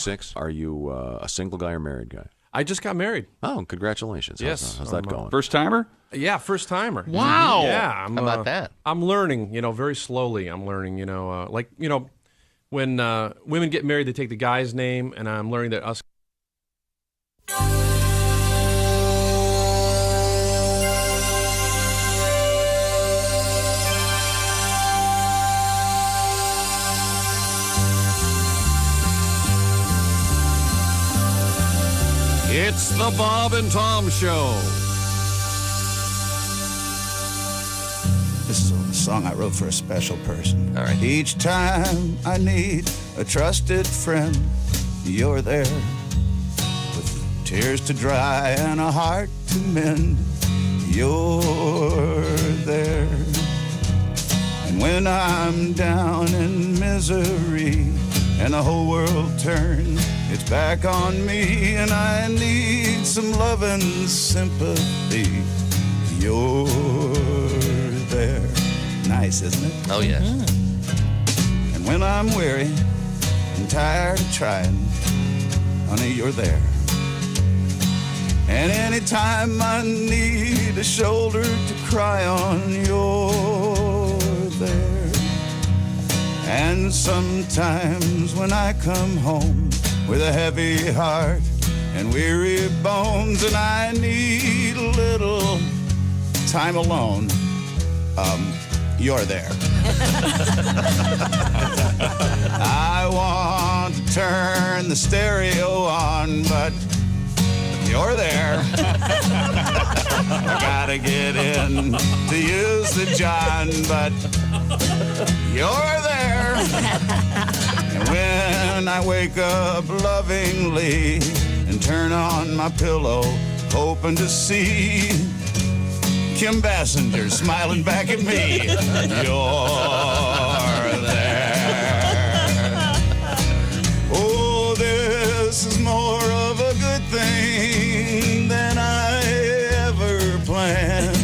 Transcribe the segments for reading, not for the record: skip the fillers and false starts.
6. Are you a single guy or married guy? I just got married. Oh, congratulations. Yes. How's that going? First timer? Yeah, first timer. Wow. Yeah. How about that? I'm learning, very slowly. I'm learning, when women get married, they take the guy's name, and I'm learning that us. It's the Bob and Tom Show. This is a song I wrote for a special person. All right. Each time I need a trusted friend, you're there. With tears to dry and a heart to mend, you're there. And when I'm down in misery and the whole world turns its back on me and I need some love and sympathy, you're there. Nice, isn't it? Oh, yes. And when I'm weary and tired of trying, honey, you're there. And anytime I need a shoulder to cry on, you're there. And sometimes when I come home with a heavy heart and weary bones and I need a little time alone, you're there. I want to turn the stereo on, but you're there. I gotta get in to use the John, but you're there. And when I wake up lovingly and turn on my pillow, hoping to see Kim Bassinger smiling back at me, you're there. Oh, this is more of a good thing than I ever planned.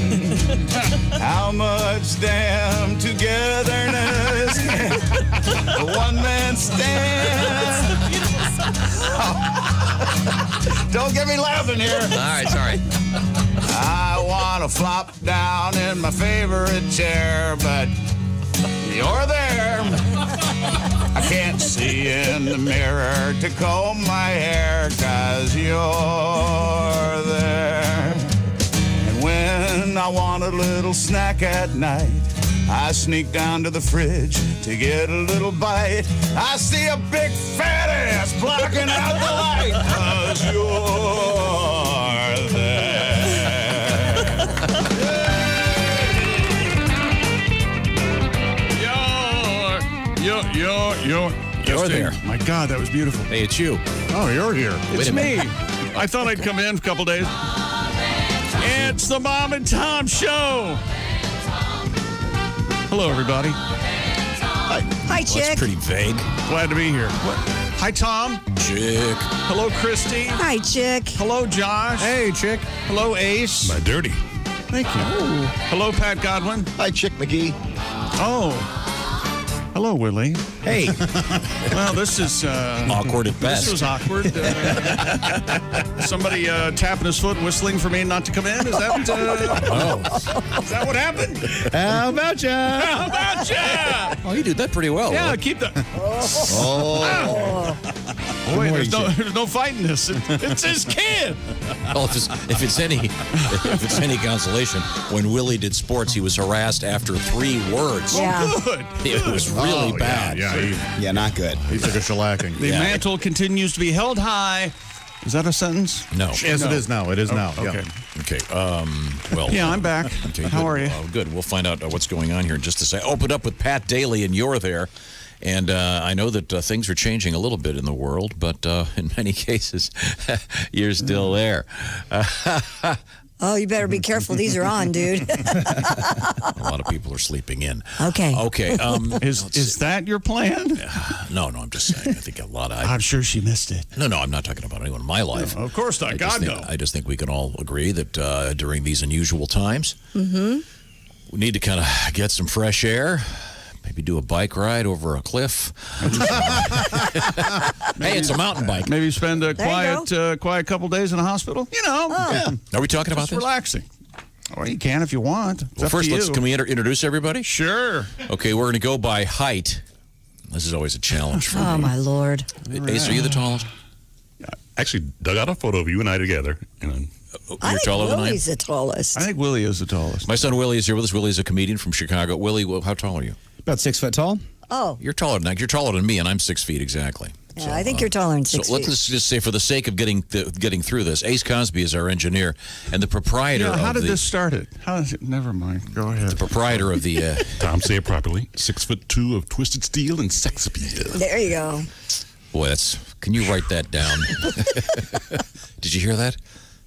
How much damn togetherness can a one-man stand? Don't get me laughing here. All right, sorry. I want to flop down in my favorite chair, but you're there. I can't see in the mirror to comb my hair, 'cause you're there. And when I want a little snack at night, I sneak down to the fridge to get a little bite. I see a big fat ass blocking out the light, 'cause you're there. You're there. My God, that was beautiful. Hey, it's you. Oh, you're here. It's a me. I thought I'd come in for a couple days. It's the Bob and Tom Show. Hello, everybody. Hi, Chick. That's pretty vague. Glad to be here. Hi, Tom. Chick. Hello, Christy. Hi, Chick. Hello, Josh. Hey, Chick. Hello, Ace. My dirty. Thank you. Hello, Pat Godwin. Hi, Chick McGee. Oh. Hello, Willie. Hey. Well, this is Awkward at best. This was awkward. Somebody tapping his foot, whistling for me not to come in. Is that? Is that what happened? How about ya? How about ya? Oh, you did that pretty well. Yeah, Will. keep the. Oh. Boy, there's no fighting this. It's his kid. Well, if it's any consolation, when Willie did sports, he was harassed after 3 words. Yeah. Good. It was really bad. Yeah, not good. He took a shellacking. The mantle continues to be held high. Is that a sentence? No. Yes, it is now. It is now. Okay. Yeah. Okay. Well. Yeah, I'm back. Okay, How good. are you? Good. We'll find out what's going on here in just a second. Open up with Pat Daly, and you're there. And I know that things are changing a little bit in the world, but in many cases, you're still there. Oh, you better be careful. These are on, dude. A lot of people are sleeping in. Okay. Okay. Is that your plan? No, I'm just saying. I think a lot of... I'm sure she missed it. No, I'm not talking about anyone in my life. Of course not. I just think we can all agree that during these unusual times, we need to kind of get some fresh air, Maybe do a bike ride over a cliff. Hey, it's a mountain bike. Maybe spend a There you quiet couple days in a hospital. Are we talking about It's this? relaxing. Well, you can if you want. It's Well, up first, to you. can we introduce everybody? Sure. Okay, we're going to go by height. This is always a challenge for Oh, me. my Lord. Ace, are you the tallest? Actually, dug out a photo of you and I together. And I You're think taller than I am? Willie's the tallest. I think Willie is the tallest. My son Willie is here with us. Willie is a comedian from Chicago. Willie, how tall are you? about 6 foot tall. Oh, You're taller than me, and I'm 6 feet exactly. yeah, I think you're taller than 6 So feet. let's just say, for the sake of getting through this, Ace Cosby is our engineer and the proprietor. Yeah, how of did the, this start? How does it? Never mind. Go ahead. proprietor of the. Tom, say it properly. 6'2" of twisted steel and sex appeal. There you go. Boy, can you write that down? Did you hear that?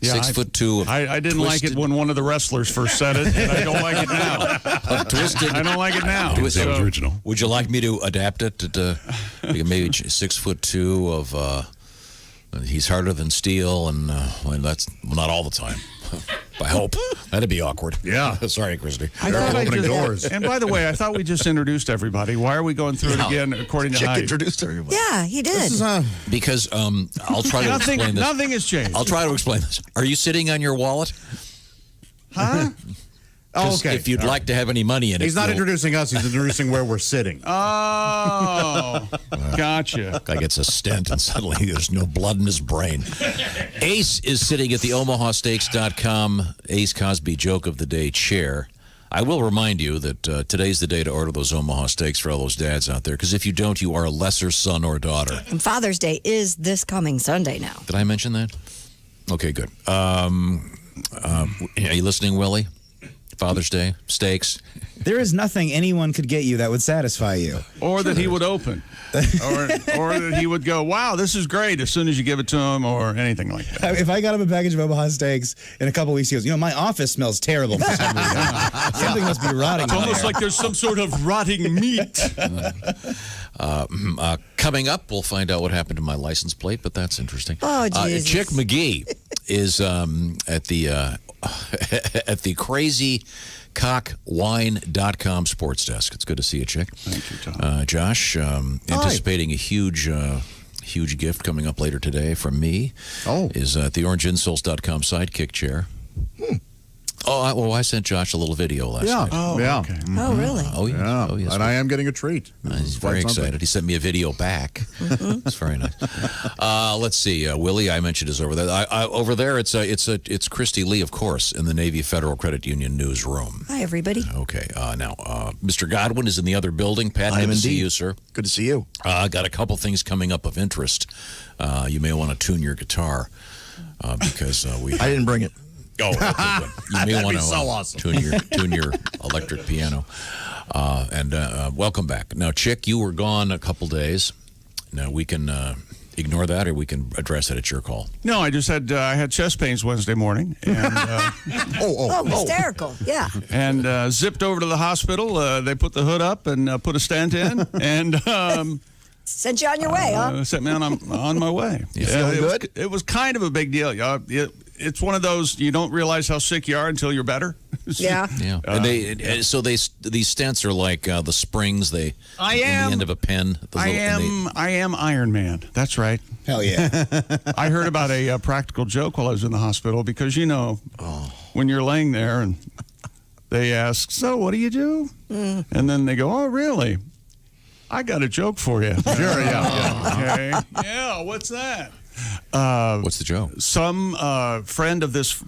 Yeah, 6'2". I didn't like it twisted- when one of the wrestlers first said it, and I don't like it now. Twisted. I don't like it now. Twisted. That was original. Would you like me to adapt it to maybe 6'2" of? He's harder than steel, and well, that's not all the time. I hope that'd be awkward. Yeah. Sorry, Christy. I thought I opening just- doors. And by the way, I thought we just introduced everybody. Why are we going through it again according to height? introduced everybody. Yeah, he did. Because I'll try to explain this. Nothing has changed. I'll try to explain this. Are you sitting on your wallet? Huh? 'Cause if you'd like to have any money in it, He's not you'll- introducing us. He's introducing where we're sitting. Oh, gotcha. Guy gets a stent and suddenly there's no blood in his brain. Ace is sitting at the OmahaSteaks.com Ace Cosby Joke of the Day chair. I will remind you that today's the day to order those Omaha Steaks for all those dads out there, because if you don't, you are a lesser son or daughter. And Father's Day is this coming Sunday now. Did I mention that? Okay, good. Are you listening, Willie? Father's Day, steaks. There is nothing anyone could get you that would satisfy you. Or that he would open. or that he would go, wow, this is great, as soon as you give it to him, or anything like that. If I got him a package of Omaha Steaks in a couple weeks, he goes, my office smells terrible for some reason. Something must be rotting. It's in almost there. like there's some sort of rotting meat. Coming up, we'll find out what happened to my license plate, but that's interesting. Oh, Jesus. Chick McGee is at the crazycockwine.com sports desk. It's good to see you, Chick. Thank you, Tom. Josh, anticipating a huge gift coming up later today from me. Oh. Is at the orangeinsults.com sidekick chair. Oh, I sent Josh a little video last night. Yeah. Okay. Oh, really? Oh, yes. Yeah. Oh, yes. And I am getting a treat. He's very excited. He sent me a video back. It's very nice. Let's see. Willie, I mentioned, is over there. Over there, it's Christy Lee, of course, in the Navy Federal Credit Union newsroom. Hi, everybody. Okay. Now, Mr. Godwin is in the other building. Pat, good to see you, sir. Good to see you. Got a couple things coming up of interest. You may want to tune your guitar because we. I didn't bring it. Oh, okay, good. You may want to so awesome. tune your electric piano. And welcome back. Now, Chick, you were gone a couple days. Now we can ignore that, or we can address it at your call. No, I just had I had chest pains Wednesday morning, and Oh, hysterical. Yeah. and zipped over to the hospital. They put the hood up and put a stent in, and Sent you on your way, huh? sent me on my way. feeling it was kind of a big deal. It's one of those, you don't realize how sick you are until you're better. Yeah. Yeah, and these stents are like the springs. In the end of a pen. I am Iron Man. That's right. Hell yeah. I heard about a practical joke while I was in the hospital because, when you're laying there and they ask, so what do you do? And then they go, oh, really? I got a joke for you. Sure, yeah. Okay. Yeah, what's that? What's the joke? Some friend of this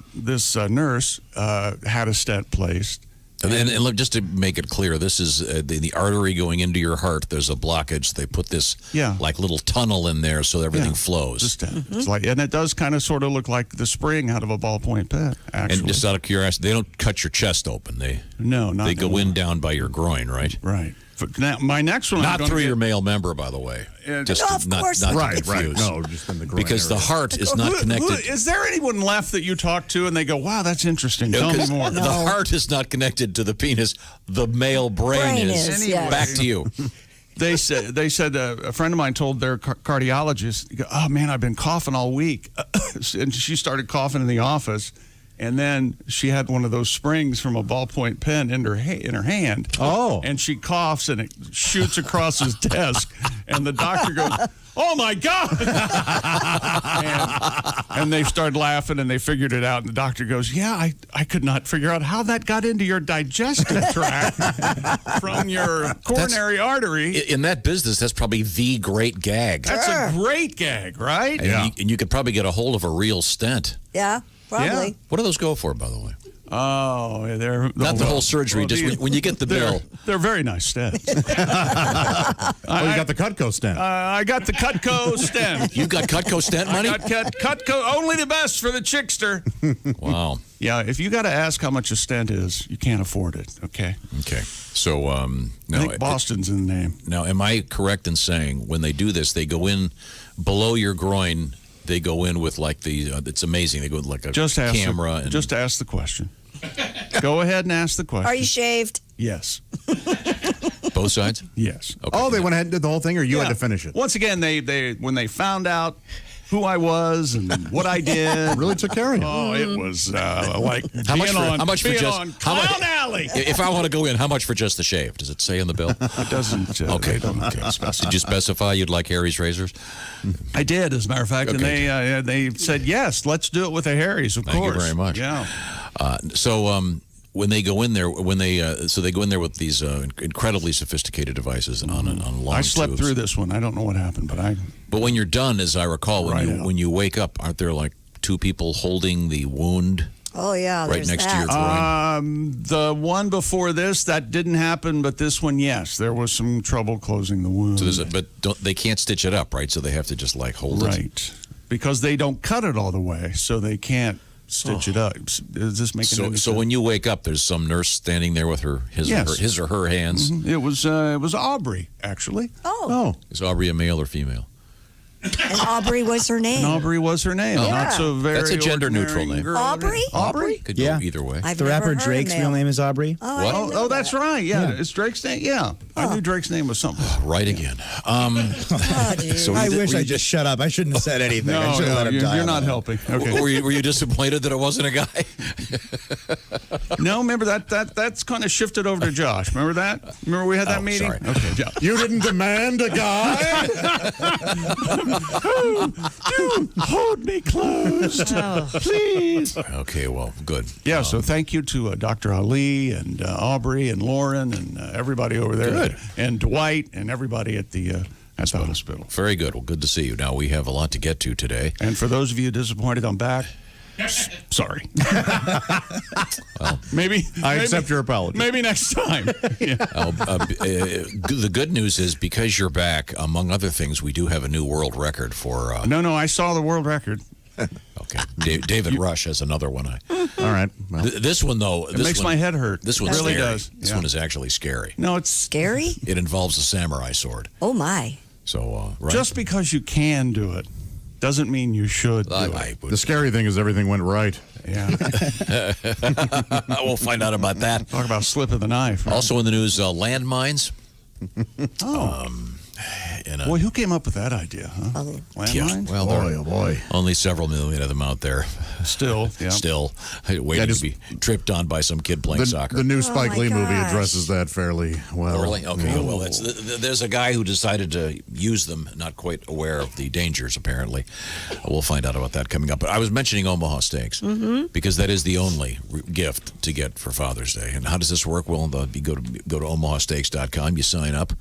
nurse had a stent placed. And look, just to make it clear, this is the artery going into your heart. There's a blockage. They put this like little tunnel in there so everything flows. The stent. It's like, and it does kind of sort of look like the spring out of a ballpoint pen. Actually, And just out of curiosity, they don't cut your chest open. They go in down by your groin, right? Right. Now, my next one, Not through your male member, by the way. Just No, of course not not. to confuse. No, just in the groin Because the area. heart is not connected. Is there anyone left that you talk to and they go, wow, that's interesting? No, Tell me 'cause more. the heart is not connected to the penis. The male brain is. yes. Back to you. They said a friend of mine told their cardiologist, oh, man, I've been coughing all week. And she started coughing in the office. And then she had one of those springs from a ballpoint pen in her hand. Oh. And she coughs and it shoots across his desk. And the doctor goes, "Oh my God!" and they started laughing and they figured it out. And the doctor goes, "Yeah, I could not figure out how that got into your digestive tract from your coronary artery." In that business, that's probably the great gag. That's a great gag, right? And you could probably get a hold of a real stent. Yeah, probably. Yeah. What do those go for, by the way? Oh, they're Not the whole surgery, just when you get the bill. They're very nice stents. You got the Cutco stent. I got the Cutco stent. You got Cutco stent money? I got Cutco, only the best for the chickster. Wow. Yeah, if you got to ask how much a stent is, you can't afford it, okay? Okay. So, I think Boston's in the name. Now, am I correct in saying when they do this, they go in below your groin, they go in with like it's amazing. They go with like a camera. Just ask the question. Go ahead and ask the question. Are you shaved? Yes. Both sides? Yes. Okay. Oh, they went ahead and did the whole thing, or you had to finish it? Once again, they when they found out who I was and what I did. Really took care of you. Oh, it was like How much for just on Clown Alley. If I want to go in, how much for just the shave? Does it say in the bill? It doesn't. Okay. They don't Did you specify you'd like Harry's razors? I did, as a matter of fact, Okay. and they said yes. Let's do it with the Harrys, of Thank course. you very much. Yeah. When they go in there, they go in there with these incredibly sophisticated devices on long I slept tubes. through this one. I don't know what happened, but But when you're done, as I recall, when you wake up, aren't there like two people holding the wound Oh, yeah. right there's next that. to your groin? The one before this, that didn't happen, but this one, yes. There was some trouble closing the wound. So they can't stitch it up, right? So they have to just like hold it. Right. Because they don't cut it all the way, so they can't stitch it up. Is this making any sense? So when you wake up, there's some nurse standing there with his or her hands. It was Aubrey, actually. Oh. Is Aubrey a male or female? And Aubrey was her name. And Aubrey was her name. Yeah. Not so very That's a gender-neutral ordinary name. girl. Aubrey? Aubrey? Could go either way. I've The never rapper heard a Drake's male. real name is Aubrey. Oh, I didn't know That's that. right. Yeah, it's Drake's name. Yeah, I knew Drake's name was something. Right again. Oh, dude. So I you did- wish were I you- just shut up. I shouldn't have said anything. I No, should have let him die. you're on not that. helping. Okay. Were you disappointed that it wasn't a guy? No, remember that's kind of shifted over to Josh. Remember that? Remember we had that meeting? sorry. Okay. Yeah. You didn't demand a guy? Hold me closed, please. Okay, well, good. Yeah, so thank you to Dr. Ali and Aubrey and Lauren and everybody over there. Good. And Dwight and everybody at the hospital. Very good. Well, good to see you. Now, we have a lot to get to today. And for those of you disappointed I'm back, sorry. Maybe I accept your apology. Maybe next time. Yeah. The good news is because you're back, among other things, we do have a new world record for... No, I saw the world record. Okay. David Rush has another one. All right. Well, This one, though... It makes my head hurt. This one's It really scary. does. This Yeah. one is actually scary. No, it's Scary? It involves a samurai sword. Oh, my. So, right? just because you can do it doesn't mean you should do it. the scary thing is everything went right. Yeah. We'll find out about that. Talk about slip of the knife. Right? Also in the news, landmines. Boy, who came up with that idea, huh? Landmines? Well, there Oh, boy. are only several million of them out there. Still, yeah. Still waiting to be tripped on by some kid playing soccer. The new Spike my Lee movie gosh. addresses that fairly well. Oh, really? Okay. Well, there's a guy who decided to use them, not quite aware of the dangers, apparently. We'll find out about that coming up. But I was mentioning Omaha Steaks because that is the only gift to get for Father's Day. And how does this work? Well, you go to omahasteaks.com, you sign up,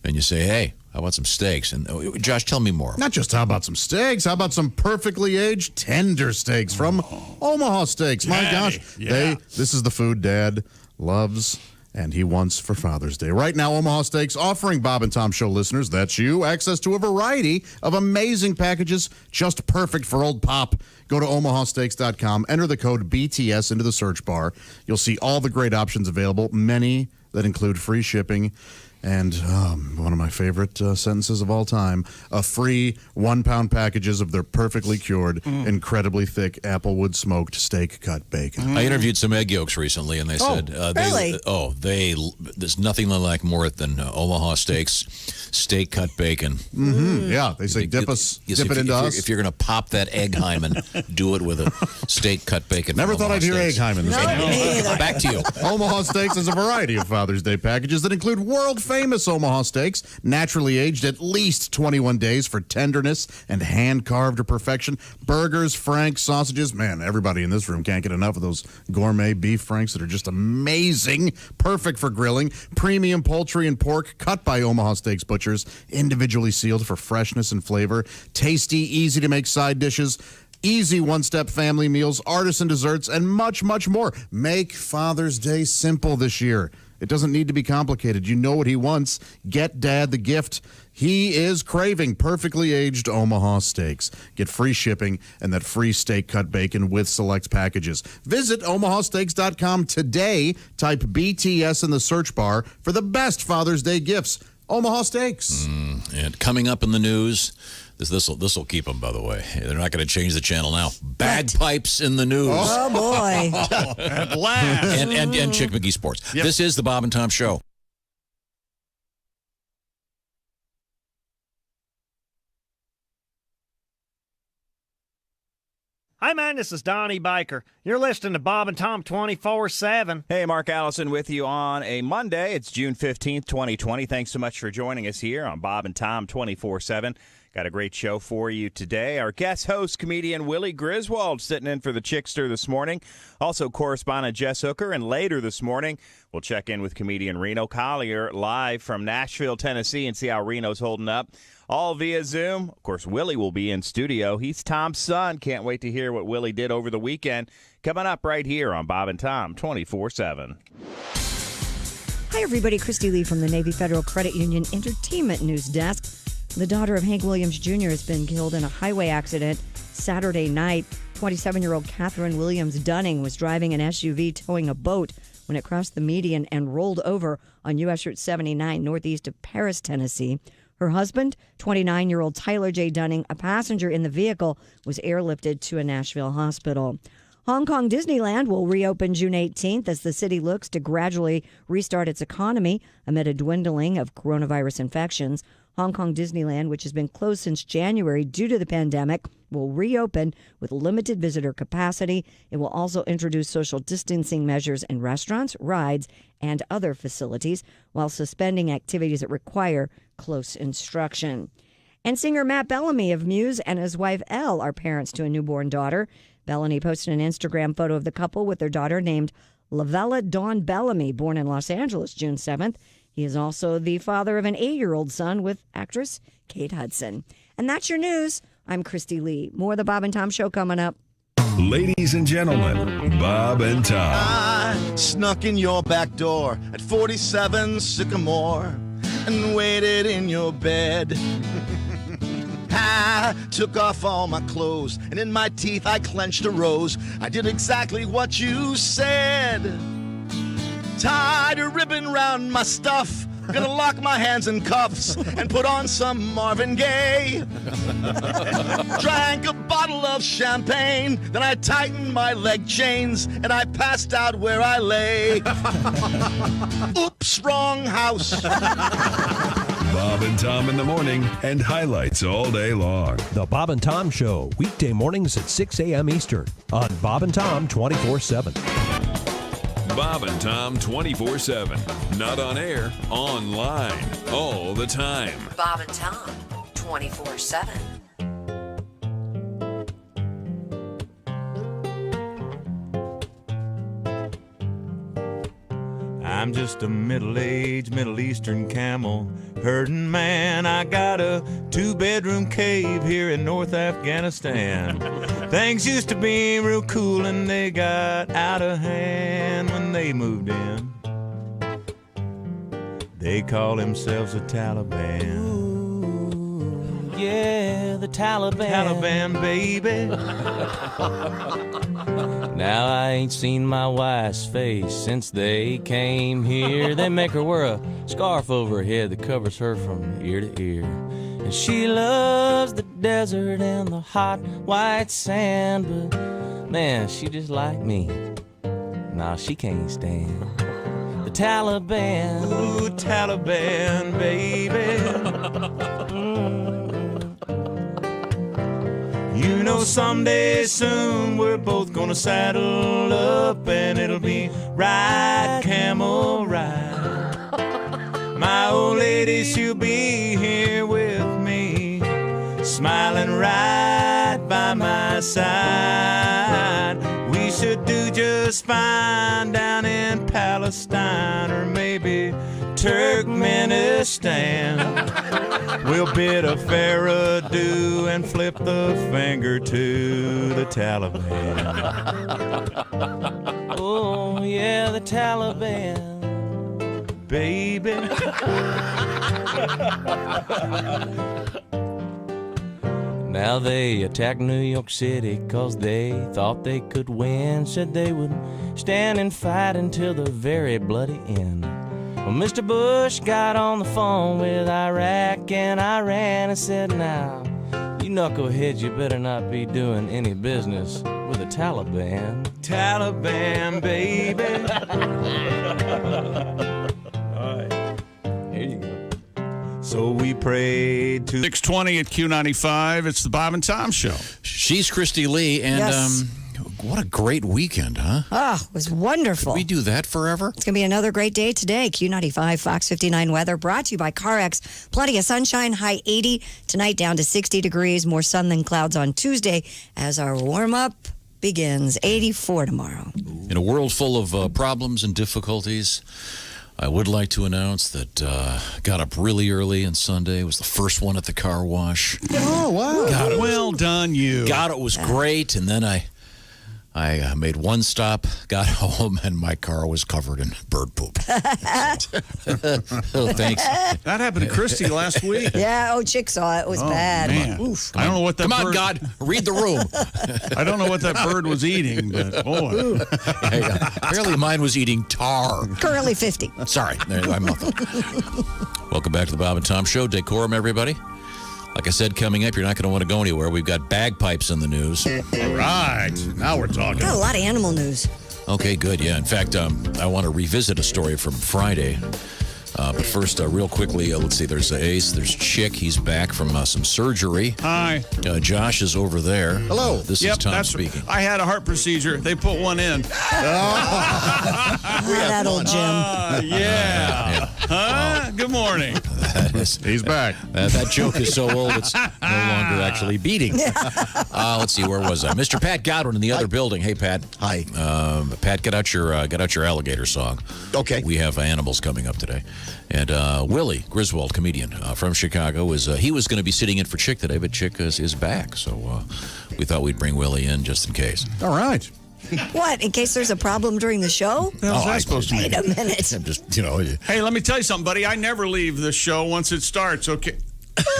and you say, hey, how about some steaks? And Josh, tell me more. Not just how about some steaks, how about some perfectly aged tender steaks from Omaha Steaks. My gosh, Yeah. this is the food Dad loves and he wants for Father's Day. Right now, Omaha Steaks offering Bob and Tom Show listeners, that's you, access to a variety of amazing packages just perfect for old Pop. Go to omahasteaks.com, enter the code BTS into the search bar. You'll see all the great options available, many that include free shipping. And one of my favorite sentences of all time, a free 1-pound packages of their perfectly cured, incredibly thick applewood smoked steak cut bacon. I interviewed some egg yolks recently, and they said really? there's nothing they like more than Omaha Steaks steak cut bacon. Mm-hmm. Yeah, they say dip it into us. If you're going to pop that egg hymen, do it with a steak cut bacon. Never thought Omaha I'd hear egg Steaks. hymen this No, me either. Back to you. Omaha Steaks has a variety of Father's Day packages that include world-famous Omaha steaks, naturally aged at least 21 days for tenderness and hand-carved to perfection. Burgers, franks, sausages. Man, everybody in this room can't get enough of those gourmet beef franks that are just amazing. Perfect for grilling. Premium poultry and pork cut by Omaha Steaks butchers, individually sealed for freshness and flavor. Tasty, easy-to-make side dishes. Easy one-step family meals, artisan desserts, and much, much more. Make Father's Day simple this year. It doesn't need to be complicated. You know what he wants. Get Dad the gift he is craving: perfectly aged Omaha steaks. Get free shipping and that free steak cut bacon with select packages. Visit omahasteaks.com today. Type BTS in the search bar for the best Father's Day gifts. Omaha Steaks. And coming up in the news, this will keep them, by the way. They're not going to change the channel now. Bagpipes in the news. Oh, boy. At last. And Chick McGee Sports. Yep. This is the Bob and Tom Show. Hi, man, this is Donnie Baker. You're listening to Bob and Tom 24/7. Hey, Mark Allison with you on a Monday. It's June 15th, 2020. Thanks so much for joining us here on Bob and Tom 24/7. Got a great show for you today. Our guest host, comedian Willie Griswold, sitting in for the Chickster this morning. Also, correspondent Jess Hooker. And later this morning, we'll check in with comedian Reno Collier live from Nashville, Tennessee, and see how Reno's holding up. All via Zoom. Of course, Willie will be in studio. He's Tom's son. Can't wait to hear what Willie did over the weekend. Coming up right here on Bob and Tom 24/7. Hi, everybody. Christy Lee from the Navy Federal Credit Union Entertainment News Desk. The daughter of Hank Williams Jr. has been killed in a highway accident Saturday night. 27-year-old Catherine Williams Dunning was driving an SUV towing a boat when it crossed the median and rolled over on U.S. Route 79 northeast of Paris, Tennessee. Her husband, 29-year-old Tyler J. Dunning, a passenger in the vehicle, was airlifted to a Nashville hospital. Hong Kong Disneyland will reopen June 18th as the city looks to gradually restart its economy amid a dwindling of coronavirus infections. Hong Kong Disneyland, which has been closed since January due to the pandemic, will reopen with limited visitor capacity. It will also introduce social distancing measures in restaurants, rides, and other facilities, while suspending activities that require close instruction. And singer Matt Bellamy of Muse and his wife Elle are parents to a newborn daughter. Bellamy posted an Instagram photo of the couple with their daughter named Lavella Dawn Bellamy, born in Los Angeles June 7th. He is also the father of an 8-year-old son with actress Kate Hudson. And that's your news. I'm Christy Lee. More of the Bob and Tom Show coming up. Ladies and gentlemen, Bob and Tom. I snuck in your back door at 47 Sycamore and waited in your bed. I took off all my clothes, and in my teeth I clenched a rose. I did exactly what you said. Tied a ribbon round my stuff, gonna lock my hands in cuffs and put on some Marvin Gaye. Drank a bottle of champagne, then I tightened my leg chains and I passed out where I lay. Oops, wrong house. Bob and Tom in the morning and highlights all day long. The Bob and Tom Show, weekday mornings at 6 a.m. Eastern on Bob and Tom 24/7. Bob and Tom 24/7. Not on air, online, all the time. Bob and Tom 24/7. I'm just a middle-aged Middle Eastern camel herding man. I got a 2-bedroom cave here in North Afghanistan. Things used to be real cool and they got out of hand when they moved in. They call themselves the Taliban. Yeah, the Taliban. Taliban, baby. Now I ain't seen my wife's face since they came here. They make her wear a scarf over her head that covers her from ear to ear. And she loves the desert and the hot white sand, but man, she just like me. Nah, she can't stand the Taliban. Ooh, Taliban, baby. You know someday soon we're both gonna saddle up and it'll be ride, camel ride. My old lady, she'll be here with me, smiling right by my side. We should do just fine down in Palestine or maybe Turkmenistan. We'll bid a fair adieu and flip the finger to the Taliban. Oh, yeah, the Taliban. Baby. Now they attacked New York City 'cause they thought they could win. Said they would stand and fight until the very bloody end. Well, Mr. Bush got on the phone with Iraq and Iran and said, now, you knuckleheads, you better not be doing any business with the Taliban. Taliban, baby. All right. Here you go. So we prayed to 620 at Q95. It's the Bob and Tom Show. She's Christy Lee, and Yes. what a great weekend, huh? Oh, it was wonderful. Could we do that forever? It's going to be another great day today. Q95, Fox 59 weather brought to you by CarX. Plenty of sunshine, high 80. Tonight down to 60 degrees. More sun than clouds on Tuesday as our warm-up begins. 84 tomorrow. In a world full of problems and difficulties, I would like to announce that got up really early on Sunday. Was the first one at the car wash. Oh, wow. Well done, you. God, it was great. And then I made one stop, got home, and my car was covered in bird poop. Oh, thanks. That happened to Christy last week. Yeah, Chick saw it. It was bad. Man. Oof. I don't know what that Come on, bird... God, read the room. I don't know what that bird was eating, but boy. Apparently mine was eating tar. Currently 50. Sorry. I'm nothing. Welcome back to the Bob and Tom Show. Decorum, everybody. Like I said, coming up, you're not going to want to go anywhere. We've got bagpipes in the news. All right. Now we're talking. Got a lot of animal news. Okay, good. Yeah. In fact, I want to revisit a story from Friday. But first, real quickly, let's see. There's Ace. There's Chick. He's back from some surgery. Hi. Josh is over there. Hello. This is Tom speaking. I had a heart procedure. They put one in. That old Jim. Yeah. Huh? Good morning. He's back. That joke is so old, it's no longer actually beating. Let's see. Where was I? Mr. Pat Godwin in the other building. Hey, Pat. Hi. Pat, get out your alligator song. Okay. We have animals coming up today. And Willie Griswold, comedian from Chicago, he was going to be sitting in for Chick today, but Chick is back. So we thought we'd bring Willie in just in case. All right. What? In case there's a problem during the show? How's that supposed to Wait a minute. I'm just, Hey, let me tell you something, buddy. I never leave the show once it starts, okay?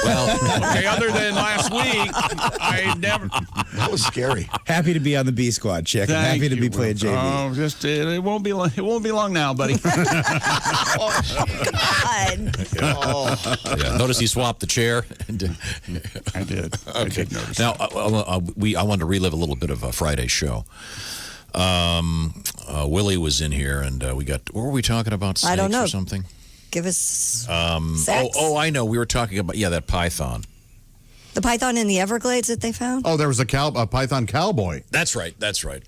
Well, okay, other than last week, I never. That was scary. Happy to be on the B Squad, Chick. I'm happy to be playing JV. Oh, just it won't be long. It won't be long now, buddy. God. Yeah, notice he swapped the chair. I did. Okay. I did notice. Now, I wanted to relive a little bit of a Friday show. Willie was in here, and what were we talking about? Snakes I don't know. Or something? Give us sex. I know. We were talking about, that python. The python in the Everglades that they found? Oh, there was a python cowboy. That's right.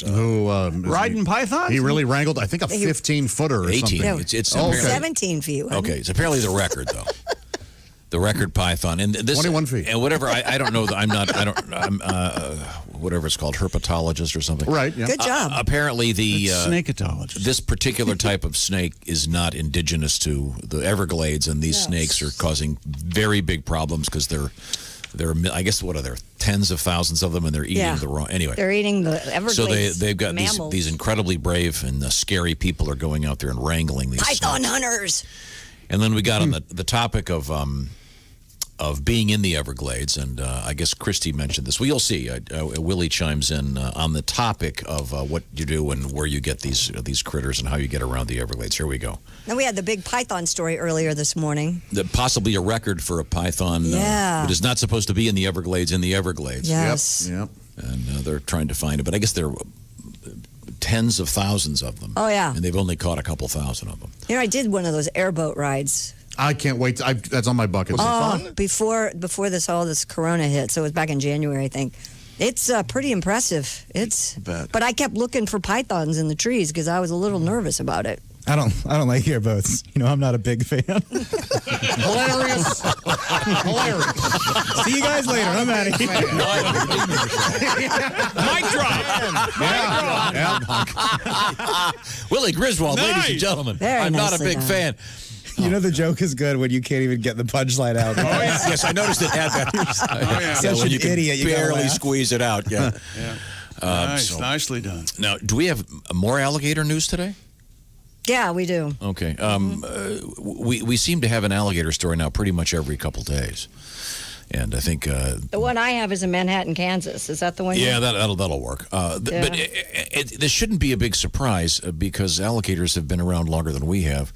Who riding pythons? He really wrangled, I think, a 15-footer or 18. something. It's 17 feet. Okay, it's apparently the record though. The record python, and this 21 feet, and whatever. I don't know. I'm whatever it's called, herpetologist or something. Right. Yeah. Good job. Apparently, the snakeologist. This particular type of snake is not indigenous to the Everglades, and these snakes are causing very big problems because they're I guess what are there tens of thousands of them, and they're eating the wrong. Anyway, they're eating the Everglades. So they've got mammals. these incredibly brave and scary people are going out there and wrangling these python snakes. hunters. And then we got on the topic of of being in the Everglades, and I guess Christy mentioned this. Well, you'll see. Willie chimes in on the topic of what you do and where you get these critters and how you get around the Everglades. Here we go. Now, we had the big python story earlier this morning. Possibly a record for a python. Yeah. It is not supposed to be in the Everglades. Yes. Yep. And they're trying to find it, but I guess there are tens of thousands of them. Oh, yeah. And they've only caught a couple thousand of them. You know, I did one of those airboat rides. I can't wait. That's on my bucket list. Oh, before this corona hit, so it was back in January, I think. It's pretty impressive. But I kept looking for pythons in the trees because I was a little nervous about it. I don't like airboats. You know, I'm not a big fan. Hilarious. See you guys later. I'm out of here. Mic drop. Willie Griswold, ladies and gentlemen. I'm not a big fan. You know the joke is good when you can't even get the punchline out. Yes, I noticed it had that. Such when an you can idiot. You gotta barely laugh. squeeze it out. Yeah. Nicely done. Now, do we have more alligator news today? Yeah, we do. Okay. We seem to have an alligator story now pretty much every couple days. And I think... the one I have is in Manhattan, Kansas. Is that the one? Yeah, that'll work. But this shouldn't be a big surprise because alligators have been around longer than we have.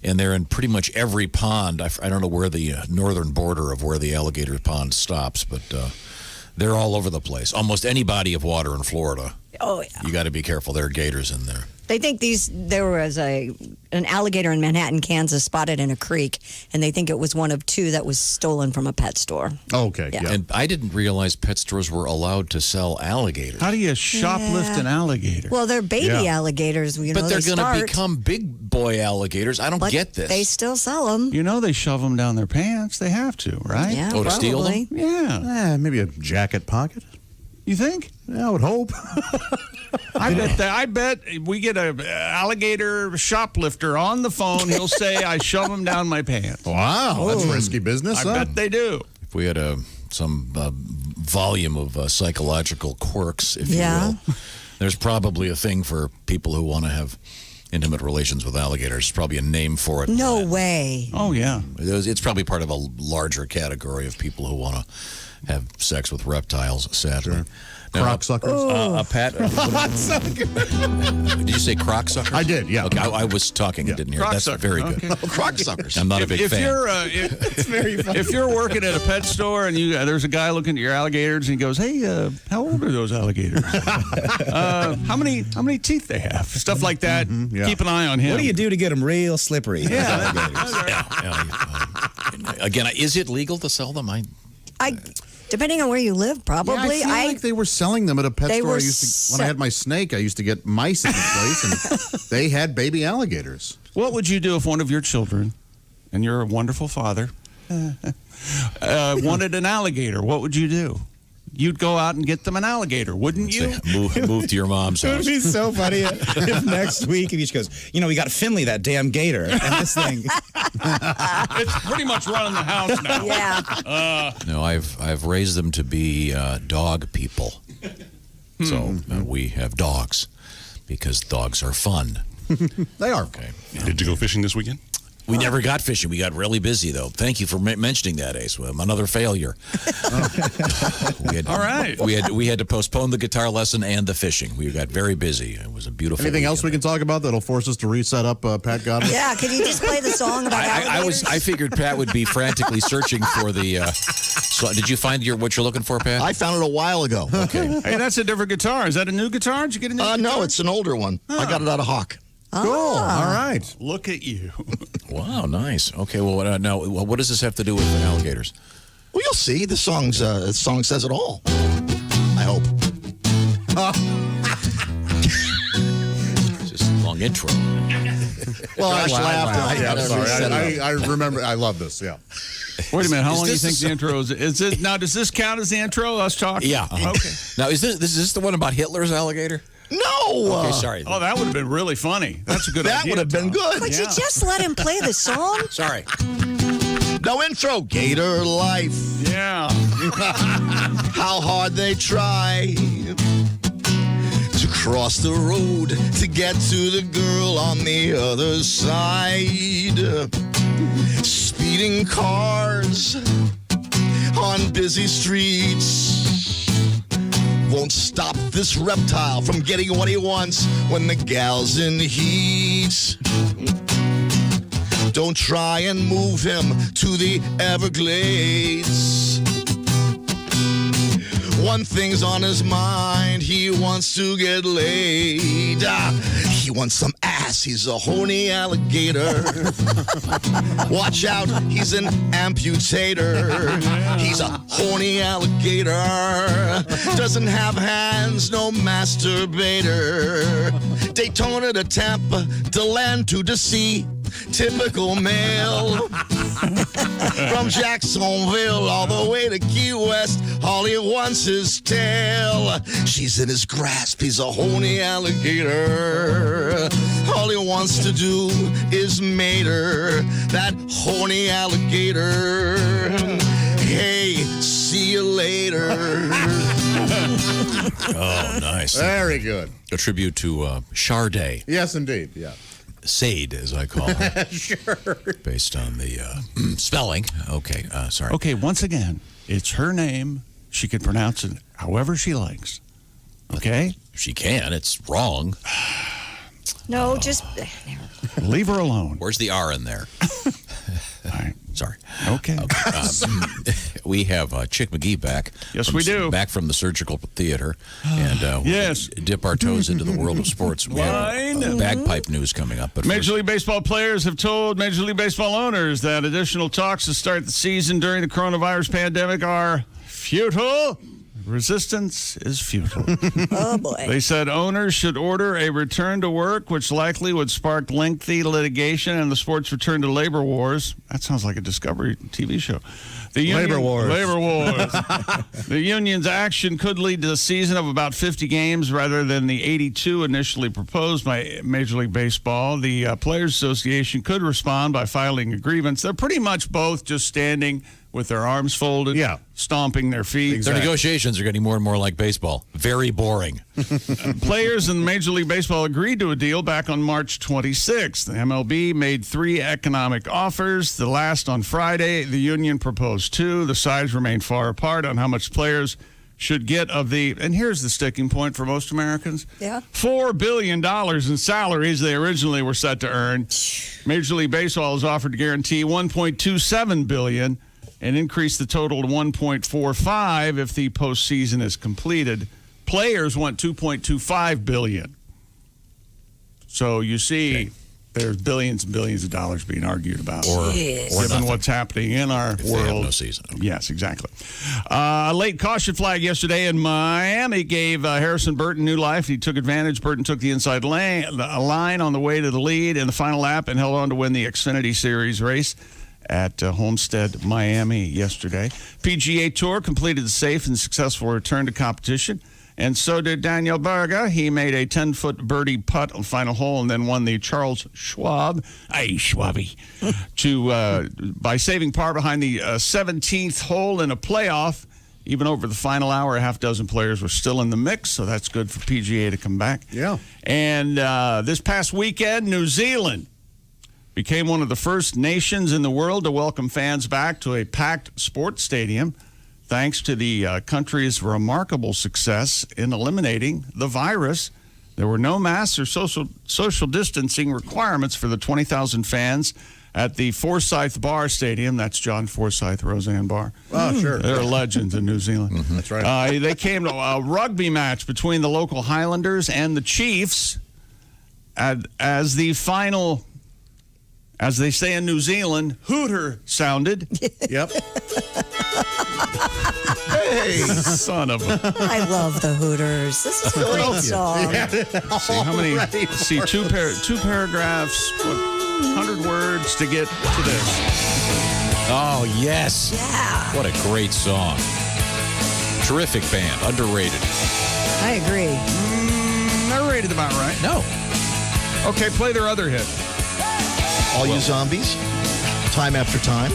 And they're in pretty much every pond. I don't know where the northern border of where the alligator pond stops, but they're all over the place. Almost any body of water in Florida. Oh, yeah. You got to be careful. There are gators in there. They think there was an alligator in Manhattan, Kansas, spotted in a creek, and they think it was one of two that was stolen from a pet store. Okay, yeah. And I didn't realize pet stores were allowed to sell alligators. How do you shoplift an alligator? Well, they're baby alligators. You know, but they're going to become big boy alligators. I don't get this. They still sell them. You know, they shove them down their pants. They have to, right? Yeah, to steal them? Yeah. Maybe a jacket pocket. You think? Yeah, I would hope. I bet we get an alligator shoplifter on the phone. He'll say, I shove him down my pants. Wow, that's risky business. I bet they do. If we had some volume of psychological quirks, if you will, there's probably a thing for people who want to have intimate relations with alligators. There's probably a name for it. No way. Oh, yeah. It's probably part of a larger category of people who want to have sex with reptiles, sadly. Sure. Croc suckers. Pat. Did you say croc suckers? I did, yeah. Okay, I was talking and didn't hear. That's very good. Okay. Croc suckers. I'm not a big fan. It's very funny. If you're working at a pet store and there's a guy looking at your alligators and he goes, "Hey, how old are those alligators? How many teeth they have?" Stuff like that. Mm-hmm, yeah. Keep an eye on him. What do you do to get them real slippery? Yeah. Again, is it legal to sell them? Depending on where you live, probably. Yeah, I feel like they were selling them at a pet store. When I had my snake, I used to get mice in the place, and they had baby alligators. What would you do if one of your children, and you're a wonderful father, wanted an alligator? What would you do? You'd go out and get them an alligator, wouldn't you? Move to your mom's house. It would be so funny if next week if he goes, we got Finley, that damn gator, and this thing. It's pretty much running the house now. Yeah. No, I've raised them to be dog people. So we have dogs because dogs are fun. They are. Okay. Did you go fishing this weekend? We never got fishing. We got really busy, though. Thank you for mentioning that, Ace. Another failure. All right. We had to postpone the guitar lesson and the fishing. We got very busy. It was a beautiful Anything weekend. else we can talk about that'll force us to reset up Pat Godwin? Yeah, could you just play the song about alligators? I figured Pat would be frantically searching for the... so did you find what you're looking for, Pat? I found it a while ago. Okay. Hey, that's a different guitar. Is that a new guitar? Did you get a new guitar? No, it's an older one. I got it out of Hawk. Cool. All right. Look at you. Wow, nice. Okay, well, now, what does this have to do with alligators? Well, you'll see. The song says it all. I hope. It's just a long intro. Well, I laughed. I'm sorry. I remember. I love this. Yeah. Wait a minute. How long do you think the intro is? Now, does this count as the intro? Us talking? Yeah. Okay. Now, is this the one about Hitler's alligator? No. Okay, sorry. Oh, that would have been really funny. That's a good idea. That would have been good. Could you just let him play the song? Sorry. No intro. Gator life. Yeah. How hard they try to cross the road to get to the girl on the other side. Speeding cars on busy streets. Won't stop this reptile from getting what he wants when the gal's in heat. Don't try and move him to the Everglades. One thing's on his mind, he wants to get laid. He wants some ass, he's a horny alligator. Watch out, he's an amputator. He's a horny alligator. Doesn't have hands, no masturbator. Daytona to Tampa, to land to the sea. Typical male. From Jacksonville all the way to Key West, all he wants is tail. She's in his grasp, he's a horny alligator. All he wants to do is mate her, that horny alligator. Hey, see you later. Oh, nice. Very good. A tribute to Sade. Yes, indeed. Yeah. Sade, as I call it. Sure. Based on the spelling. Okay, sorry. Okay, once again, it's her name. She can pronounce it however she likes. Okay? She can. It's wrong. No, just leave her alone. Where's the R in there? Sorry. Okay. We have Chick McGee back. Yes, we do. Back from the surgical theater. And yes, we dip our toes into the world of sports. We have bagpipe news coming up. But Major League Baseball players have told Major League Baseball owners that additional talks to start the season during the coronavirus pandemic are futile. Resistance is futile. Oh, boy. They said owners should order a return to work, which likely would spark lengthy litigation and the sport's return to labor wars. That sounds like a Discovery TV show. Labor wars. Labor wars. The union's action could lead to a season of about 50 games rather than the 82 initially proposed by Major League Baseball. The Players Association could respond by filing a grievance. They're pretty much both just standing with their arms folded, stomping their feet. Their negotiations are getting more and more like baseball. Very boring. Players in Major League Baseball agreed to a deal back on March 26th. The MLB made 3 economic offers. The last on Friday, the union proposed 2. The sides remain far apart on how much players should get of the, and here's the sticking point for most Americans, $4 billion in salaries they originally were set to earn. Major League Baseball is offered to guarantee $1.27 billion and increase the total to $1.45 if the postseason is completed. Players want $2.25 billion. So you see, there's billions and billions of dollars being argued about, or given what's happening in our if world. They have no season. Okay. Yes, exactly. A late caution flag yesterday in Miami gave Harrison Burton new life. He took advantage. Burton took the inside line on the way to the lead in the final lap and held on to win the Xfinity Series race at Homestead, Miami yesterday. PGA Tour completed a safe and successful return to competition, and so did Daniel Berger. He made a 10-foot birdie putt on the final hole and then won the Charles Schwab, by saving par behind the 17th hole in a playoff. Even over the final hour, a half dozen players were still in the mix, so that's good for PGA to come back. Yeah. And this past weekend, New Zealand became one of the first nations in the world to welcome fans back to a packed sports stadium, thanks to the country's remarkable success in eliminating the virus. There were no masks or social distancing requirements for the 20,000 fans at the Forsyth Bar Stadium. That's John Forsyth, Roseanne Bar. Oh, sure. They're legends in New Zealand. Mm-hmm. That's right. They came to a rugby match between the local Highlanders and the Chiefs as the final, as they say in New Zealand, hooter sounded. Yep. Hey, son of a... I love the Hooters. This is a great song. See how many? See two paragraphs, 100 words to get to this. Oh yes! Yeah. What a great song! Terrific band, underrated. I agree. They're rated about right. No. Okay, play their other hit. All You Zombies, Time After Time.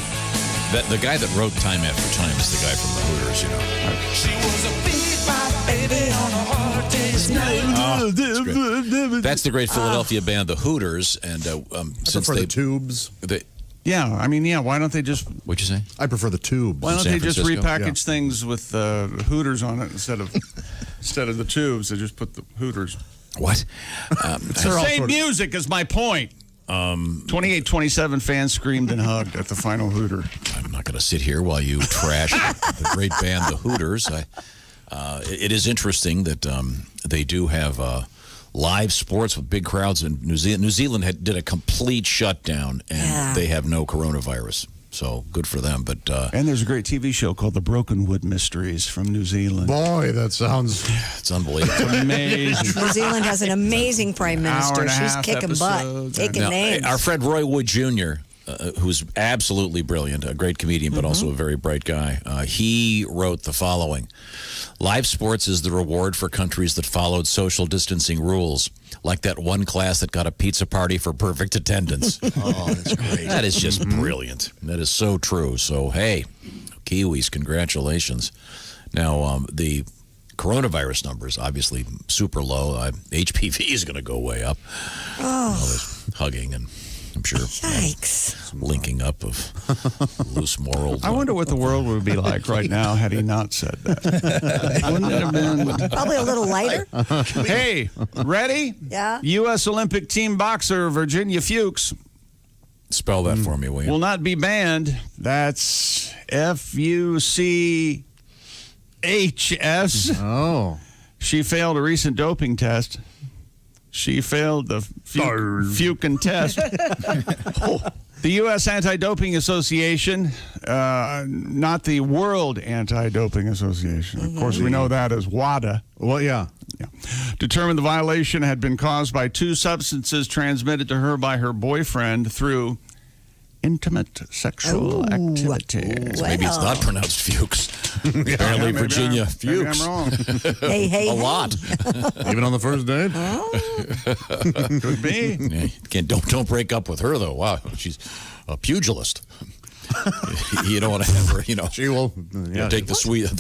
The guy that wrote Time After Time is the guy from the Hooters, you know. She was a big baby on a hard day's night. Oh, that's the great Philadelphia band, the Hooters, and since for they the Tubes. Yeah, I mean, why don't they just... What'd you say? I prefer the tubes. Why don't San they just Francisco? repackage things with Hooters on it instead of the tubes? They just put the Hooters. What? It's the same music is my point. 28-27 fans screamed and hugged at the final Hooter. I'm not going to sit here while you trash the great band, the Hooters. It is interesting that they do have live sports with big crowds in New Zealand. New Zealand did a complete shutdown, and they have no coronavirus. So good for them. But and there's a great TV show called The Brokenwood Mysteries from New Zealand. Boy, that sounds... It's unbelievable. It's amazing. New Zealand has an amazing prime minister. She's kicking butt, taking names. Our friend Roy Wood Jr., who's absolutely brilliant, a great comedian, but also a very bright guy, he wrote the following. Live sports is the reward for countries that followed social distancing rules, like that one class that got a pizza party for perfect attendance. Oh, that's great. That is just brilliant. That is so true. So, hey, Kiwis, congratulations. Now, the coronavirus numbers, obviously super low. HPV is going to go way up. Oh. There's hugging and I'm sure linking up of loose morals. I wonder what the world would be like right now had he not said that. Wouldn't it have been... Probably a little lighter. Hey, ready? Yeah. U.S. Olympic team boxer Virginia Fuchs. Spell that for me, will you? Will not be banned. That's Fuchs. Oh. She failed a recent doping test. She failed the Fukin test. The U.S. Anti-Doping Association, not the World Anti-Doping Association. Of course, we know that as WADA. Well, yeah. Determined the violation had been caused by 2 substances transmitted to her by her boyfriend through intimate sexual activities. Maybe it's not pronounced Fuchs. Apparently, Virginia Fuchs. Maybe I'm wrong. A lot. Even on the first date? Could be. Yeah, don't break up with her, though. Wow, she's a pugilist. You don't want to have her, She will. Take the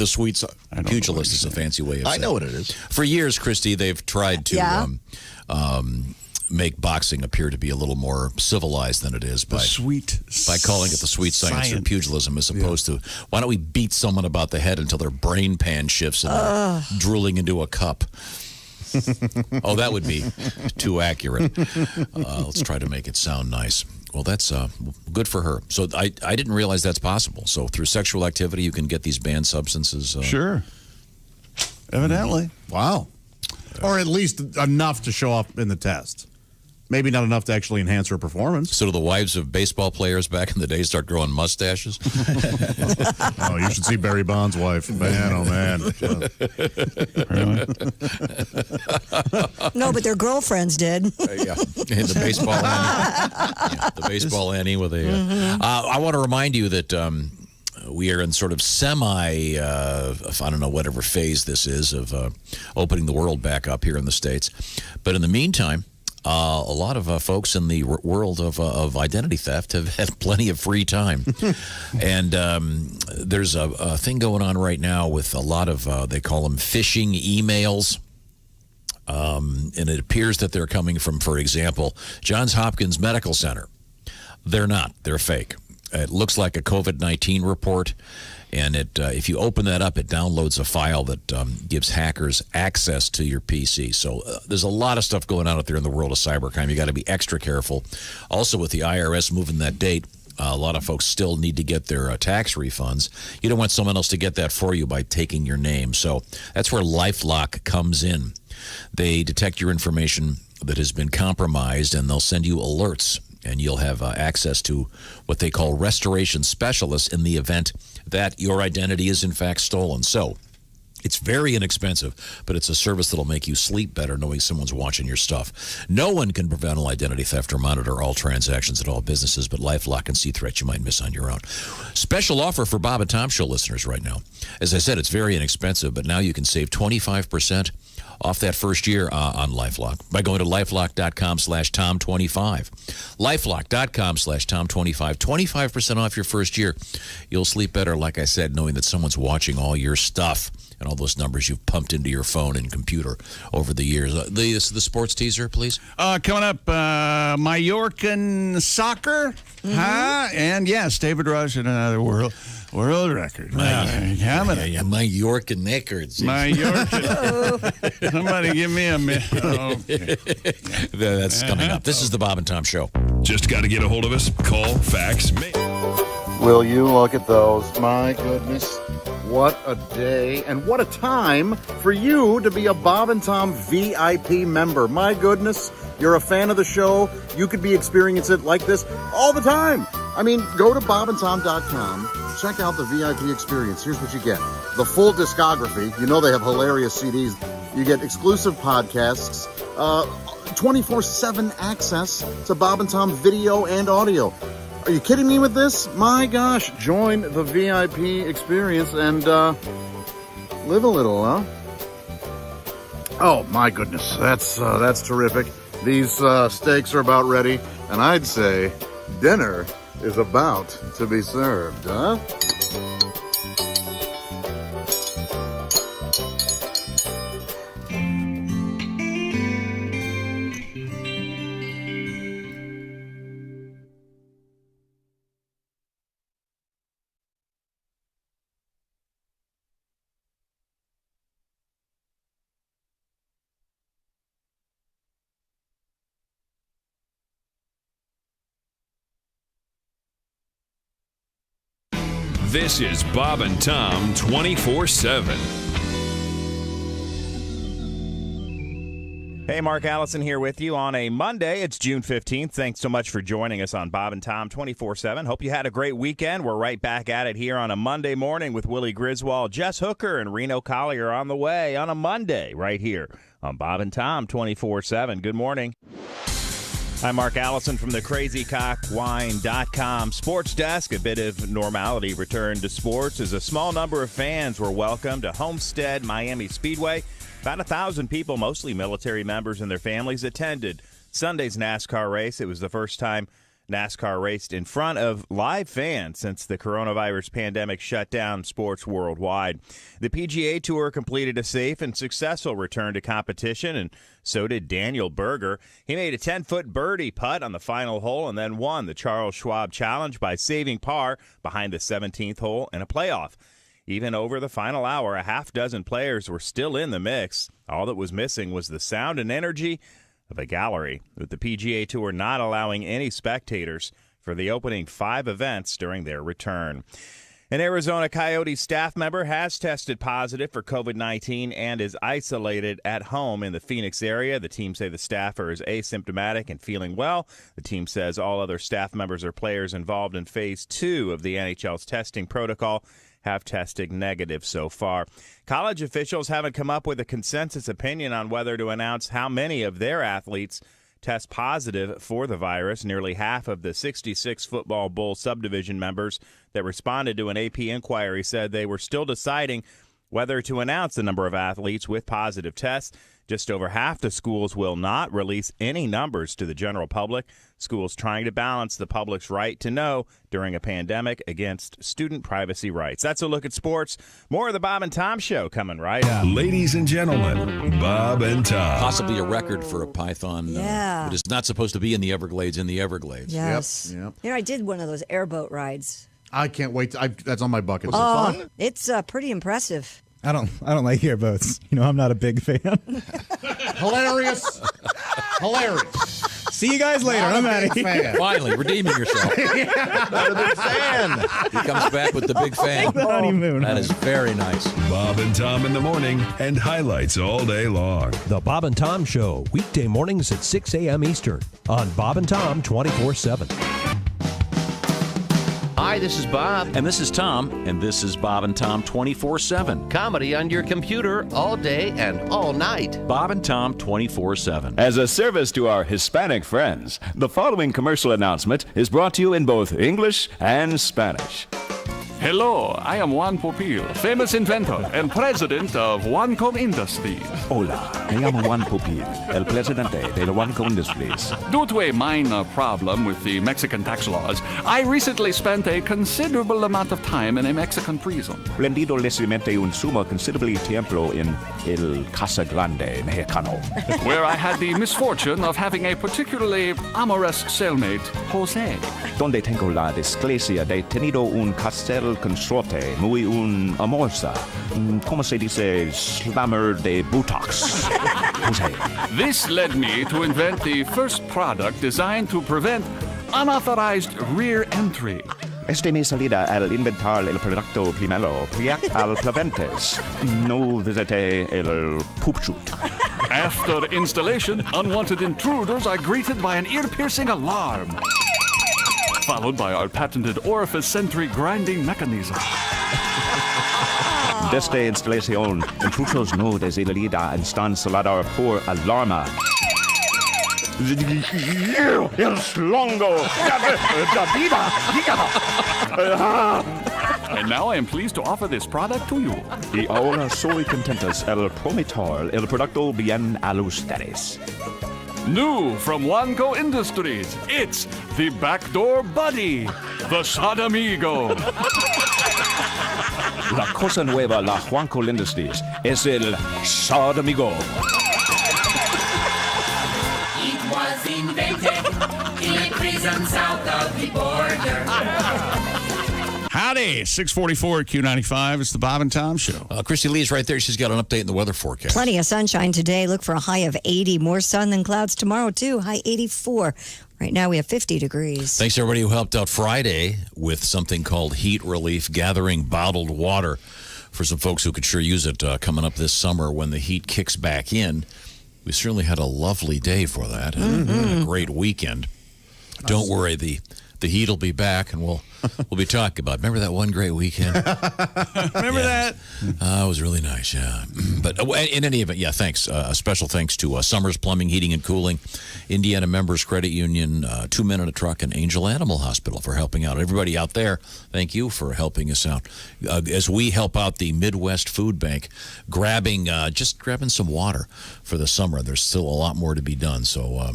sweets. Pugilist is a fancy way of saying I know what it is. For years, Christy, they've tried to make boxing appear to be a little more civilized than it is by calling it the sweet science of pugilism, as opposed to, why don't we beat someone about the head until their brain pan shifts and they're drooling into a cup. Oh, that would be too accurate. Let's try to make it sound nice. Well, that's good for her. So I didn't realize that's possible. So through sexual activity, you can get these banned substances. Sure. Evidently. Wow. Or at least enough to show up in the test. Maybe not enough to actually enhance her performance. So do the wives of baseball players back in the day start growing mustaches? Oh, you should see Barry Bonds' wife. Man, oh, man. Really? No, but their girlfriends did. Yeah, and the baseball Annie. Yeah, the baseball Annie with a... I want to remind you that... we are in sort of I don't know, whatever phase this is of opening the world back up here in the States. But in the meantime, a lot of folks in the world of identity theft have had plenty of free time. And there's a thing going on right now with a lot of, they call them phishing emails. And it appears that they're coming from, for example, Johns Hopkins Medical Center. They're not. They're fake. It looks like a COVID-19 report, and if you open that up, it downloads a file that gives hackers access to your PC. So there's a lot of stuff going on out there in the world of cybercrime. You got to be extra careful. Also, with the IRS moving that date, a lot of folks still need to get their tax refunds. You don't want someone else to get that for you by taking your name. So that's where LifeLock comes in. They detect your information that has been compromised, and they'll send you alerts. And you'll have access to what they call restoration specialists in the event that your identity is in fact stolen. So it's very inexpensive, but it's a service that'll make you sleep better knowing someone's watching your stuff. No one can prevent all identity theft or monitor all transactions at all businesses, but LifeLock can see threats you might miss on your own. Special offer for Bob and Tom Show listeners right now. As I said, it's very inexpensive, but now you can save 25% off that first year on LifeLock by going to LifeLock.com/Tom25. LifeLock.com/Tom25. 25% off your first year. You'll sleep better, like I said, knowing that someone's watching all your stuff and all those numbers you've pumped into your phone and computer over the years. The sports teaser, please. Coming up, Mallorcan soccer. Huh? And yes, David Rush and another world record. Mallorcan records. Mallorcan. Somebody give me a minute. Okay. That's coming up. This is the Bob and Tom Show. Just got to get a hold of us. Call, fax, mail. Will you look at those? My goodness. What a day and what a time for you to be a Bob and Tom VIP member. My goodness, you're a fan of the show. You could be experiencing it like this all the time. I mean, go to bobandtom.com. Check out the VIP experience. Here's what you get. The full discography. You know they have hilarious CDs. You get exclusive podcasts, 24/7 access to Bob and Tom video and audio. Are you kidding me with this? My gosh, join the VIP experience and live a little, huh? Oh, my goodness. That's terrific. These steaks are about ready, and I'd say dinner is about to be served, huh? This is Bob and Tom 24/7. Hey, Mark Allison here with you on a Monday. It's June 15th. Thanks so much for joining us on Bob and Tom 24/7. Hope you had a great weekend. We're right back at it here on a Monday morning with Willie Griswold, Jess Hooker, and Reno Collier on the way on a Monday right here on Bob and Tom 24/7. Good morning. I'm Mark Allison from the CrazyCockWine.com sports desk. A bit of normality returned to sports as a small number of fans were welcomed to Homestead Miami Speedway. About 1,000 people, mostly military members and their families, attended Sunday's NASCAR race. It was the first time NASCAR raced in front of live fans since the coronavirus pandemic shut down sports worldwide. The PGA Tour completed a safe and successful return to competition, and so did Daniel Berger. He made a 10-foot birdie putt on the final hole and then won the Charles Schwab Challenge by saving par behind the 17th hole in a playoff. Even over the final hour, a half dozen players were still in the mix. All that was missing was the sound and energy of a gallery, with the PGA Tour not allowing any spectators for the opening 5 events during their return. An Arizona Coyotes staff member has tested positive for COVID-19 and is isolated at home in the Phoenix area. The team say the staffer is asymptomatic and feeling well. The team says all other staff members or players involved in Phase 2 of the NHL's testing protocol have tested negative so far. College officials haven't come up with a consensus opinion on whether to announce how many of their athletes test positive for the virus. Nearly half of the 66 Football Bowl subdivision members that responded to an AP inquiry said they were still deciding whether to announce the number of athletes with positive tests. Just over half the schools will not release any numbers to the general public. Schools trying to balance the public's right to know during a pandemic against student privacy rights. That's a look at sports. More of the Bob and Tom Show coming right up. Ladies and gentlemen, Bob and Tom. Possibly a record for a python. Yeah. It is not supposed to be in the Everglades. Yes. Yep. You know, I did one of those airboat rides. I can't wait. That's on my bucket list. Fun? It's pretty impressive. I don't like airboats. You know, I'm not a big fan. Hilarious. Hilarious. See you guys later. I'm out of here. Finally, redeeming yourself. Not a big fan. He comes back with the big fan. The honeymoon. That is very nice. Bob and Tom in the morning and highlights all day long. The Bob and Tom Show, weekday mornings at 6 a.m. Eastern on Bob and Tom 24/7. Hi, this is Bob. And this is Tom. And this is Bob and Tom 24/7. Comedy on your computer all day and all night. Bob and Tom 24/7. As a service to our Hispanic friends, the following commercial announcement is brought to you in both English and Spanish. Hello, I am Juan Pupil, famous inventor and president of Juanco Industries. Hola, me llamo Juan Pupil, el presidente de la Juanco Industries. Due to a minor problem with the Mexican tax laws, I recently spent a considerable amount of time in a Mexican prison. Rendido recientemente un sumo considerable tiempo en el Casa Grande Mexicano. Where I had the misfortune of having a particularly amorous cellmate, Jose. Donde tengo la desgracia de tenido un castel consorte muy un amorza. ¿Cómo se dice? Slammer de Botox. Jose. This led me to invent the first product designed to prevent unauthorized rear entry. Este me salida al inventar el producto primero, priac al preventes. No visite el poop shoot. After installation, unwanted intruders are greeted by an ear-piercing alarm, followed by our patented orifice sentry grinding mechanism. Desde instalación, intrusos no desalida están salada por alarma. El slongo. And now I am pleased to offer this product to you. Y ahora soy contentos el prometer el producto bien a ustedes. New from Juanco Industries, it's the Backdoor Buddy, the Sodomigo. La cosa nueva la Juanco Industries es el Sodomigo. It was invented in a prison south of the border. Howdy, 644 Q95. It's the Bob and Tom Show. Christy Lee's right there. She's got an update in the weather forecast. Plenty of sunshine today. Look for a high of 80. More sun than clouds tomorrow, too. High 84. Right now we have 50 degrees. Thanks to everybody who helped out Friday with something called heat relief, gathering bottled water for some folks who could sure use it coming up this summer when the heat kicks back in. We certainly had a lovely day for that and a great weekend. Don't worry, the heat will be back, and we'll be talking about. Remember that one great weekend? Remember that? It was really nice, yeah. But in any event, yeah, thanks. A special thanks to Summers Plumbing, Heating, and Cooling, Indiana Members Credit Union, 2 Men and a Truck, and Angel Animal Hospital for helping out. Everybody out there, thank you for helping us out. As we help out the Midwest Food Bank, grabbing some water for the summer. There's still a lot more to be done, so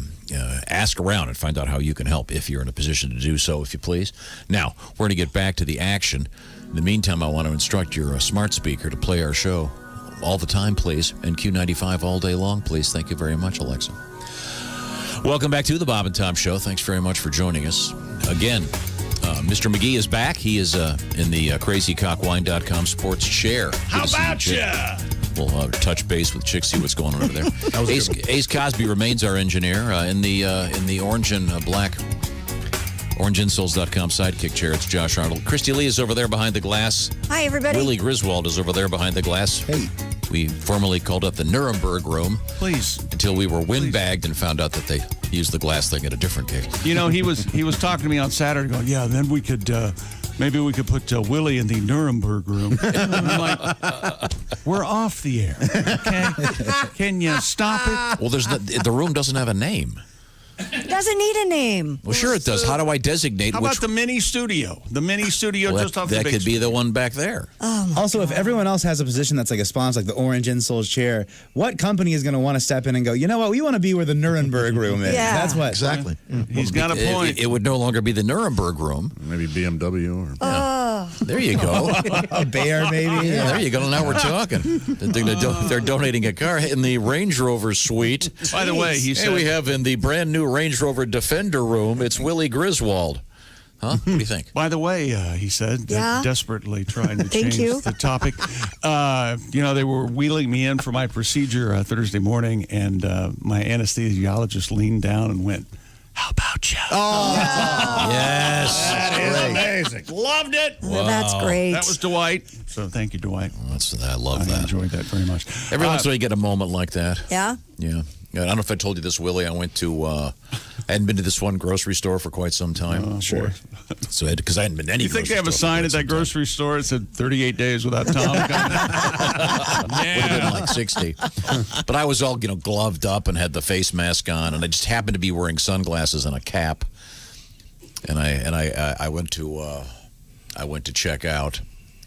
ask around and find out how you can help if you're in a position to do so, if you please. Now, we're going to get back to the action. In the meantime, I want to instruct your smart speaker to play our show all the time, please, and Q95 all day long, please. Thank you very much, Alexa. Welcome back to the Bob and Tom Show. Thanks very much for joining us. Again, Mr. McGee is back. He is in the crazycockwine.com sports chair. How about ya? We'll touch base with Chick, see what's going on over there. Ace Cosby remains our engineer in the orange and black orangeinsoles.com sidekick chair. It's Josh Arnold. Christy Lee is over there behind the glass. Hi, everybody. Willie Griswold is over there behind the glass. Hey. We formerly called it the Nuremberg room. Please. Until we were windbagged and found out that they used the glass thing at a different case. You know, he was talking to me on Saturday going, yeah, then we could... maybe we could put Willie in the Nuremberg room. I'm like, we're off the air. Okay? Can you stop it? Well, the room doesn't have a name. It doesn't need a name. Well, sure it does. How do I designate How about the mini studio? The mini studio just off the that big could be studio. the one back there. Also, if everyone else has a position that's like a sponsor, like the Orange Insoles chair, what company is going to want to step in and go, you know what, we want to be where the Nuremberg room is? Yeah. That's what. Exactly. He's got a point. It would no longer be the Nuremberg room. Maybe BMW or... There you go. A bear, maybe. Yeah, there you go. Now we're talking. They're donating a car in the Range Rover suite. By the way, he said... we have in the brand new Range Rover Defender room, it's Willie Griswold. Huh? What do you think? By the way, he said, desperately trying to change the topic. They were wheeling me in for my procedure Thursday morning, and my anesthesiologist leaned down and went, how about you? Oh, yes. That is amazing. Loved it. Wow. That's great. That was Dwight. So thank you, Dwight. I love that. I enjoyed that very much. Every once in a while you get a moment like that. Yeah? Yeah. I don't know if I told you this, Willie. I went to, I hadn't been to this one grocery store for quite some time. Sure. So because I hadn't been to any You think they have a store sign at that grocery store that said 38 days without Tom? Would have been like 60. But I was all, gloved up and had the face mask on, and I just happened to be wearing sunglasses and a cap. And I went to I went to check out,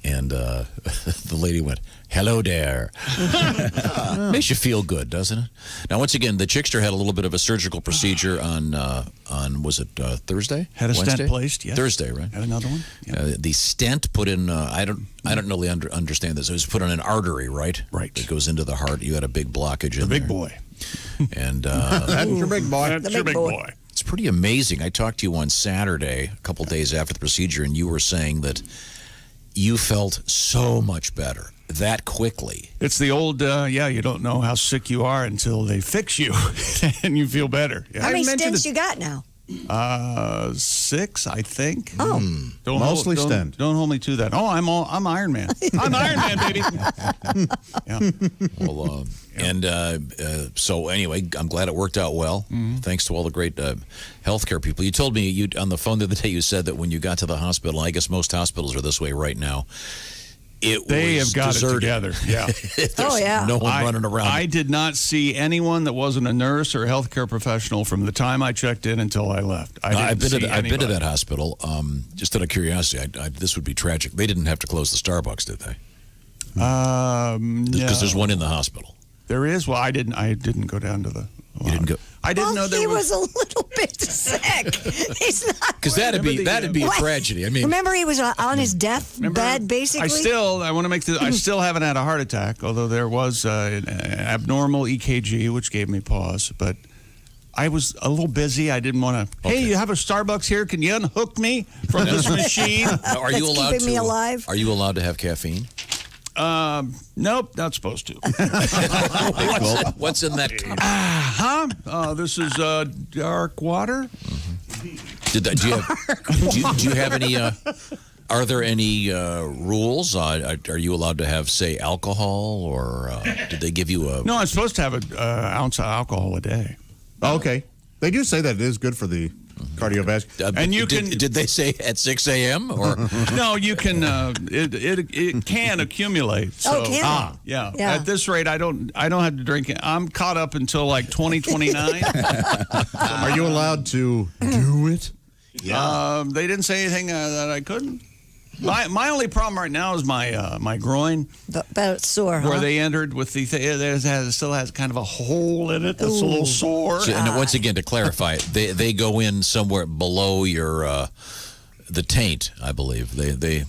and the lady went, "Hello there." Makes you feel good, doesn't it? Now, once again, the Chickster had a little bit of a surgical procedure on was it Thursday? Had a Wednesday? stent placed, yes. Thursday, right? Had another one? Yeah. The stent put in. I don't really understand this. It was put on an artery, right? Right. That goes into the heart. You had a big blockage in The big there. boy. And That's your big boy. That's your big boy. it's pretty amazing. I talked to you on Saturday, a couple days after the procedure, and you were saying that you felt so much better that quickly. It's the old, you don't know how sick you are until they fix you and you feel better. Yeah. How many stents you got now? 6, I think. Oh. Mostly stent. Don't hold me to that. Oh, I'm Iron Man. I'm Iron Man, baby. Yeah. Well, so anyway, I'm glad it worked out well. Mm-hmm. Thanks to all the great healthcare people. You told me on the phone the other day. You said that when you got to the hospital, I guess most hospitals are this way right now. They have got deserted. it together. Yeah. There's no one running around. I did not see anyone that wasn't a nurse or a healthcare professional from the time I checked in until I left. I've been to that hospital. Just out of curiosity, this would be tragic. They didn't have to close the Starbucks, did they? Because there's one in the hospital. There is. Well, I didn't go down to the. You didn't go. I didn't know there he was a little bit sick. He's not. Because that'd be a tragedy. I mean, remember he was on his deathbed, basically. I want to make this. I still haven't had a heart attack, although there was an abnormal EKG, which gave me pause. But I was a little busy. I didn't want to. Hey, you have a Starbucks here? Can you unhook me from this machine? Are you allowed keeping me alive? Are you allowed to have caffeine? Nope, not supposed to. What's in that cup? This is dark water. Mm-hmm. Do you have any? Are there any rules? Are you allowed to have, say, alcohol, or did they give you a? No, I'm supposed to have an ounce of alcohol a day. Oh, okay. They do say that it is good for the cardiovascular. And you did they say at 6 a.m. or? No, you can. It can accumulate. So, can it? Yeah. At this rate, I don't have to drink it. I'm caught up until like 2029. Are you allowed to do it? Yeah. They didn't say anything that I couldn't. My only problem right now is my groin. About sore, huh? Where they entered with the it still has kind of a hole in it that's a little sore. So, and once again, to clarify, they go in somewhere below your the taint, I believe. They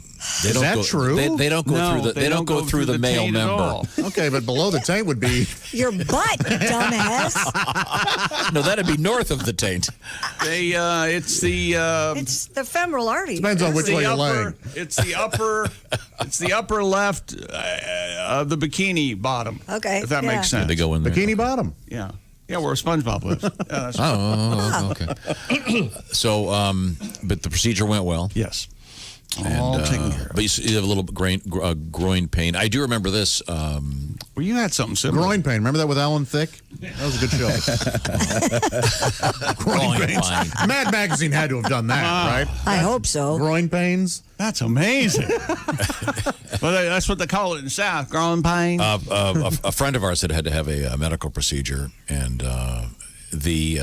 is don't that go, true? They don't go through the go through the male taint member. Okay, but below the taint would be your butt, dumbass. No, that'd be north of the taint. It's the femoral artery. Depends on which way you're laying. It's the upper left of the bikini bottom. Okay, if that makes sense. They go in there. Bikini bottom. Yeah. Yeah, where SpongeBob lives. Yeah, okay. So, but the procedure went well. Yes. All taken care of. But you have a little groin pain. I do remember this. Well, you had something similar. Groin pain. Remember that with Alan Thicke? That was a good show. Groin pains. Mad Magazine had to have done that, right? I hope so. Groin pains. That's amazing. Well, that's what they call it in the South, groin pain. A friend of ours had to have a medical procedure, and the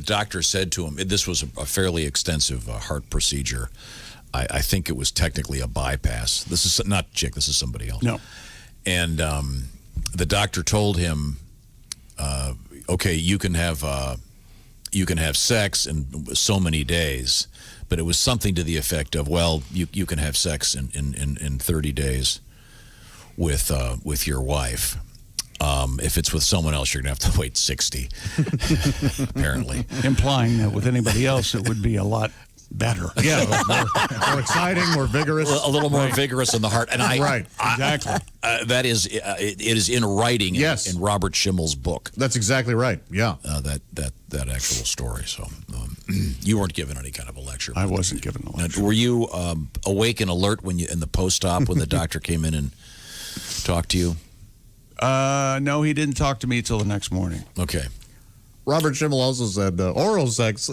doctor said to him, this was a fairly extensive heart procedure. I think it was technically a bypass. This is not Chick. This is somebody else. No. And the doctor told him, okay, you can have sex in so many days, but it was something to the effect of, well, you can have sex in 30 days with your wife. If it's with someone else, you're going to have to wait 60, apparently. Implying that with anybody else, it would be a lot better. Yeah, more exciting, more vigorous. A little more vigorous in the heart. And exactly. That is, it is in writing in Robert Schimmel's book. That's exactly right. Yeah. That actual story. So you weren't given any kind of a lecture. I wasn't given a lecture. Now, were you awake and alert when in the post-op when the doctor came in and talked to you? No, he didn't talk to me until the next morning. Okay. Robert Schimmel also said oral sex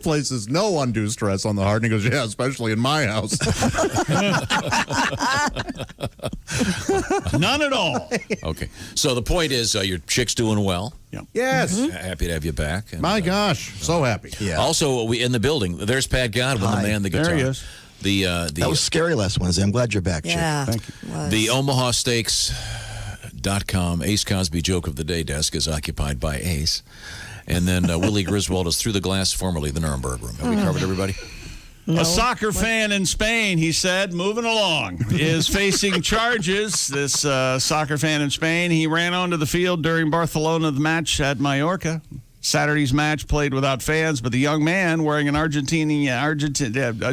places no undue stress on the heart. And he goes, yeah, especially in my house. None at all. Okay. So the point is your chick's doing well. Yeah. Yes. Happy to have you back. And, my gosh. So happy. Yeah. Also, in the building, there's Pat Godwin, the man, the guitar. There he is. That was scary last Wednesday. I'm glad you're back, Chick. Thank you. The Omaha Steaks.com Ace Cosby Joke of the Day desk is occupied by Ace. And then Willie Griswold is Through the Glass, formerly the Nuremberg Room. Have we covered everybody? A soccer fan in Spain, he said, moving along, is facing charges. This soccer fan in Spain, he ran onto the field during Barcelona's match at Mallorca. Saturday's match played without fans, but the young man wearing an a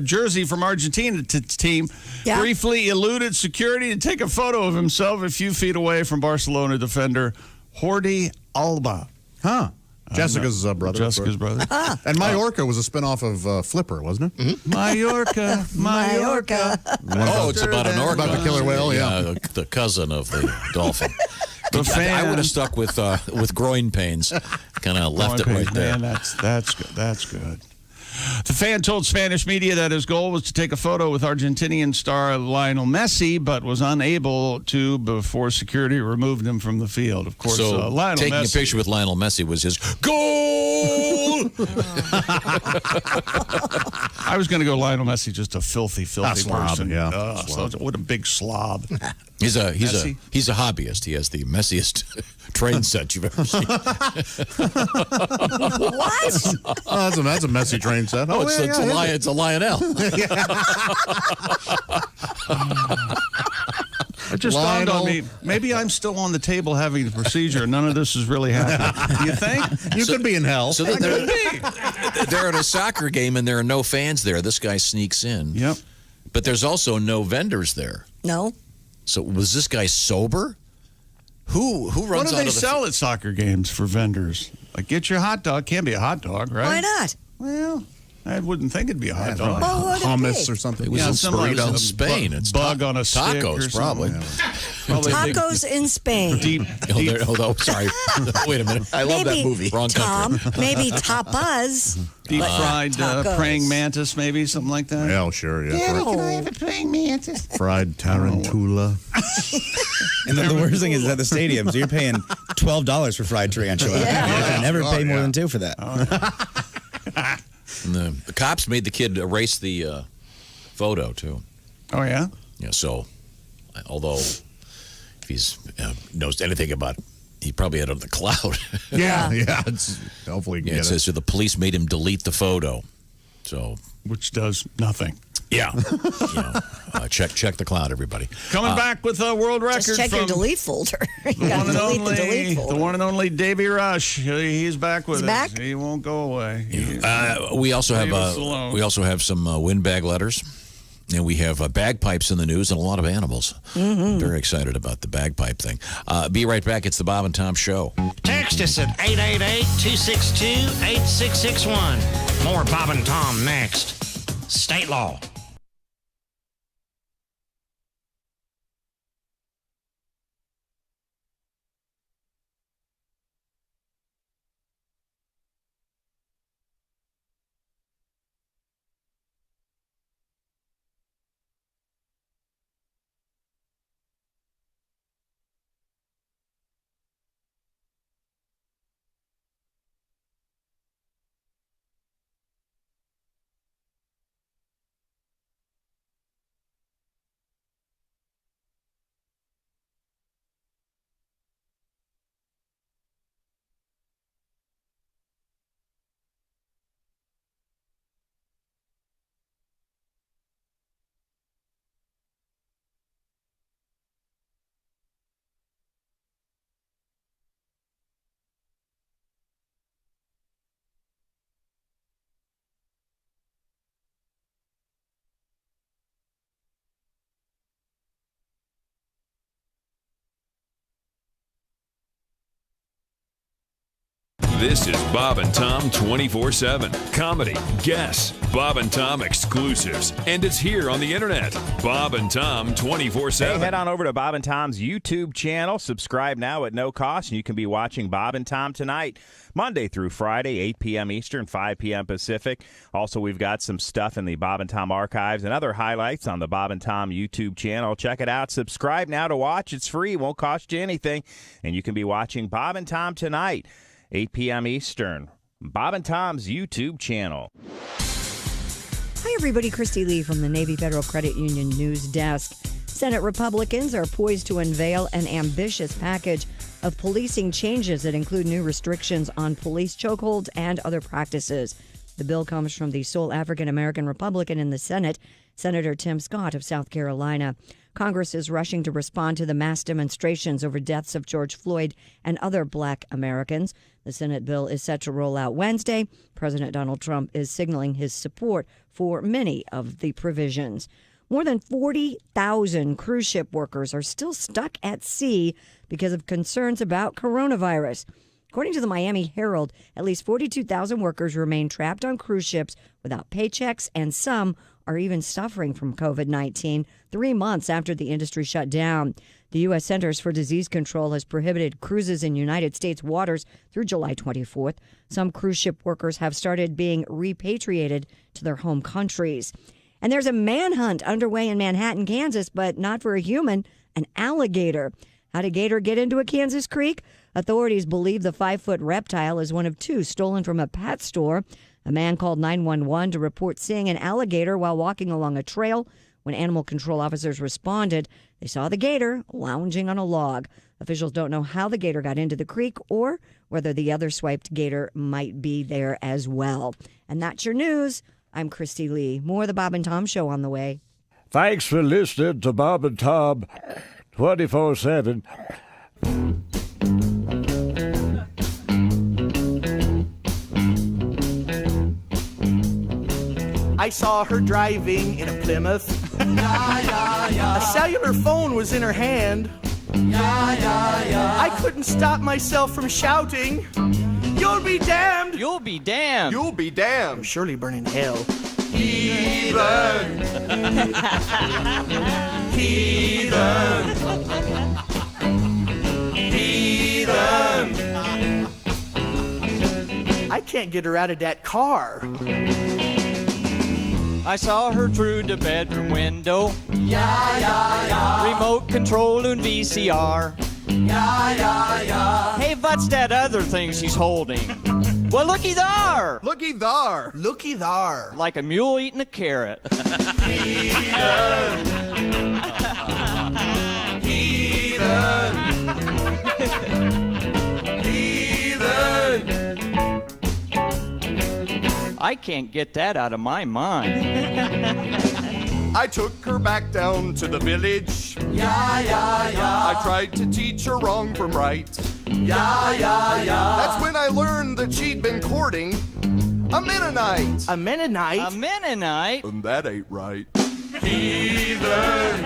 jersey from Argentina team briefly eluded security to take a photo of himself a few feet away from Barcelona defender Jordi Alba. Huh. Jessica's brother. Jessica's brother. And Mallorca was a spinoff of Flipper, wasn't it? Mm-hmm. Mallorca. Oh, it's about an orca. About the killer whale, yeah. The cousin of the dolphin. I would have stuck with groin pains. Kind of left it right there. Man, that's good. That's good. The fan told Spanish media that his goal was to take a photo with Argentinian star Lionel Messi, but was unable to before security removed him from the field. Of course, so Lionel taking Messi, a picture with Lionel Messi was his goal. I was going to go Lionel Messi, just a filthy slob, person. yeah. What a big slob. He's a hobbyist. He has the messiest train set you've ever seen. What? Oh, that's a messy train set. Oh, it's a Lionel. It just dawned on me, maybe I'm still on the table having the procedure and none of this is really happening. You think? You could be in hell. So they're at a soccer game and there are no fans there. This guy sneaks in. Yep. But there's also no vendors there. No. So was this guy sober? Who runs What do out they of sell at soccer games for vendors? Like, get your hot dog. Can't be a hot dog, right? Why not? Well, I wouldn't think it'd be a hot dog. Well, what would it Hummus be? or something. It was in Spain. It's bug on a stick tacos, or probably. Probably Tacos in Spain. deep. Sorry. Wait a minute. I love that movie. Wrong Tom, country. maybe tapas. Deep fried tacos. praying mantis, maybe something like that. Yeah, sure. Yeah. Can I have a praying mantis? Fried tarantula. And the worst thing is at the stadium, so you're paying $12 for fried tarantula. Yeah. You never pay more than $2 for that. And the cops made the kid erase the photo, too. Oh, yeah? Yeah, so, although if he's knows anything about he probably had it on the cloud. Yeah. It's, hopefully, it says so the police made him delete the photo. So, which does nothing. Yeah, check the cloud, everybody. Coming back with a world record. Just check from your delete folder. You the gotta one and delete only, the delete folder. the one and only Davey Rush. He's back with us. Back? He won't go away. We also have some windbag letters. And we have bagpipes in the news and a lot of animals. Mm-hmm. Very excited about the bagpipe thing. Be right back. It's the Bob and Tom Show. Text us at 888-262-8661. More Bob and Tom next. State law. This is Bob and Tom 24/7. Comedy, guests, Bob and Tom exclusives. And it's here on the internet. Bob and Tom 24/7. Hey, head on over to Bob and Tom's YouTube channel. Subscribe now at no cost, and you can be watching Bob and Tom tonight, Monday through Friday, 8 p.m. Eastern, 5 p.m. Pacific. Also, we've got some stuff in the Bob and Tom archives and other highlights on the Bob and Tom YouTube channel. Check it out. Subscribe now to watch. It's free. Won't cost you anything. And you can be watching Bob and Tom tonight, 8 p.m. Eastern. Bob and Tom's YouTube channel. Hi, everybody. Christy Lee from the Navy Federal Credit Union News Desk. Senate Republicans are poised to unveil an ambitious package of policing changes that include new restrictions on police chokeholds and other practices. The bill comes from the sole African-American Republican in the Senate, Senator Tim Scott of South Carolina. Congress is rushing to respond to the mass demonstrations over deaths of George Floyd and other black Americans. The Senate bill is set to roll out Wednesday. President Donald Trump is signaling his support for many of the provisions. More than 40,000 cruise ship workers are still stuck at sea because of concerns about coronavirus. According to the Miami Herald, at least 42,000 workers remain trapped on cruise ships without paychecks, and some are even suffering from COVID-19 3 months after the industry shut down. The U.S. Centers for Disease Control has prohibited cruises in United States waters through July 24th. Some cruise ship workers have started being repatriated to their home countries. And there's a manhunt underway in Manhattan, Kansas, but not for a human, an alligator. How did a gator get into a Kansas creek? Authorities believe the 5-foot reptile is one of 2 stolen from a pet store. A man called 911 to report seeing an alligator while walking along a trail. When animal control officers responded, they saw the gator lounging on a log. Officials don't know how the gator got into the creek or whether the other swiped gator might be there as well. And that's your news. I'm Christy Lee. More of the Bob and Tom Show on the way. Thanks for listening to Bob and Tom 24/7. I saw her driving in a Plymouth. A cellular phone was in her hand. I couldn't stop myself from shouting, "You'll be damned! You'll be damned! You'll be damned! Surely burn in hell." Heathen. Heathen. Heathen. I can't get her out of that car. I saw her through the bedroom window. Ja. Remote control and VCR. Ja. Hey, what's that other thing she's holding? Well, looky there! Looky there! Looky there! Like a mule eating a carrot. Heathen. Heathen. Heathen. I can't get that out of my mind. I took her back down to the village. Ja. I tried to teach her wrong from right. Ja. That's when I learned that she'd been courting a Mennonite. A Mennonite? A Mennonite? And that ain't right. Heathen.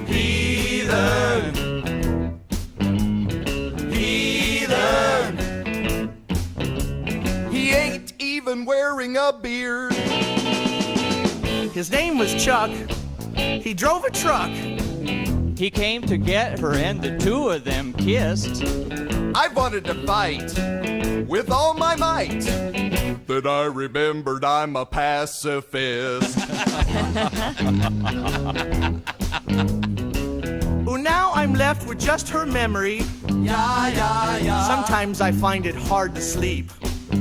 Heathen. Heathen. He ain't even wearing a beard. His name was Chuck. He drove a truck. He came to get her and the two of them kissed. I wanted to fight with all my might. Then I remembered I'm a pacifist. Oh, now I'm left with just her memory. Ja. Sometimes I find it hard to sleep.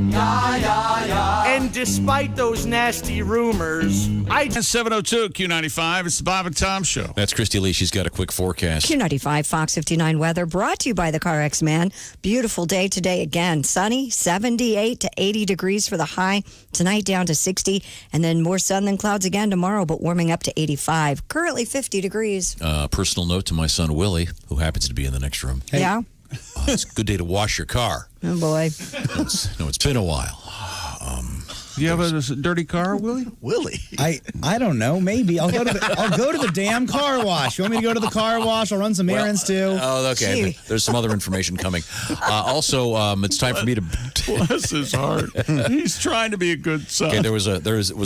Ja. And despite those nasty rumors, 702 Q95. It's the Bob and Tom Show. That's Christy Lee. She's got a quick forecast. Q95 Fox 59 weather brought to you by the CarX Man. Beautiful day today again. Sunny, 78 to 80 degrees for the high. Tonight down to 60. And then more sun than clouds again tomorrow, but warming up to 85. Currently 50 degrees. Personal note to my son Willie, who happens to be in the next room. Hey. Yeah. It's a good day to wash your car. Oh, boy. It's been a while. Do you have a dirty car, Willie? Willie? I don't know. Maybe I'll go to the damn car wash. You want me to go to the car wash? I'll run some errands too. Oh, okay. Gee. There's some other information coming. Also, it's time for me to. Bless his heart. He's trying to be a good son. Okay, there was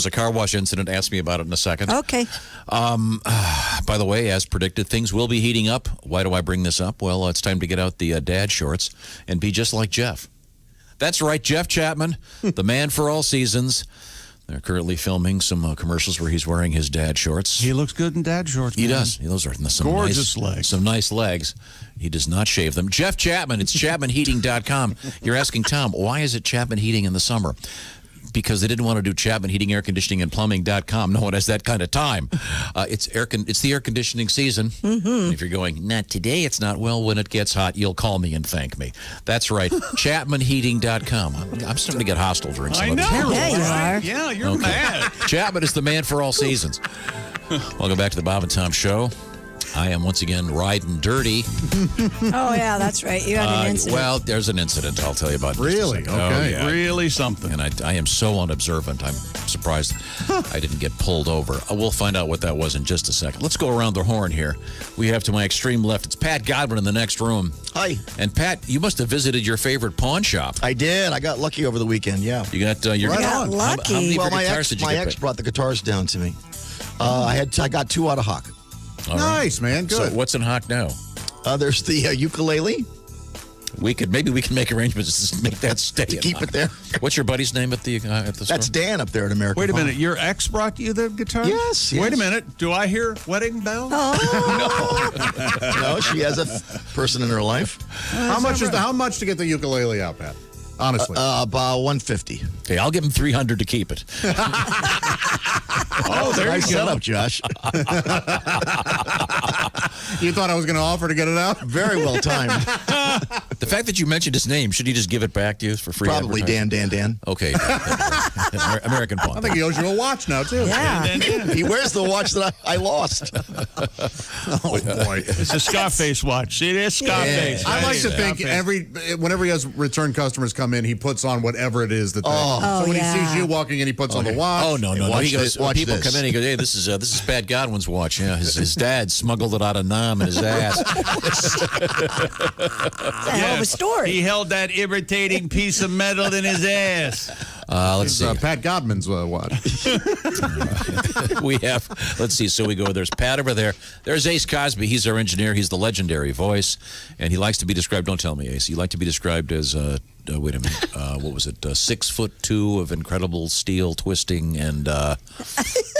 a car wash incident. Ask me about it in a second. Okay. By the way, as predicted, things will be heating up. Why do I bring this up? Well, it's time to get out the dad shorts and be just like Jeff. That's right, Jeff Chapman, the man for all seasons. They're currently filming some commercials where he's wearing his dad shorts. He looks good in dad shorts. He man. does. Those are some gorgeous legs. Some nice legs. He does not shave them. Jeff Chapman, it's ChapmanHeating.com. You're asking, Tom, why is it Chapman Heating in the summer? because they didn't want to do Chapman Heating, Air Conditioning, and Plumbing.com. No one has that kind of time. It's the air conditioning season. And if you're going, not today, it's not. Well, when it gets hot, you'll call me and thank me. That's right. ChapmanHeating.com. I'm starting to get hostile during some of these. Yeah, you are. Yeah, you're mad. Chapman is the man for all seasons. Welcome back to the Bob and Tom Show. I am once again riding dirty. Oh, yeah, that's right. You had an incident. Well, there's an incident I'll tell you about. Really? Okay. Oh, yeah. Really something. And I am so unobservant. I'm surprised I didn't get pulled over. We'll find out what that was in just a second. Let's go around the horn here. We have to my extreme left. It's Pat Godwin in the next room. Hi. And Pat, you must have visited your favorite pawn shop. I did. I got lucky over the weekend, yeah. You got your Right guitar. on. Lucky. How many of Well, your my guitars did you get ex picked? brought the guitars down to me. I got 2 out of hock. All right. Nice, man. Good. So what's in hock now? There's the ukulele. Maybe we can make arrangements to make that stay. To keep it there. What's your buddy's name at the store? That's Dan up there at American Wait a Pawn. minute. Your ex brought you the guitar? Yes. Wait a minute. Do I hear wedding bell? No, she has a person in her life. How much to get the ukulele out, Pat? Honestly. About $150. Okay, I'll give him $300 to keep it. Oh, there you go. Setup, Josh. You thought I was going to offer to get it out? Very well timed. The fact that you mentioned his name, should he just give it back to you for free? Probably Dan. Okay. American Pawn. I think he owes you a watch now, too. Yeah. He wears the watch that I lost. Oh, boy. It's a Scarface watch. See, it is Scarface. I like to think whenever he has return customers come in, he puts on whatever it is that they. So when he sees you walking in, he puts on the watch. Oh no! He goes. People come in. He goes, "Hey, this is Pat Godwin's watch. Yeah, his dad smuggled it out of Nam in his ass." Hell of a story. He held that irritating piece of metal in his ass. Let's see. Pat Godman's watch. We have. Let's see. So we go. There's Pat over there. There's Ace Cosby. He's our engineer. He's the legendary voice, and he likes to be described. Don't tell me, Ace. He likes to be described as. Wait a minute. What was it? 6'2" of incredible steel twisting and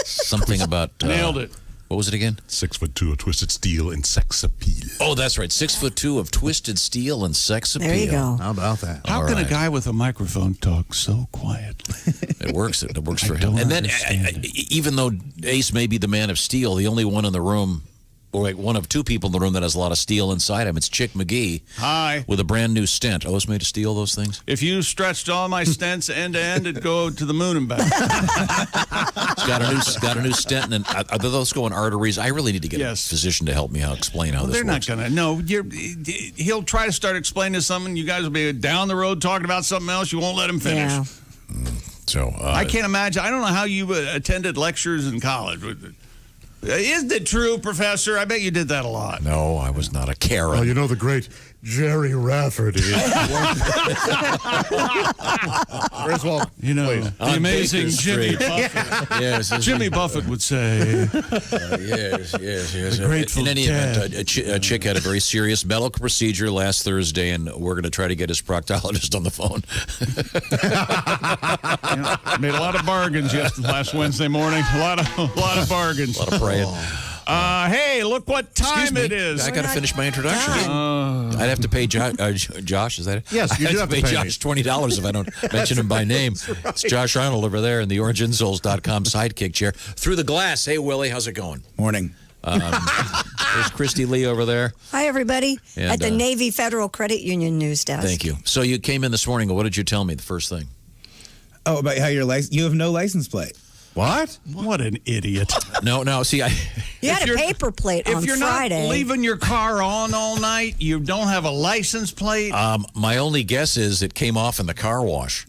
something about. Nailed it. What was it again? 6'2" of twisted steel and sex appeal. Oh, that's right. 6'2" of twisted steel and sex appeal. There you go. How about that? How can a guy with a microphone talk so quietly? It works. It works for him. And then, even though Ace may be the man of steel, the only one in the room, or one of 2 people in the room that has a lot of steel inside him, it's Chick McGee. Hi. With a brand new stent. Oh, it's made of steel, those things? If you stretched all my stents end to end, it'd go to the moon and back. It's got a new stent, and are those going arteries? I really need to get a physician to help me out, explain how this they're works. Not going to. No, he'll try to start explaining something. You guys will be down the road talking about something else. You won't let him finish. Yeah. So I can't imagine. I don't know how you attended lectures in college. Isn't it true, Professor? I bet you did that a lot. No, I was not a Karen. Oh, you know the great Jerry Rafferty. Griswold, you know, please. The amazing Jimmy Buffett. Yes, Jimmy Buffett would say. Yes. The Grateful In any event, a chick had a very serious medical procedure last Thursday, and we're going to try to get his proctologist on the phone. Made a lot of bargains last Wednesday morning. A lot of bargains. A lot of praying. Hey, look what time it is. I got to finish my introduction. I'd have to pay Josh. Is that it? Yes, you do have to pay Josh $20 if I don't mention him by name. Right. It's Josh Arnold over there in the OrangeInsoles.com sidekick chair. Through the glass. Hey, Willie, how's it going? Morning. There's Christy Lee over there. Hi, everybody. And, at the Navy Federal Credit Union news desk. Thank you. So you came in this morning. What did you tell me the first thing? Oh, about how you have no license plate. What? What an idiot. No. See, you had a paper plate on Friday. If you're not leaving your car on all night, you don't have a license plate. My only guess is it came off in the car wash.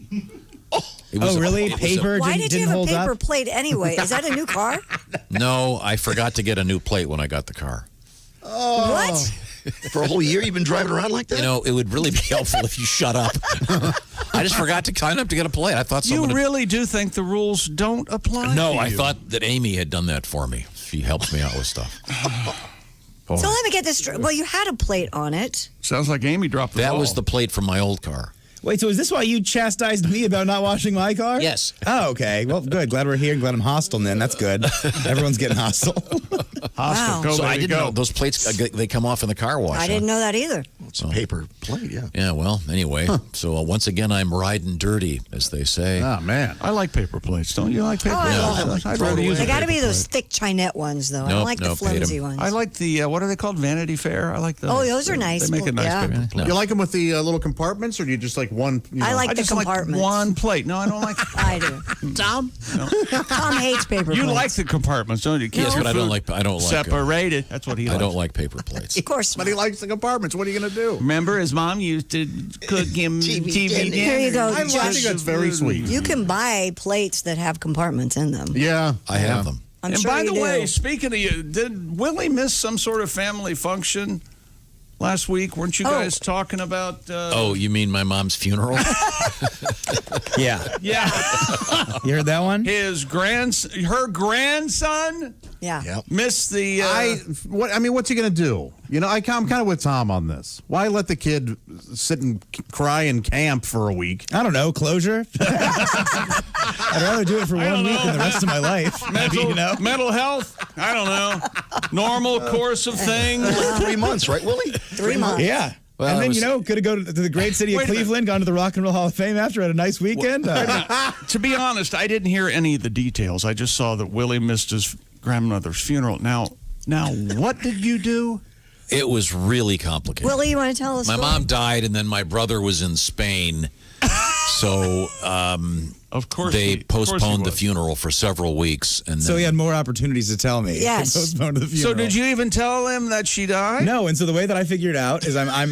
Really? Paper Why did you didn't have a hold paper up? plate anyway? Is that a new car? No, I forgot to get a new plate when I got the car. Oh. What? For a whole year you've been driving around like that? You know, it would really be helpful if you shut up. I just forgot to sign up to get a plate. I thought someone really do think the rules don't apply? No, to you? I thought that Amy had done that for me. She helps me out with stuff. So let me get this straight. Well, you had a plate on it. Sounds like Amy dropped the ball. That was the plate from my old car. Wait, so is this why you chastised me about not washing my car? Yes. Oh, okay. Well, good. Glad we're here. Glad I'm hostile then. That's good. Everyone's getting hostile. Wow. Go, So I baby, didn't go. know those plates, they come off in the car wash. I didn't know that either. It's a paper plate, yeah. Yeah, well, anyway. So once again, I'm riding dirty, as they say. Oh, man. I like paper plates. Don't you like paper Oh, I plates? love them. I'd rather use They a got to paper be those plate. thick Chinette ones, though. I don't Nope, like the nope, hate 'em. flimsy ones. I like the, what are they called? Vanity Fair? I like those. Oh, those are nice. They make a nice Yeah. paper plate. You like them with the little compartments, or do you just like one? You know? I like I the just like compartments. one plate. No, I don't like. I do. Tom? Tom hates paper You plates. like the compartments, don't you? Keep Yes, your but I don't food like separated. That's what he likes. I don't like paper plates. Of course. But he likes the compartments. What are you going to do? Remember, his mom used to cook him TV dinner. Here you go. I think that's very sweet. You can buy plates that have compartments in them. Yeah. I have them. I'm And sure by you the do. way, speaking of you, did Willie miss some sort of family function last week? Weren't you guys talking about? Oh, you mean my mom's funeral? Yeah. Yeah. You heard that one? Her grandson Yeah. missed the. What's he going to do? You know, I'm kind of with Tom on this. Why let the kid sit and cry in camp for a week? I don't know. Closure? I'd rather do it for 1 week than the rest of my life. Mental health? I don't know. Normal course of things. 3 months, right, Willie? 3 months. Yeah. Well, and then, could have gone to the great city of Wait a minute. Cleveland, gone to the Rock and Roll Hall of Fame after, had a nice weekend. To be honest, I didn't hear any of the details. I just saw that Willie missed his grandmother's funeral. Now, what did you do? It was really complicated. Willie, you want to tell us? My mom died, and then my brother was in Spain. So, of course, they postponed the funeral for several weeks, and So he had more opportunities to tell me. Yes. To postpone the funeral. So did you even tell him that she died? No, and so the way that I figured out is I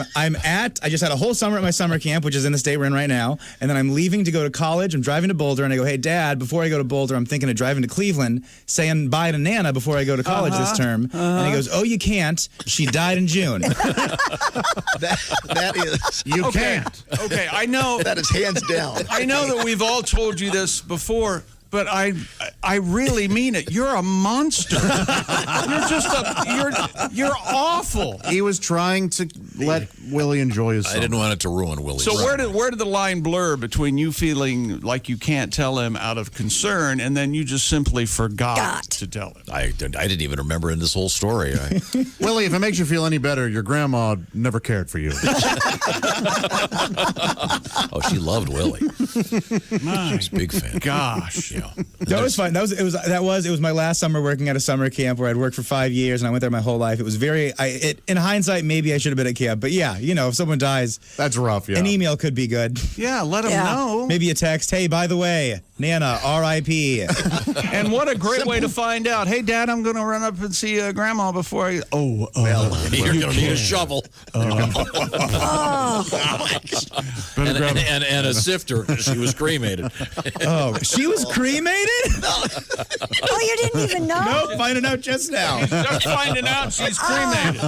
just had a whole summer at my summer camp, which is in the state we're in right now, and then I'm leaving to go to college. I'm driving to Boulder, and I go, hey, Dad, before I go to Boulder, I'm thinking of driving to Cleveland, saying bye to Nana before I go to college this term. And he goes, oh, you can't. She died in June. That is. You Okay. can't. Okay, I know. That is hands down. I know that we've all told you this before, but I really mean it. You're a monster. You're awful. He was trying to let Willie enjoy his summer. I didn't want it to ruin Willie's. So where did the line blur between you feeling like you can't tell him out of concern and then you just simply forgot to tell him? I didn't even remember in this whole story. Willie, if it makes you feel any better, your grandma never cared for you. Oh, she loved Willie. She's a big fan. Gosh. Yeah. That was fun. It was my last summer working at a summer camp where I'd worked for 5 years and I went there my whole life. It was in hindsight, maybe I should have been at camp, but yeah, if someone dies, that's rough. Yeah, an email could be good. Yeah, let them know. Maybe a text. Hey, by the way, Nana, R.I.P. And what a great way to find out. Hey, Dad, I'm going to run up and see Grandma before I. You're going to need a shovel. And a sifter because she was cremated. Oh, she was cremated? Oh, you didn't even know? Nope, finding out just now. Just finding out she's cremated.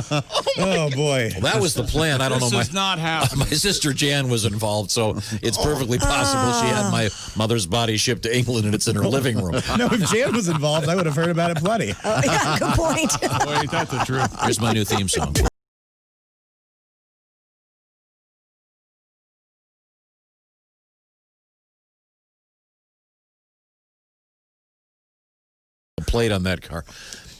Oh, boy. Well, that was the plan. I don't know. This is not happening. My sister Jan was involved, so it's perfectly possible she had my mother's body shipped to England and it's in her living room. No, if Jan was involved, I would have heard about it plenty. Oh, yeah, good point. Boy, ain't that the truth. Here's my new theme song. Plate on that car.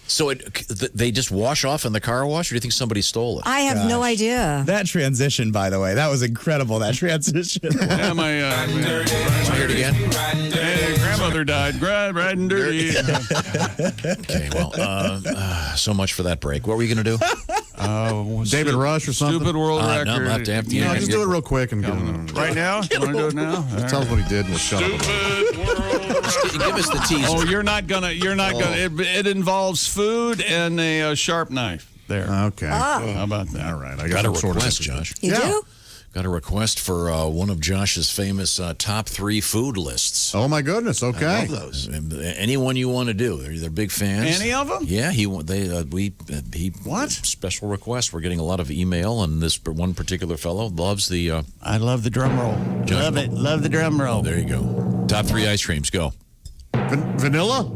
So they just wash off in the car wash, or do you think somebody stole it? I have no idea. That transition, by the way, that was incredible, that transition. Yeah, my hear it again? Hey, grandmother died. Riding dirty. Okay, well, so much for that break. What were you going to do? David Rush or something? Stupid world record. No, not to have to. Just do it real quick and get it. Right now? You want to do it now? Just tell us what he did and we'll shut up. Stupid world. Give us the teaser. Oh, you're not gonna. It involves food and a sharp knife. There. Okay. How about that? All right. I Got a some sort of request, Josh. You do? Got a request for one of Josh's famous top 3 food lists. Oh my goodness! Okay. I love those. Anyone you want to do? They're big fans. Any of them? Yeah. What? Special request. We're getting a lot of email, and this one particular fellow loves the. I love the drum roll. Love it. Love the drum roll. There you go. Top 3 ice creams. Go. Vanilla?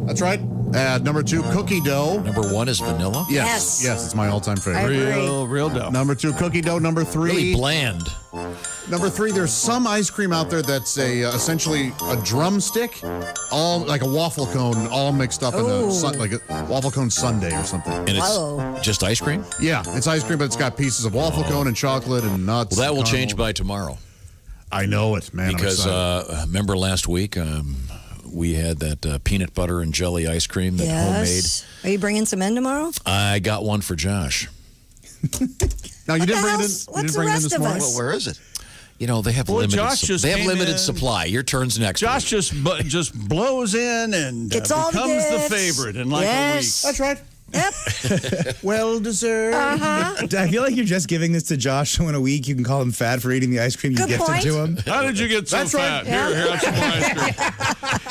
That's right. Number 2, cookie dough. Number 1 is vanilla? Yes, it's my all-time favorite. I agree. Real dough. Number 2, cookie dough. Number 3, Really bland. Number 3, there's some ice cream out there that's essentially a drumstick, all like a waffle cone, all mixed up in like a waffle cone sundae or something. And it's just ice cream? Yeah, it's ice cream, but it's got pieces of waffle cone and chocolate and nuts. Well, that will caramel. change by tomorrow. I know it, man. Because remember last week we had that peanut butter and jelly ice cream that homemade. Are you bringing some in tomorrow? I got one for Josh. Now you didn't bring it in. What's You didn't the bring it in rest this of morning. us? Well, where is it? You know, they have Boy, limited. Josh just they have came limited in. supply. Your turn's next. Josh just blows in and Gets all the becomes the gifts. favorite in like a week. That's right. Yep. Well deserved. I feel like you're just giving this to Josh so in a week you can call him fat for eating the ice cream you Good gifted point. to him. How did you get so That's fat? right. Here, have some more ice cream.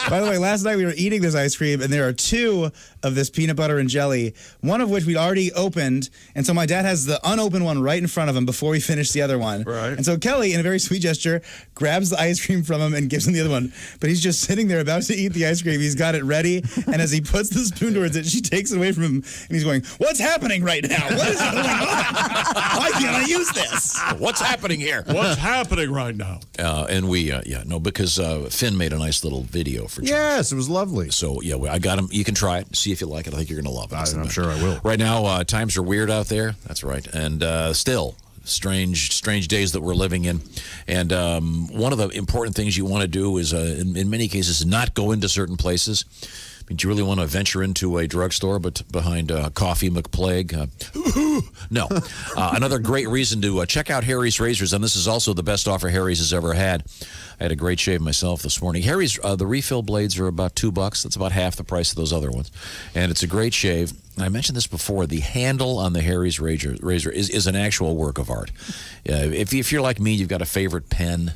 By the way, last night we were eating this ice cream, and there are 2 of this peanut butter and jelly, one of which we'd already opened. And so my dad has the unopened one right in front of him before we finish the other one. Right. And so Kelly, in a very sweet gesture, grabs the ice cream from him and gives him the other one. But he's just sitting there about to eat the ice cream. He's got it ready. And as he puts the spoon towards it, she takes it away from him. And he's going, "What's happening right now? What is going on? Why can't I use this?" What's happening here? What's happening right now? And we, because Finn made a nice little video for Josh. Yes, it was lovely. So, I got him. You can try it, see if you like it. I think you're going to love it. I'm sure I will. Right now, times are weird out there. That's right. And still, strange days that we're living in. And one of the important things you want to do is, in many cases, not go into certain places. I mean, do you really want to venture into a drugstore but behind Coffee McPlague? No. Another great reason to check out Harry's Razors, and this is also the best offer Harry's has ever had. I had a great shave myself this morning. Harry's, the refill blades are about $2. That's about half the price of those other ones. And it's a great shave. And I mentioned this before. The handle on the Harry's razor is an actual work of art. If you're like me, you've got a favorite pen.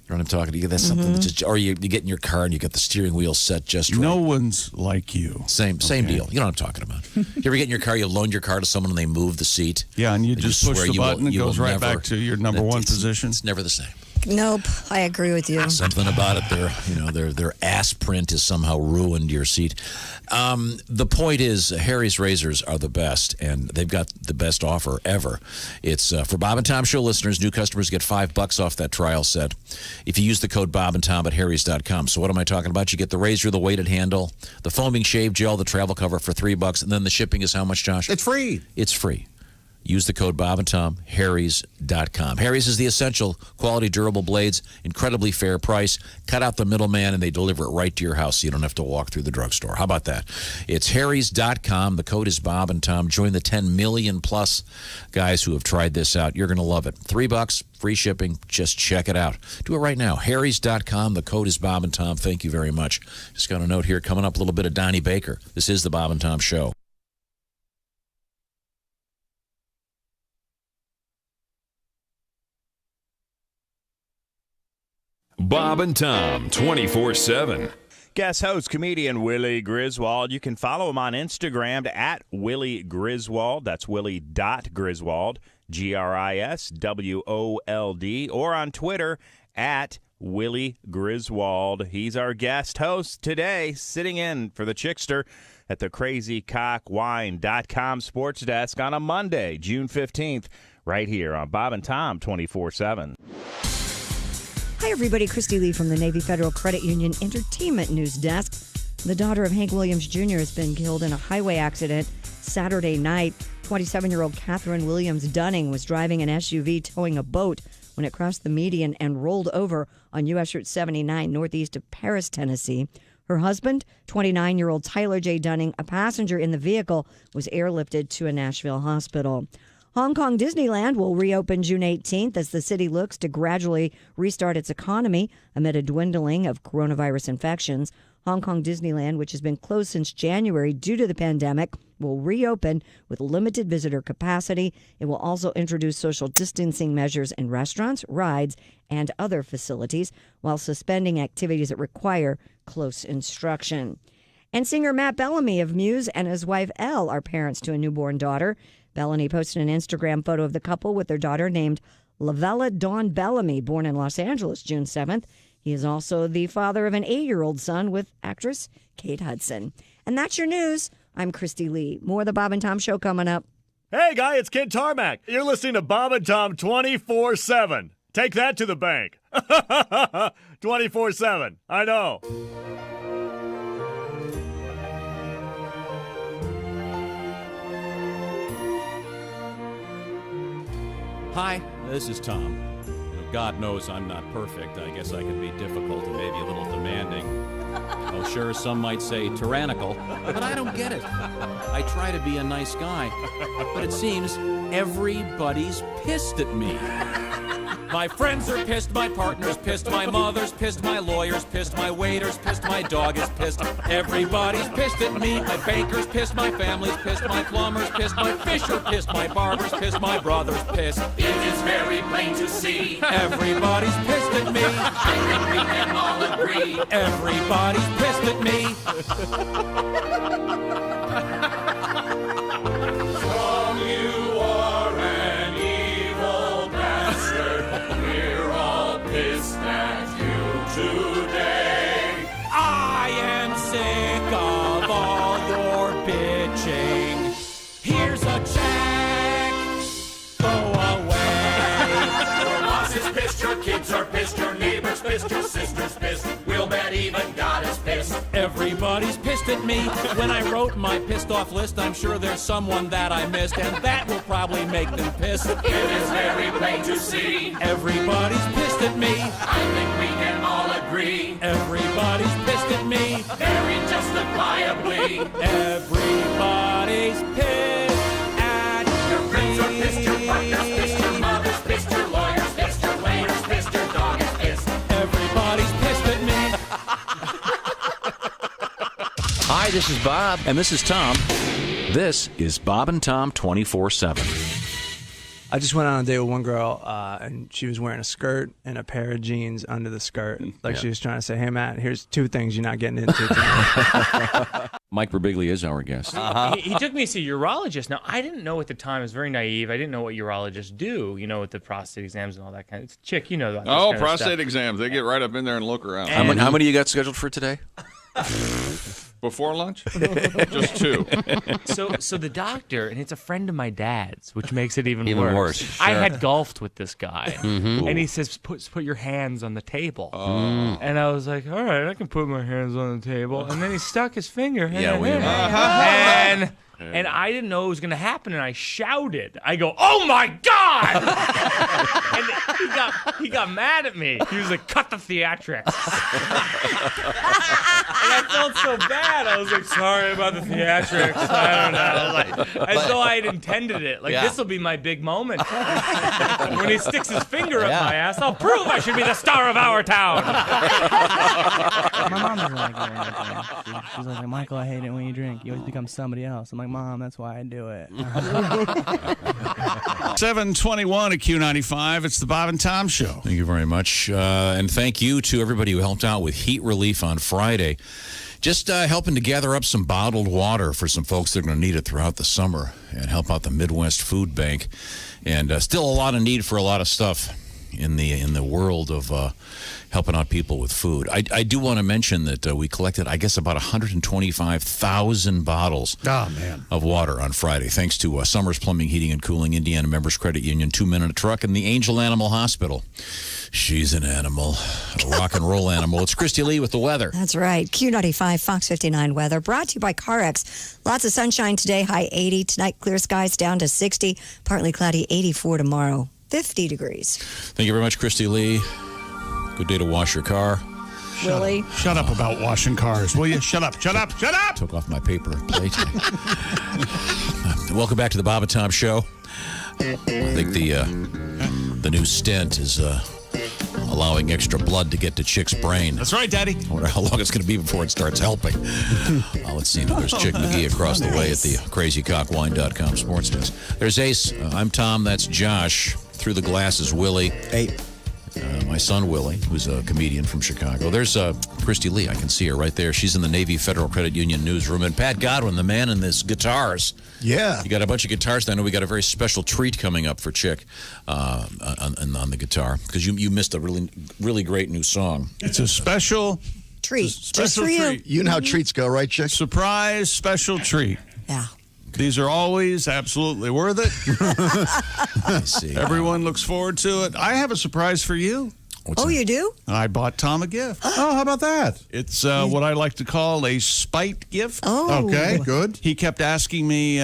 You know what I'm talking to? You get something that's just, or you get in your car and you got the steering wheel set just right. No one's like you. Same deal. You know what I'm talking about. You ever get in your car, you loan your car to someone and they move the seat? Yeah, and you just push the button, it goes right back to your number one position. It's never the same. Nope, I agree with you. Something about it, their ass print has somehow ruined your seat. The point is, Harry's Razors are the best, and they've got the best offer ever. It's for Bob and Tom Show listeners. New customers get $5 off that trial set if you use the code Bob and Tom at Harrys.com. So what am I talking about? You get the razor, the weighted handle, the foaming shave gel, the travel cover for $3, and then the shipping is how much, Josh? It's free. It's free. Use the code Bob and Tom, Harrys.com. Harry's is the essential quality durable blades, incredibly fair price. Cut out the middleman and they deliver it right to your house so you don't have to walk through the drugstore. How about that? It's Harrys.com. The code is Bob and Tom. Join the 10 million plus guys who have tried this out. You're going to love it. $3, free shipping. Just check it out. Do it right now. Harrys.com. The code is Bob and Tom. Thank you very much. Just got a note here. Coming up a little bit of Donnie Baker. This is the Bob and Tom Show. Bob and Tom 24/7. Guest host, comedian Willie Griswold. You can follow him on Instagram at Willie Griswold. That's Willie.Griswold, Griswold, or on Twitter at Willie Griswold. He's our guest host today, sitting in for the Chickster at the CrazyCockWine.com sports desk on a Monday, June 15th, right here on Bob and Tom 24/7. Hi, everybody. Christy Lee from the Navy Federal Credit Union Entertainment News Desk. The daughter of Hank Williams Jr. has been killed in a highway accident Saturday night. 27-year-old Catherine Williams Dunning was driving an SUV towing a boat when it crossed the median and rolled over on U.S. Route 79 northeast of Paris, Tennessee. Her husband, 29-year-old Tyler J. Dunning, a passenger in the vehicle, was airlifted to a Nashville hospital. Hong Kong Disneyland will reopen June 18th as the city looks to gradually restart its economy amid a dwindling of coronavirus infections. Hong Kong Disneyland, which has been closed since January due to the pandemic, will reopen with limited visitor capacity. It will also introduce social distancing measures in restaurants, rides, and other facilities, while suspending activities that require close instruction. And singer Matt Bellamy of Muse and his wife Elle are parents to a newborn daughter. Bellamy posted an Instagram photo of the couple with their daughter named Lavella Dawn Bellamy, born in Los Angeles June 7th. He is also the father of an 8-year-old son with actress Kate Hudson. And that's your news. I'm Christy Lee. More of the Bob and Tom Show coming up. Hey, guy, it's Kid Tarmac. You're listening to Bob and Tom 24/7. Take that to the bank. 24/7. I know. Hi, this is Tom. God knows I'm not perfect. I guess I can be difficult and maybe a little demanding. Oh, sure, some might say tyrannical, but I don't get it. I try to be a nice guy, but it seems everybody's pissed at me. My friends are pissed, my partner's pissed, my mother's pissed, my lawyer's pissed, my waiter's pissed, my dog is pissed. Everybody's pissed at me. My baker's pissed, my family's pissed, my plumber's pissed, my fisher pissed, my barber's pissed, my brother's pissed. It is very plain to see. Everybody's pissed at me. I think we can all agree. Everybody's pissed at me. Tom, you are an evil bastard. We're all pissed at you today. I am sick of all your bitching. Here's a check. Go away. Your boss is pissed, your kids are pissed, your neighbor's pissed, your sister's pissed. We'll bet even God is pissed. Everybody's pissed at me. When I wrote my pissed off list, I'm sure there's someone that I missed, and that will probably make them pissed. It is very plain to see. Everybody's pissed at me. I think we can all agree. Everybody's pissed at me. Very justifiably. Everybody's pissed at Your friends are pissed, your partner's pissed, your mother's pissed, your lawyer's pissed, your waiter's pissed, your dog is pissed. Everybody's pissed at me. Hi, this is Bob. And this is Tom. This is Bob and Tom 24/7. I just went on a date with one girl, and she was wearing a skirt and a pair of jeans under the skirt. Like she was trying to say, hey, Matt, here's two things you're not getting into tonight. Mike Birbiglia is our guest. He took me to see a urologist. Now, I didn't know at the time. I was very naive. I didn't know what urologists do, with the prostate exams and all that kind of stuff. Chick, you know that. Oh, prostate exams. They get right up in there and look around. How many you got scheduled for today? Before lunch? Just two. So the doctor, and it's a friend of my dad's, which makes it even worse. Sure. I had golfed with this guy, and he says, put your hands on the table. And I was like, all right, I can put my hands on the table. And then he stuck his finger and I didn't know it was going to happen, and I shouted. I go, oh, my God! And he got mad at me. He was like, cut the theatrics. And I felt so bad. I was like, sorry about the theatrics. I don't know. As though I had intended it. This will be my big moment. When he sticks his finger up my ass, I'll prove I should be the star of our town. My mom doesn't like it or anything. She's like, Michael, I hate it when you drink. You always become somebody else. I'm like, Mom, that's why I do it. 7:21 at Q95. It's the Bob and Tom Show. Thank you very much. And thank you to everybody who helped out with heat relief on Friday. Just helping to gather up some bottled water for some folks that are going to need it throughout the summer and help out the Midwest Food Bank. And still a lot of need for a lot of stuff in the world of helping out people with food. I do want to mention that we collected, I guess, about 125,000 bottles of water on Friday, thanks to Summers Plumbing, Heating, and Cooling, Indiana Members Credit Union, 2 Men in a Truck, and the Angel Animal Hospital. She's an animal, a rock and roll animal. It's Christy Lee with the weather. That's right. Q95, Fox 59 weather, brought to you by CarX. Lots of sunshine today, high 80. Tonight, clear skies down to 60. Partly cloudy, 84 tomorrow, 50 degrees. Thank you very much, Christy Lee. Good day to wash your car. Willie? Shut up about washing cars, will you? Shut up. Took off my paper plate. Welcome back to the Bob and Tom Show. I think the new stent is allowing extra blood to get to Chick's brain. That's right, Daddy. I wonder how long it's going to be before it starts helping. Let's see. There's Chick McGee across the way at the crazycockwine.com sports desk. There's Ace. I'm Tom. That's Josh. Through the glass is Willie. Hey. My son, Willie, who's a comedian from Chicago. There's Christy Lee. I can see her right there. She's in the Navy Federal Credit Union newsroom. And Pat Godwin, the man in this guitars. Yeah. You got a bunch of guitars. I know we got a very special treat coming up for Chick on the guitar because you missed a really, really great new song. It's a special treat. Just Special for you. treat. You know how treats go, right, Chick? Surprise special treat. Yeah. These are always absolutely worth it. I see. Everyone looks forward to it. I have a surprise for you. You do? I bought Tom a gift. Oh, how about that? It's what I like to call a spite gift. Oh. Okay, good. He kept asking me,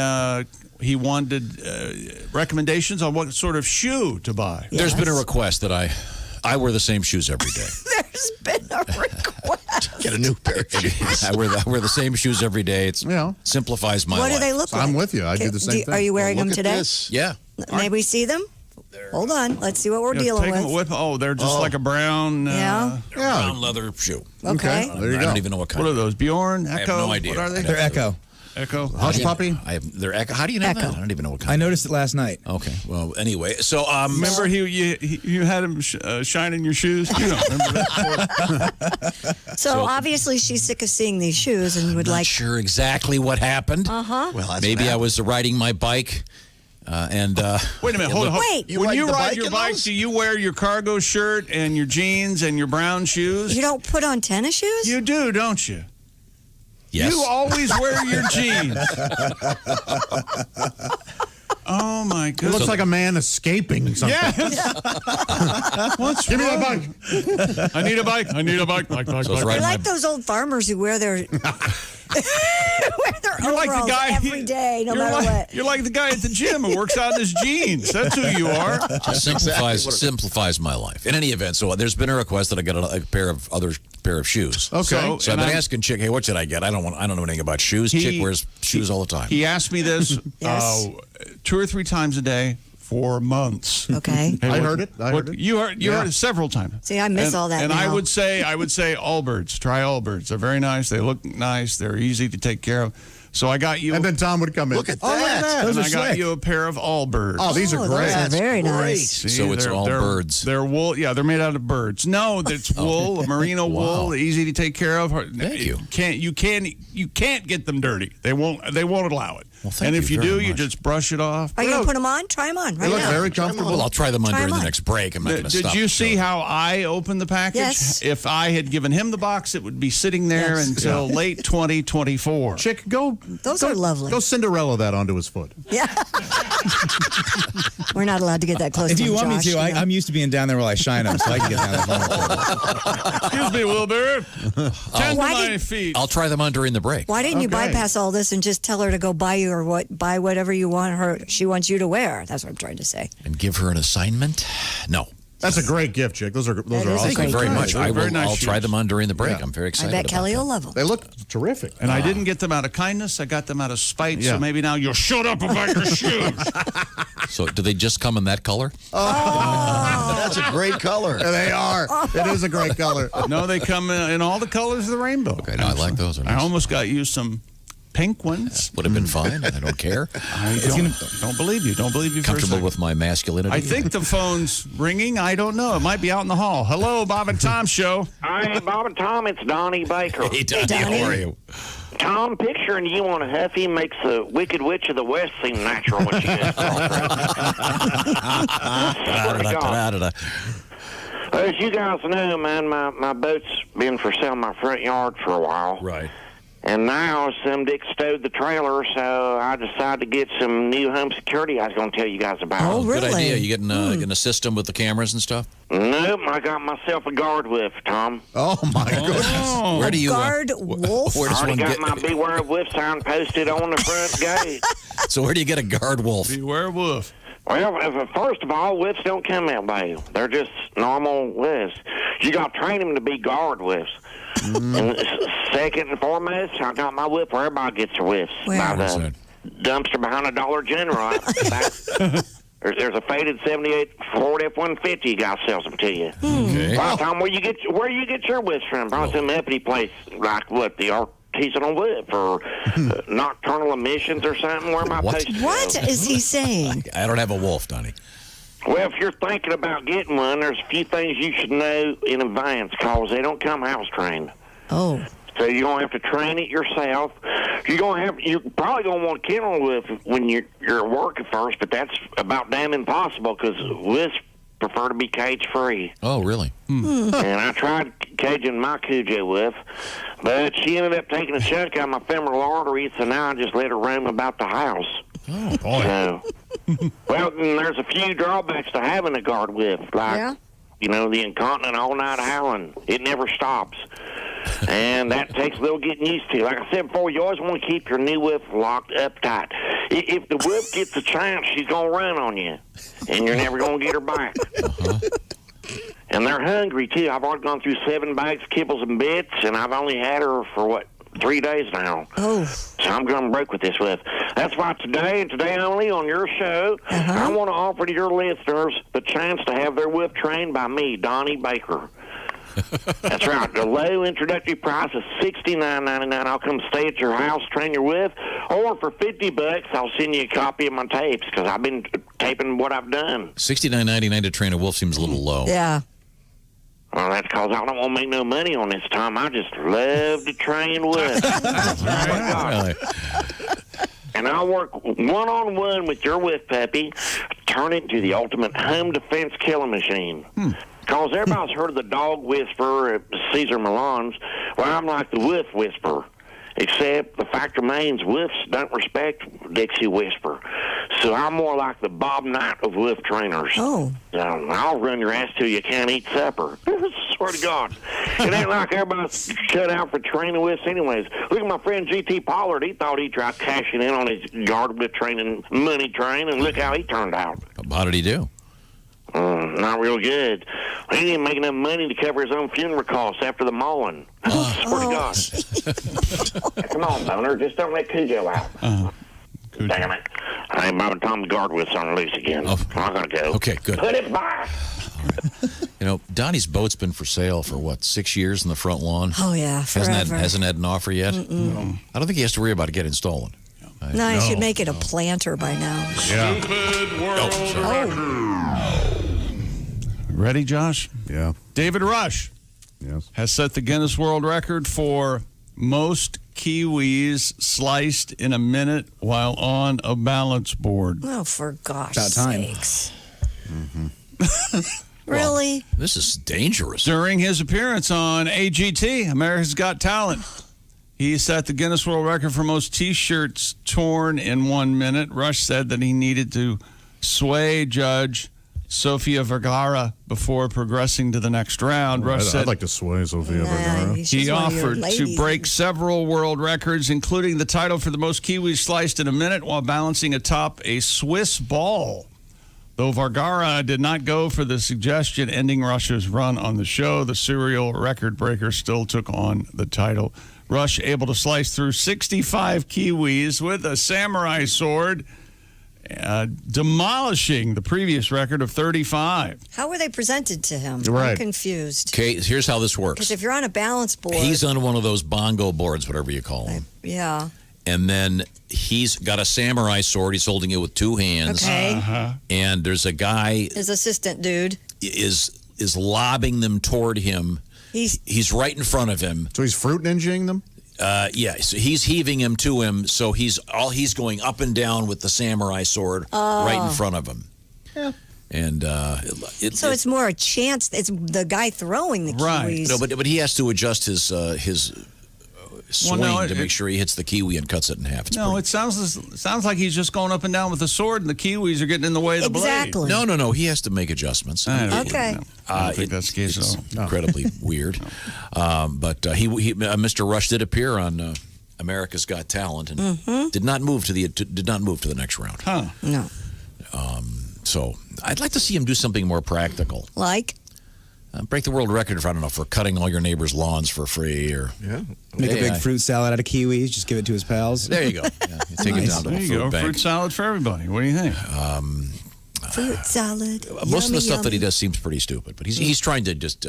he wanted recommendations on what sort of shoe to buy. There's been a request that I wear the same shoes every day. There's been a request. Get a new pair of shoes. I wear the same shoes every day. It simplifies my What life. do they look like? I'm with you. I do the same thing. Are you wearing them Look at today? this. Yeah. May we see them? Hold on. Let's see what we're dealing take them, with. Oh, they're just like a brown. Brown leather shoe. Okay. There you I go. don't even know what kind. What are those? Bjorn? Echo? I have no idea. What are they? They're Echo. Echo. Hush puppy. They're Echo. How do you know Echo. that? I don't even know what kind. I noticed it last night. Okay. Well, anyway, so Remember you had him shining your shoes? You don't remember that? So obviously she's sick of seeing these shoes and would not like. sure exactly what happened. Uh-huh. Well, that's Maybe what I was riding my bike, and Wait a minute. Hold on. Wait. You When ride you the ride bike your in bike, those? do you wear your cargo shirt and your jeans and your brown shoes? You don't put on tennis shoes? You do, don't you? Yes. You always wear your jeans. Oh my It goodness! looks like a man escaping something. Yes. What's Give me wrong? that bike. I need a bike. I need a bike. Bike. So I was They're riding like those old farmers who wear their You're like the overalls guy every day, no you're matter like, what. You're like the guy at the gym who works out in his jeans. That's who you are. Just simplifies my life. In any event, so there's been a request that I get a pair of shoes. Okay. So- So I've been asking Chick, hey, what should I get? I don't know anything about shoes. Chick wears shoes all the time. He asked me this Yes. 2 or 3 times a day for months. Okay. Hey, I what- heard it. I what- heard it. You heard it several times. See, I miss all that And now. I would say Allbirds. Try Allbirds. They're very nice. They look nice. They're easy to take care of. So I got you. And then Tom would come in. Look at Oh, look at that. that. Those and are I got slick. you a pair of Allbirds. Oh, these are great. Those are very great. nice. See, So it's all birds. They're wool. Yeah, they're made out of birds. No, it's wool, merino wool, easy to take care of. Thank you. You can't get them dirty. They won't allow it. Well, thank and if you you very do, you much. just brush it off. Are you going to put them on? Try them on right They look now. very comfortable. Well, I'll try them on Try during them the on. next break. I'm not going to Did stop. you the see show. how I opened the package? Yes. If I had given him the box, it would be sitting there Yes. until late 2024. Chick, go. Those go- are lovely. Go Cinderella that onto his foot. Yeah. We're not allowed to get that close If to you him, want me Josh, to, you know. I'm used to being down there while I shine them, so I can get down there. Excuse me, Wilbur. Tend to Why my feet. I'll try them on during the break. Why didn't you Okay. bypass all this and just tell her to go buy you or buy whatever you want her? She wants you to wear. That's what I'm trying to say. And give her an assignment? No. That's a great gift, Chick. Those are That awesome. is a Thank you great very gift. much. Very nice I'll try shoes. them on during the break. Yeah. I'm very I excited. bet about Kelly that. will love them. They look terrific. And I didn't get them out of kindness. I got them out of spite. Yeah. So maybe now you'll shut up about your shoes. So, do they just come in that color? That's a great color. They are. It is a great color. No, they come in all the colors of the rainbow. Okay, no, I like those. They're I nice. almost got you some pink ones. Would have been fine. I don't care. I don't believe you. Don't believe you for a Comfortable second. with my masculinity. I think the phone's ringing. I don't know. It might be out in the hall. Hello, Bob and Tom Show. Hi, Bob and Tom. It's Donnie Baker. Hey, Donnie, how are you? Tom, picturing you on a Huffy makes the Wicked Witch of the West seem natural when she gets Da-da-da-da-da-da. As you guys know, man, my boat's been for sale in my front yard for a while. Right. And now some dick stowed the trailer, so I decided to get some new home security I was going to tell you guys about. Oh, really? Good idea. You getting a system with the cameras and stuff? Nope, I got myself a guard whip, Tom. Oh, my goodness. Where do you Guard wolf? Where I does already one got my get? Beware of Whip sign posted on the front gate. So where do you get a guard wolf? Beware wolf. Well, first of all, whips don't come that way. They're just normal whips. You got to train them to be guard whips. And second and foremost, I got my whip where everybody gets their whips. Where? By Where's the dumpster behind the Dollar General. There's a faded 78 Ford F-150 you guys sells them to you. Okay. Well, Tom, where you get your whips from? Probably some uppity place like what, the artisanal whip or nocturnal emissions or something. Where am I What? supposed to go? What is he saying? I don't have a wolf, Donnie. Well, if you're thinking about getting one, there's a few things you should know in advance because they don't come house trained. Oh. So you're gonna have to train it yourself. You're probably gonna want to kennel with when you're at work at first, but that's about damn impossible because wisps prefer to be cage-free. Oh, really? And I tried caging my Cujo with, but she ended up taking a chunk out of my femoral artery, so now I just let her roam about the house. Oh, boy. So, well, there's a few drawbacks to having a guard whip, like, the incontinent all-night howling. It never stops. And that takes a little getting used to. Like I said before, you always want to keep your new whip locked up tight. If the whip gets a chance, she's going to run on you, and you're never going to get her back. And they're hungry, too. I've already gone through 7 bags of kibbles and bits, and I've only had her for, 3 days now. Oh. So I'm going broke with this whip. That's why today and today only on your show, I want to offer to your listeners the chance to have their whip trained by me, Donnie Baker. That's right. The low introductory price is $69.99. I'll come stay at your house, train your whip, or for $50, I'll send you a copy of my tapes because I've been taping what I've done. $69.99 to train a wolf seems a little low. Yeah. Well, that's because I don't want to make no money on this, Tom. I just love to train whips. Really? And I'll work one-on-one with your whip puppy, turn it into the ultimate home defense killing machine. Because everybody's heard of the dog whisperer at Caesar Milan's. Well, I'm like the wolf whisperer. Except the fact remains, wolves don't respect Dixie Whisper. So I'm more like the Bob Knight of wolf trainers. Oh. I'll run your ass till you can't eat supper. Swear to God. It ain't like everybody's cut out for training wolves anyways. Look at my friend G.T. Pollard. He thought he'd try cashing in on his guard whip training money train, and look how he turned out. How did he do? Not real good. He didn't make enough money to cover his own funeral costs after the mauling. Swear to God. Come on, Boner. Just don't let Cujo out. Damn it. Hey, Bob and Tom's guard whips on loose again. I'm going to go. Okay, good. Put it back. Donnie's boat's been for sale for, 6 years in the front lawn? Oh, yeah, forever. Hasn't had an offer yet? Mm-mm. I don't think he has to worry about it getting stolen. No, you should make it a planter by now. Yeah. Stupid world Ready, Josh? Yeah. David Rush has set the Guinness World Record for most kiwis sliced in a minute while on a balance board. Oh, for gosh About time. sakes. Really? This is dangerous. During his appearance on AGT, America's Got Talent, he set the Guinness World Record for most T-shirts torn in 1 minute. Rush said that he needed to sway Judge Sofia Vergara before progressing to the next round. Rush said I'd like to sway Sofia Vergara. he offered to break several world records, including the title for the most kiwis sliced in a minute while balancing atop a Swiss ball. Though Vergara did not go for the suggestion ending Rush's run on the show, the serial record breaker still took on the title. Rush able to slice through 65 kiwis with a samurai sword, demolishing the previous record of 35. How were they presented to him? Right. I'm confused. Okay, here's how this works. Because if you're on a balance board. He's on one of those bongo boards, whatever you call them. Yeah. And then he's got a samurai sword. He's holding it with 2 hands. Okay. And there's a guy His assistant dude. is lobbing them toward him. He's right in front of him. So he's fruit ninjaing them? Yeah, so he's heaving him to him, so he's going up and down with the samurai sword right in front of him. Yeah. And So it's more a chance. It's the guy throwing the kiwis. No, but he has to adjust his swing to make sure he hits the kiwi and cuts it in half. No, it sounds like he's just going up and down with the sword, and the kiwis are getting in the way of the blade. No. He has to make adjustments. I don't think that's the case it's at all. incredibly weird. But Mr. Rush did appear on America's Got Talent and did not move to the next round. Huh? No. So I'd like to see him do something more practical. Like? Break the world record for, I don't know, for cutting all your neighbors' lawns for free, or Make a big fruit salad out of kiwis. Just give it to his pals. There you go. Yeah, you take it down to There a you food go. bank. Fruit salad for everybody. What do you think? Fruit salad. Most of the stuff that he yummy. does seems pretty stupid, but he's trying to just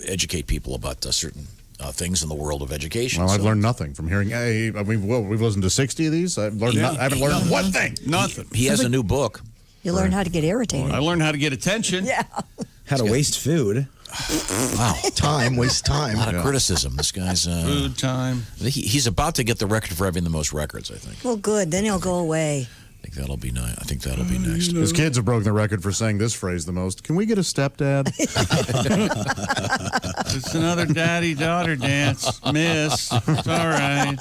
educate people about certain things in the world of education. Well, I've learned nothing from hearing. Hey, we've listened to 60 of these. I haven't learned one thing. Nothing. He has a new book. You learn how to get irritated. I learned how to get attention. Yeah. How to waste food. Wow. Waste time. A lot of criticism. This guy's food time. He's about to get the record for having the most records, I think. Well, good. Then he'll go away. That'll be nice. I think that'll be next. His kids have broken the record for saying this phrase the most. Can we get a stepdad? It's another daddy-daughter dance. Miss. It's all right.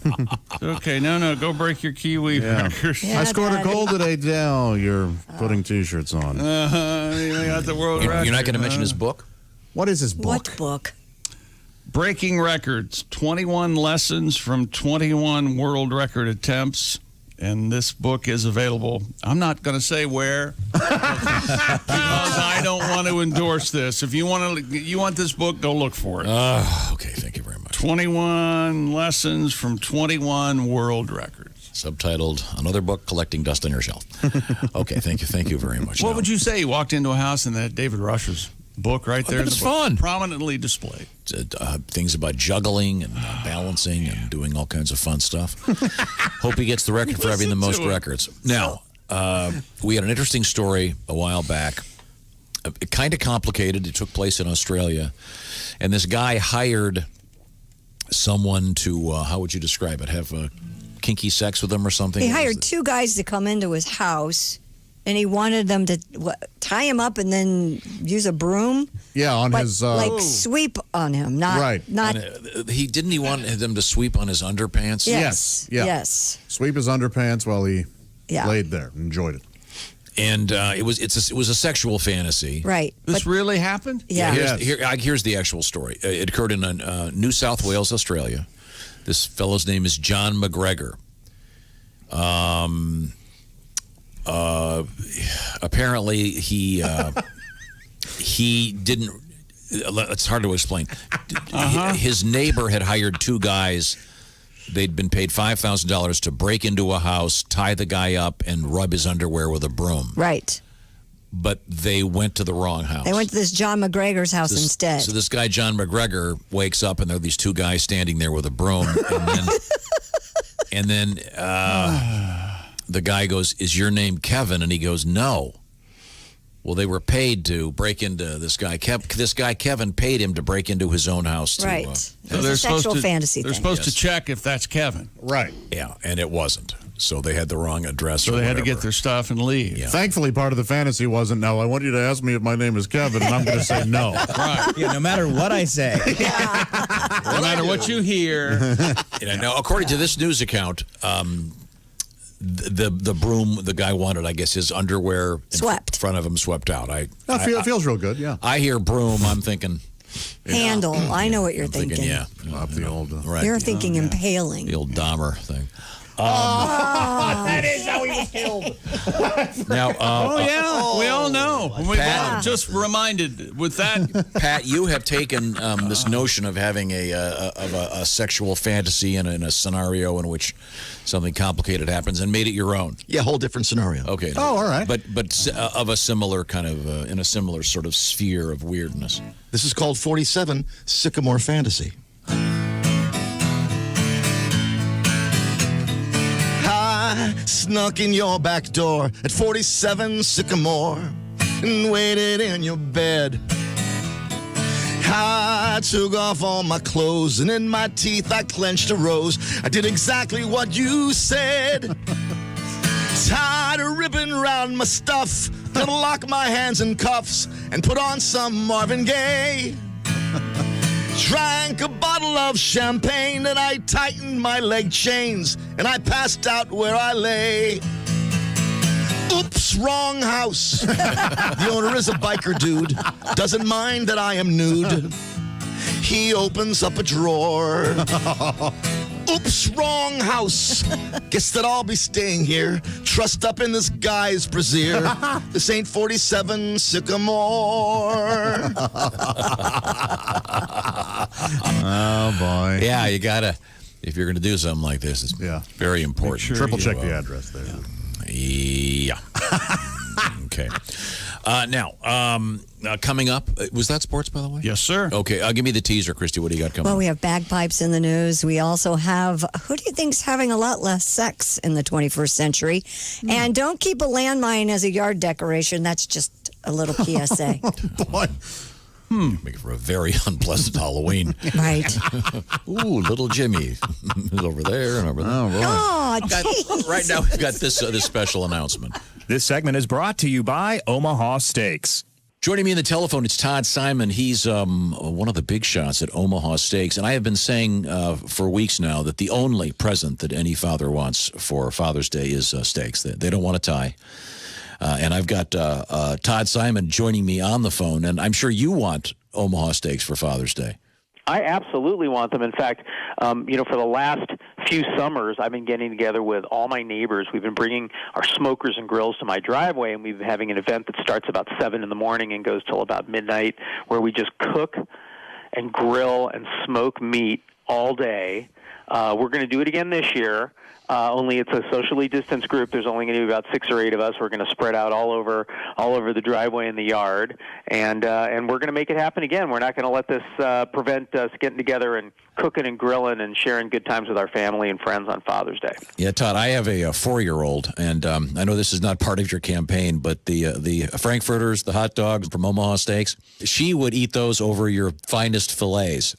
It's okay. No. Go break your kiwi crackers. I scored a goal today, Dale. You're putting T-shirts on. You got the world record. You're not going to mention his book? What is his book? What book? Breaking Records, 21 Lessons from 21 World Record Attempts. And this book is available. I'm not going to say where because I don't want to endorse this. If you want this book, go look for it. Okay, thank you very much. 21 Lessons from 21 World Records. Subtitled, Another Book Collecting Dust on Your Shelf. Okay, thank you very much. What would you say? You walked into a house and that David Rush's book right there. It's fun. Prominently displayed. Things about juggling and balancing and doing all kinds of fun stuff. Hope he gets the record for having the most records. Now, we had an interesting story a while back. Kind of complicated. It took place in Australia. And this guy hired someone to, how would you describe it, have kinky sex with him or something? He hired two guys to come into his house. And he wanted them to tie him up and then use a broom. Yeah, on his sweep on him, not. He want them to sweep on his underpants. Yes. Sweep his underpants while he laid there, enjoyed it. And it was a sexual fantasy. Right. This really happened? Yeah. Here's the actual story. It occurred in New South Wales, Australia. This fellow's name is John McGregor. Apparently he didn't. It's hard to explain. His neighbor had hired two guys. They'd been paid $5,000 to break into a house, tie the guy up, and rub his underwear with a broom. Right. But they went to the wrong house. They went to this John McGregor's house instead. So this guy, John McGregor, wakes up, and there are these two guys standing there with a broom. And then the guy goes, "Is your name Kevin?" And he goes, "No." Well, they were paid to break into this guy. This guy, Kevin, paid him to break into his own house. Right. So they're sexual fantasy They're supposed to check if that's Kevin. Right. Yeah, and it wasn't. So they had the wrong address. So they had to get their stuff and leave. Yeah. Thankfully, part of the fantasy wasn't, "No, I want you to ask me if my name is Kevin," and I'm going to say no. Right. Yeah, no matter what I say. No matter what you hear. Now, according to this news account, the broom the guy wanted, I guess, his underwear in front of him swept out. It feels real good, yeah. I hear broom, I'm thinking handle. I know what you're thinking. Yeah, up the old. Right. You're thinking impaling. The old Dahmer thing. That is how he was killed. Now, we all know. We were just reminded with that. Pat, you have taken this notion of having a sexual fantasy in a scenario in which something complicated happens and made it your own. Yeah, whole different scenario. Okay. Oh, all right. But of a similar kind of in a similar sort of sphere of weirdness. This is called 47 Sycamore Fantasy. I snuck in your back door at 47 Sycamore and waited in your bed. I took off all my clothes and in my teeth I clenched a rose. I did exactly what you said. Tied a ribbon around my stuff, gonna lock my hands in cuffs and put on some Marvin Gaye. Drank a bottle of champagne and I tightened my leg chains and I passed out where I lay. Oops, wrong house. The owner is a biker dude, doesn't mind that I am nude. He opens up a drawer. Oops, wrong house. Guess that I'll be staying here, trussed up in this guy's brassiere. This ain't 47 Sycamore. Oh, boy. Yeah, you gotta, if you're gonna do something like this, it's very important. Sure triple check the address there. Yeah. Okay. Now, coming up, was that sports, by the way? Yes, sir. Okay, give me the teaser, Christy. What do you got coming Well, up? we have bagpipes in the news. We also have who do you think's having a lot less sex in the 21st century? And don't keep a landmine as a yard decoration. That's just a little PSA. Boy. Make it for a very unpleasant Halloween. Right. Ooh, little Jimmy is over there and over there. Oh, Right now, we've got this special announcement. This segment is brought to you by Omaha Steaks. Joining me on the telephone, it's Todd Simon. He's one of the big shots at Omaha Steaks. And I have been saying for weeks now that the only present that any father wants for Father's Day is steaks. They don't want a tie. And I've got Todd Simon joining me on the phone. And I'm sure you want Omaha Steaks for Father's Day. I absolutely want them. In fact, for the last few summers, I've been getting together with all my neighbors. We've been bringing our smokers and grills to my driveway, and we've been having an event that starts about 7 in the morning and goes till about midnight, where we just cook and grill and smoke meat all day. We're going to do it again this year. Only it's a socially distanced group. There's only going to be about 6 or 8 of us. We're going to spread out all over the driveway and the yard, and we're going to make it happen again. We're not going to let this prevent us getting together and cooking and grilling and sharing good times with our family and friends on Father's Day. Yeah, Todd, I have a 4-year-old, and I know this is not part of your campaign, but the frankfurters, the hot dogs from Omaha Steaks, she would eat those over your finest fillets.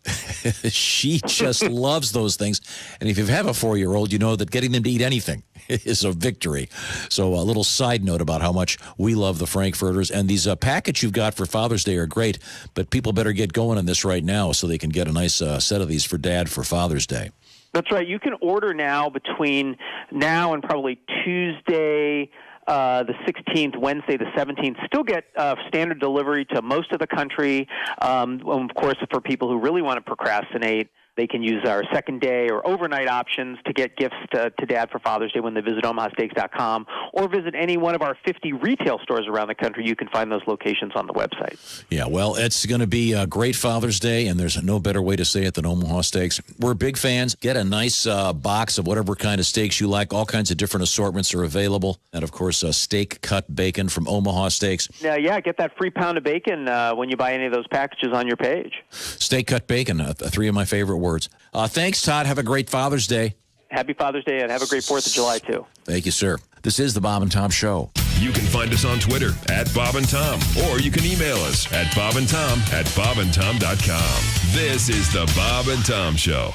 She just loves those things, and if you have a 4-year-old, you know that getting them to eat anything is a victory. So a little side note about how much we love the frankfurters, and these packets you've got for Father's Day are great, but people better get going on this right now so they can get a nice set of these for Dad for Father's Day. That's right. You can order now between now and probably Tuesday the 16th, Wednesday the 17th. Still get standard delivery to most of the country. Of course, for people who really want to procrastinate, they can use our second day or overnight options to get gifts to Dad for Father's Day when they visit omahasteaks.com or visit any one of our 50 retail stores around the country. You can find those locations on the website. Yeah, well, it's going to be a great Father's Day, and there's no better way to say it than Omaha Steaks. We're big fans. Get a nice box of whatever kind of steaks you like. All kinds of different assortments are available. And, of course, steak cut bacon from Omaha Steaks. Yeah, get that free pound of bacon when you buy any of those packages on your page. Steak cut bacon, 3 of my favorite words. Thanks, Todd. Have a great Father's Day. Happy Father's Day, and have a great 4th of July, too. Thank you, sir. This is the Bob and Tom Show. You can find us on Twitter @Bob and Tom, or you can email us at bobandtom@bobandtom.com. This is the Bob and Tom Show.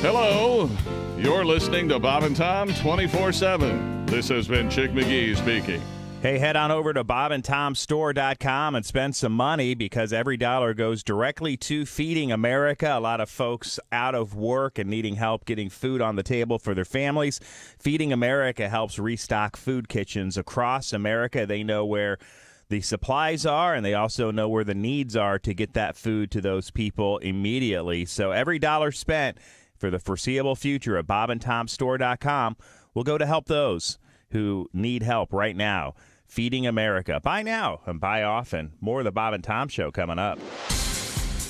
Hello, you're listening to Bob and Tom 24/7. This has been Chick McGee speaking. Hey, head on over to bobandtomstore.com and spend some money because every dollar goes directly to Feeding America. A lot of folks out of work and needing help getting food on the table for their families. Feeding America helps restock food kitchens across America. They know where the supplies are, and they also know where the needs are to get that food to those people immediately. So every dollar spent for the foreseeable future at bobandtomstore.com will go to help those who need help right now. Feeding America. Buy now and buy often. More of the Bob and Tom Show coming up.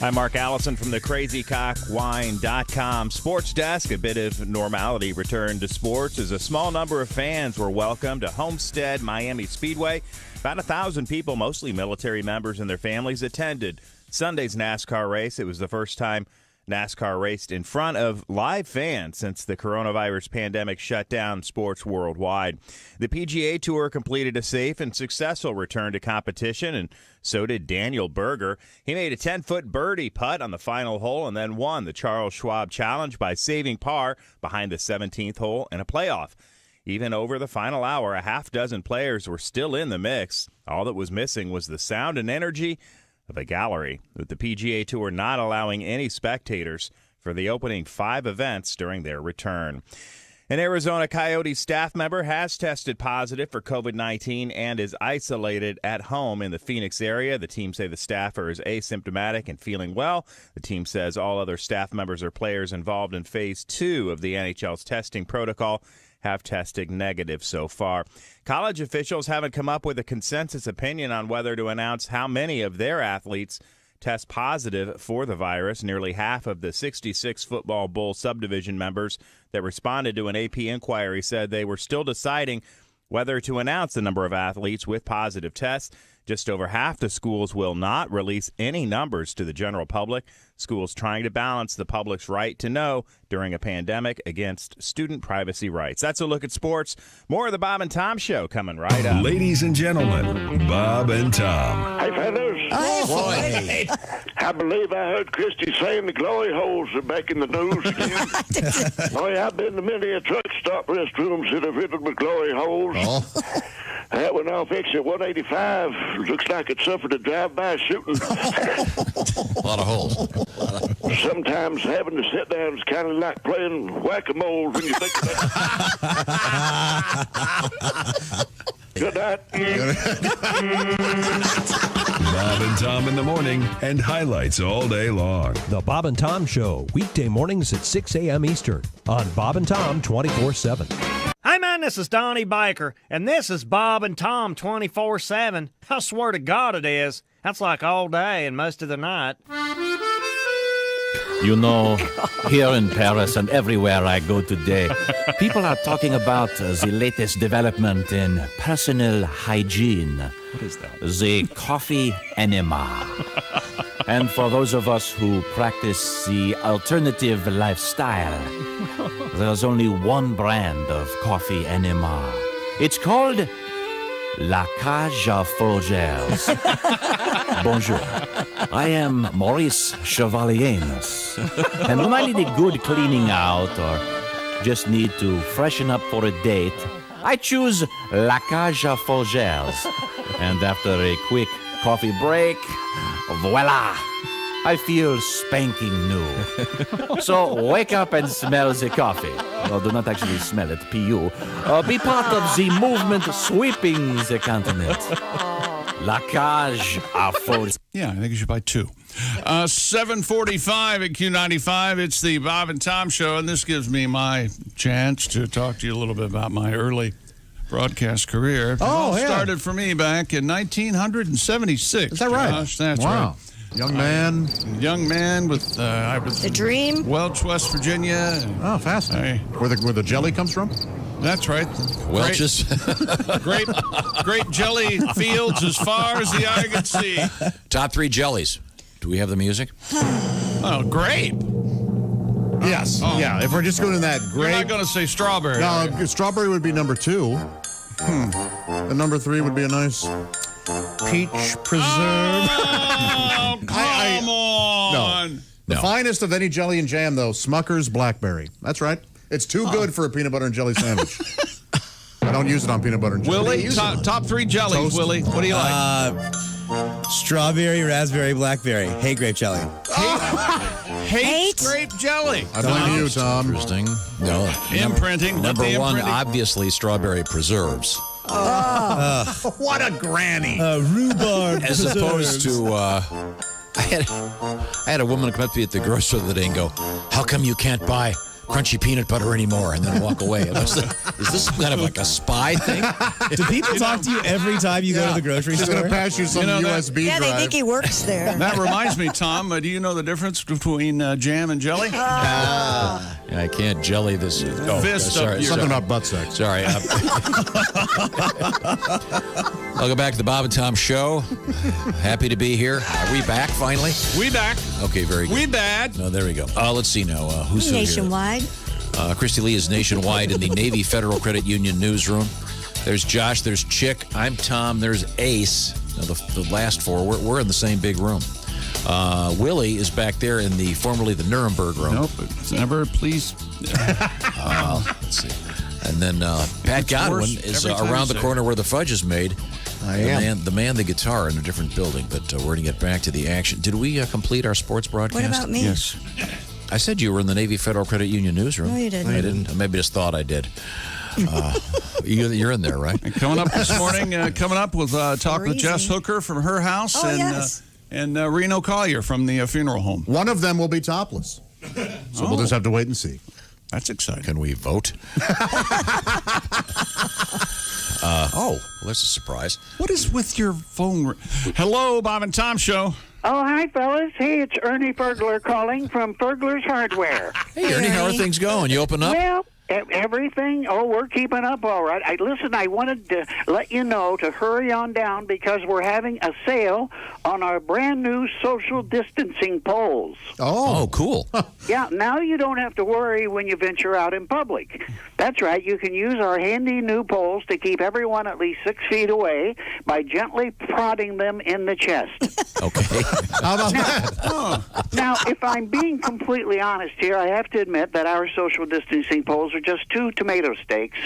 I'm Mark Allison from the CrazyCockWine.com Sports Desk. A bit of normality returned to sports as a small number of fans were welcomed to Homestead Miami Speedway. About 1,000 people, mostly military members and their families, attended Sunday's NASCAR race. It was the first time NASCAR raced in front of live fans since the coronavirus pandemic shut down sports worldwide. The PGA Tour completed a safe and successful return to competition, and so did Daniel Berger. He made a 10-foot birdie putt on the final hole and then won the Charles Schwab Challenge by saving par behind the 17th hole in a playoff. Even over the final hour, a half-dozen players were still in the mix. All that was missing was the sound and energy of a gallery, with the PGA Tour not allowing any spectators for the opening 5 events during their return. An Arizona Coyotes staff member has tested positive for COVID-19 and is isolated at home in the Phoenix area. The team say the staffer is asymptomatic and feeling well. The team says all other staff members or players involved in Phase 2 of the NHL's testing protocol have tested negative so far. College officials haven't come up with a consensus opinion on whether to announce how many of their athletes test positive for the virus. Nearly half of the 66 Football Bowl subdivision members that responded to an AP inquiry said they were still deciding whether to announce the number of athletes with positive tests. Just over half the schools will not release any numbers to the general public. Schools trying to balance the public's right to know during a pandemic against student privacy rights. That's a look at sports. More of the Bob and Tom Show coming right up. Ladies and gentlemen, Bob and Tom. Hey, fellas. Boy. I believe I heard Christy saying the glory holes are back in the news again. Boy, I've been to many a truck stop restrooms that have riddled with glory holes. Oh. That one off exit 185 looks like it suffered a drive-by shooting. A lot of holes. Sometimes having to sit down is kind of like playing whack-a-mole when you think about it. Good night. Bob and Tom in the morning and highlights all day long. The Bob and Tom Show, weekday mornings at 6 a.m. Eastern on Bob and Tom 24/7. Hey man, this is Donnie Baker, and this is Bob and Tom 24/7. I swear to God it is. That's like all day and most of the night. You know, here in Paris and everywhere I go today, people are talking about the latest development in personal hygiene. What is that? The coffee enema. And for those of us who practice the alternative lifestyle, there's only one brand of coffee enema. It's called La Cage à Fougères. Bonjour. I am Maurice Chevaliernes. And when I need a good cleaning out or just need to freshen up for a date, I choose La Cage à Fougères. And after a quick coffee break, voila! I feel spanking new. So wake up and smell the coffee. Well, do not actually smell it, P.U. Be part of the movement sweeping the continent. La Cage à Fougères. Yeah, I think you should buy 2. 7:45 at Q95. It's the Bob and Tom Show, and this gives me my chance to talk to you a little bit about my early broadcast career. It all started for me back in 1976. Is that right? Josh, that's wow. right. Young man with I was The Dream. Welch, West Virginia. Oh, fascinating. Where the jelly comes from? That's right. Welch's. Great jelly fields as far as the eye can see. Top 3 jellies. Do we have the music? Oh, grape. Yes. Oh. Yeah. If we're just going to that grape. You're not going to say strawberry. No, strawberry would be number 2. And number 3 would be a nice peach preserve. Oh, come on. The finest of any jelly and jam, though, Smucker's Blackberry. That's right. It's too good for a peanut butter and jelly sandwich. I don't use it on peanut butter and jelly. Willie, top 3 jellies, Toast. Willie. What do you like? Strawberry, raspberry, blackberry. Hey, grape jelly. Hate grape jelly. I blame you, Tom. Interesting. No. Imprinting. Number 1, obviously, strawberry preserves. What a granny. Rhubarb. As opposed to, I had a woman come up to me at the grocery the other day and go, "How come you can't buy crunchy peanut butter anymore?" And then walk away. Is this some kind of like a spy thing? Do people talk to you every time you go to the grocery store? He's going to pass you some USB Yeah, drive. they think he works there. That reminds me, Tom, do you know the difference between jam and jelly? I I can't jelly this. Fist up sorry. your- Something about butt sex. Sorry. Welcome back to the Bob and Tom Show. Happy to be here. Are we back finally? We back. Okay, very good. We bad. No, there we go. Let's see now. Who's here? Nationwide. Christy Lee is nationwide in the Navy Federal Credit Union newsroom. There's Josh. There's Chick. I'm Tom. There's Ace. Now, the last four, we're in the same big room. Willie is back there in the formerly the Nuremberg room. Nope. It's never, please. Let's see. And then Pat Godwin worse is every time around the you say corner where the fudge is made. The man, the guitar in a different building, but we're going to get back to the action. Did we complete our sports broadcast? What about me? Yes. I said you were in the Navy Federal Credit Union newsroom. No, you didn't. I didn't. Maybe just thought I did. You're in there, right? And coming up this morning, with talk with Jess Hooker from her house and Reno Collier from the funeral home. One of them will be topless. So we'll just have to wait and see. That's exciting. Can we vote? Well, that's a surprise. What is with your phone? Hello, Bob and Tom Show. Oh, hi, fellas. Hey, it's Ernie Fergler calling from Fergler's Hardware. Hey, Ernie, how are things going? You open up? Well, everything. Oh, we're keeping up all right. I wanted to let you know to hurry on down because we're having a sale on our brand new social distancing poles. Oh, cool. Yeah, now you don't have to worry when you venture out in public. That's right. You can use our handy new poles to keep everyone at least 6 feet away by gently prodding them in the chest. Okay. How about that? Now, if I'm being completely honest here, I have to admit that our social distancing poles are just 2 tomato steaks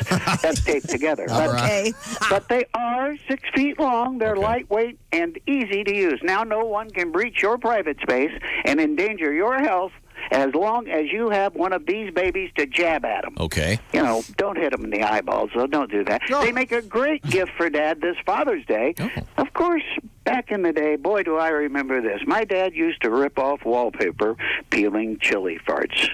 that's taped together. But they are 6 feet long. They're lightweight and easy to use. Now, no one can breach your private space and endanger your health as long as you have one of these babies to jab at them. Okay. You know, don't hit them in the eyeballs, though. Don't do that. No. They make a great gift for Dad this Father's Day. Of course, back in the day, boy, do I remember this. My dad used to rip off wallpaper peeling chili farts.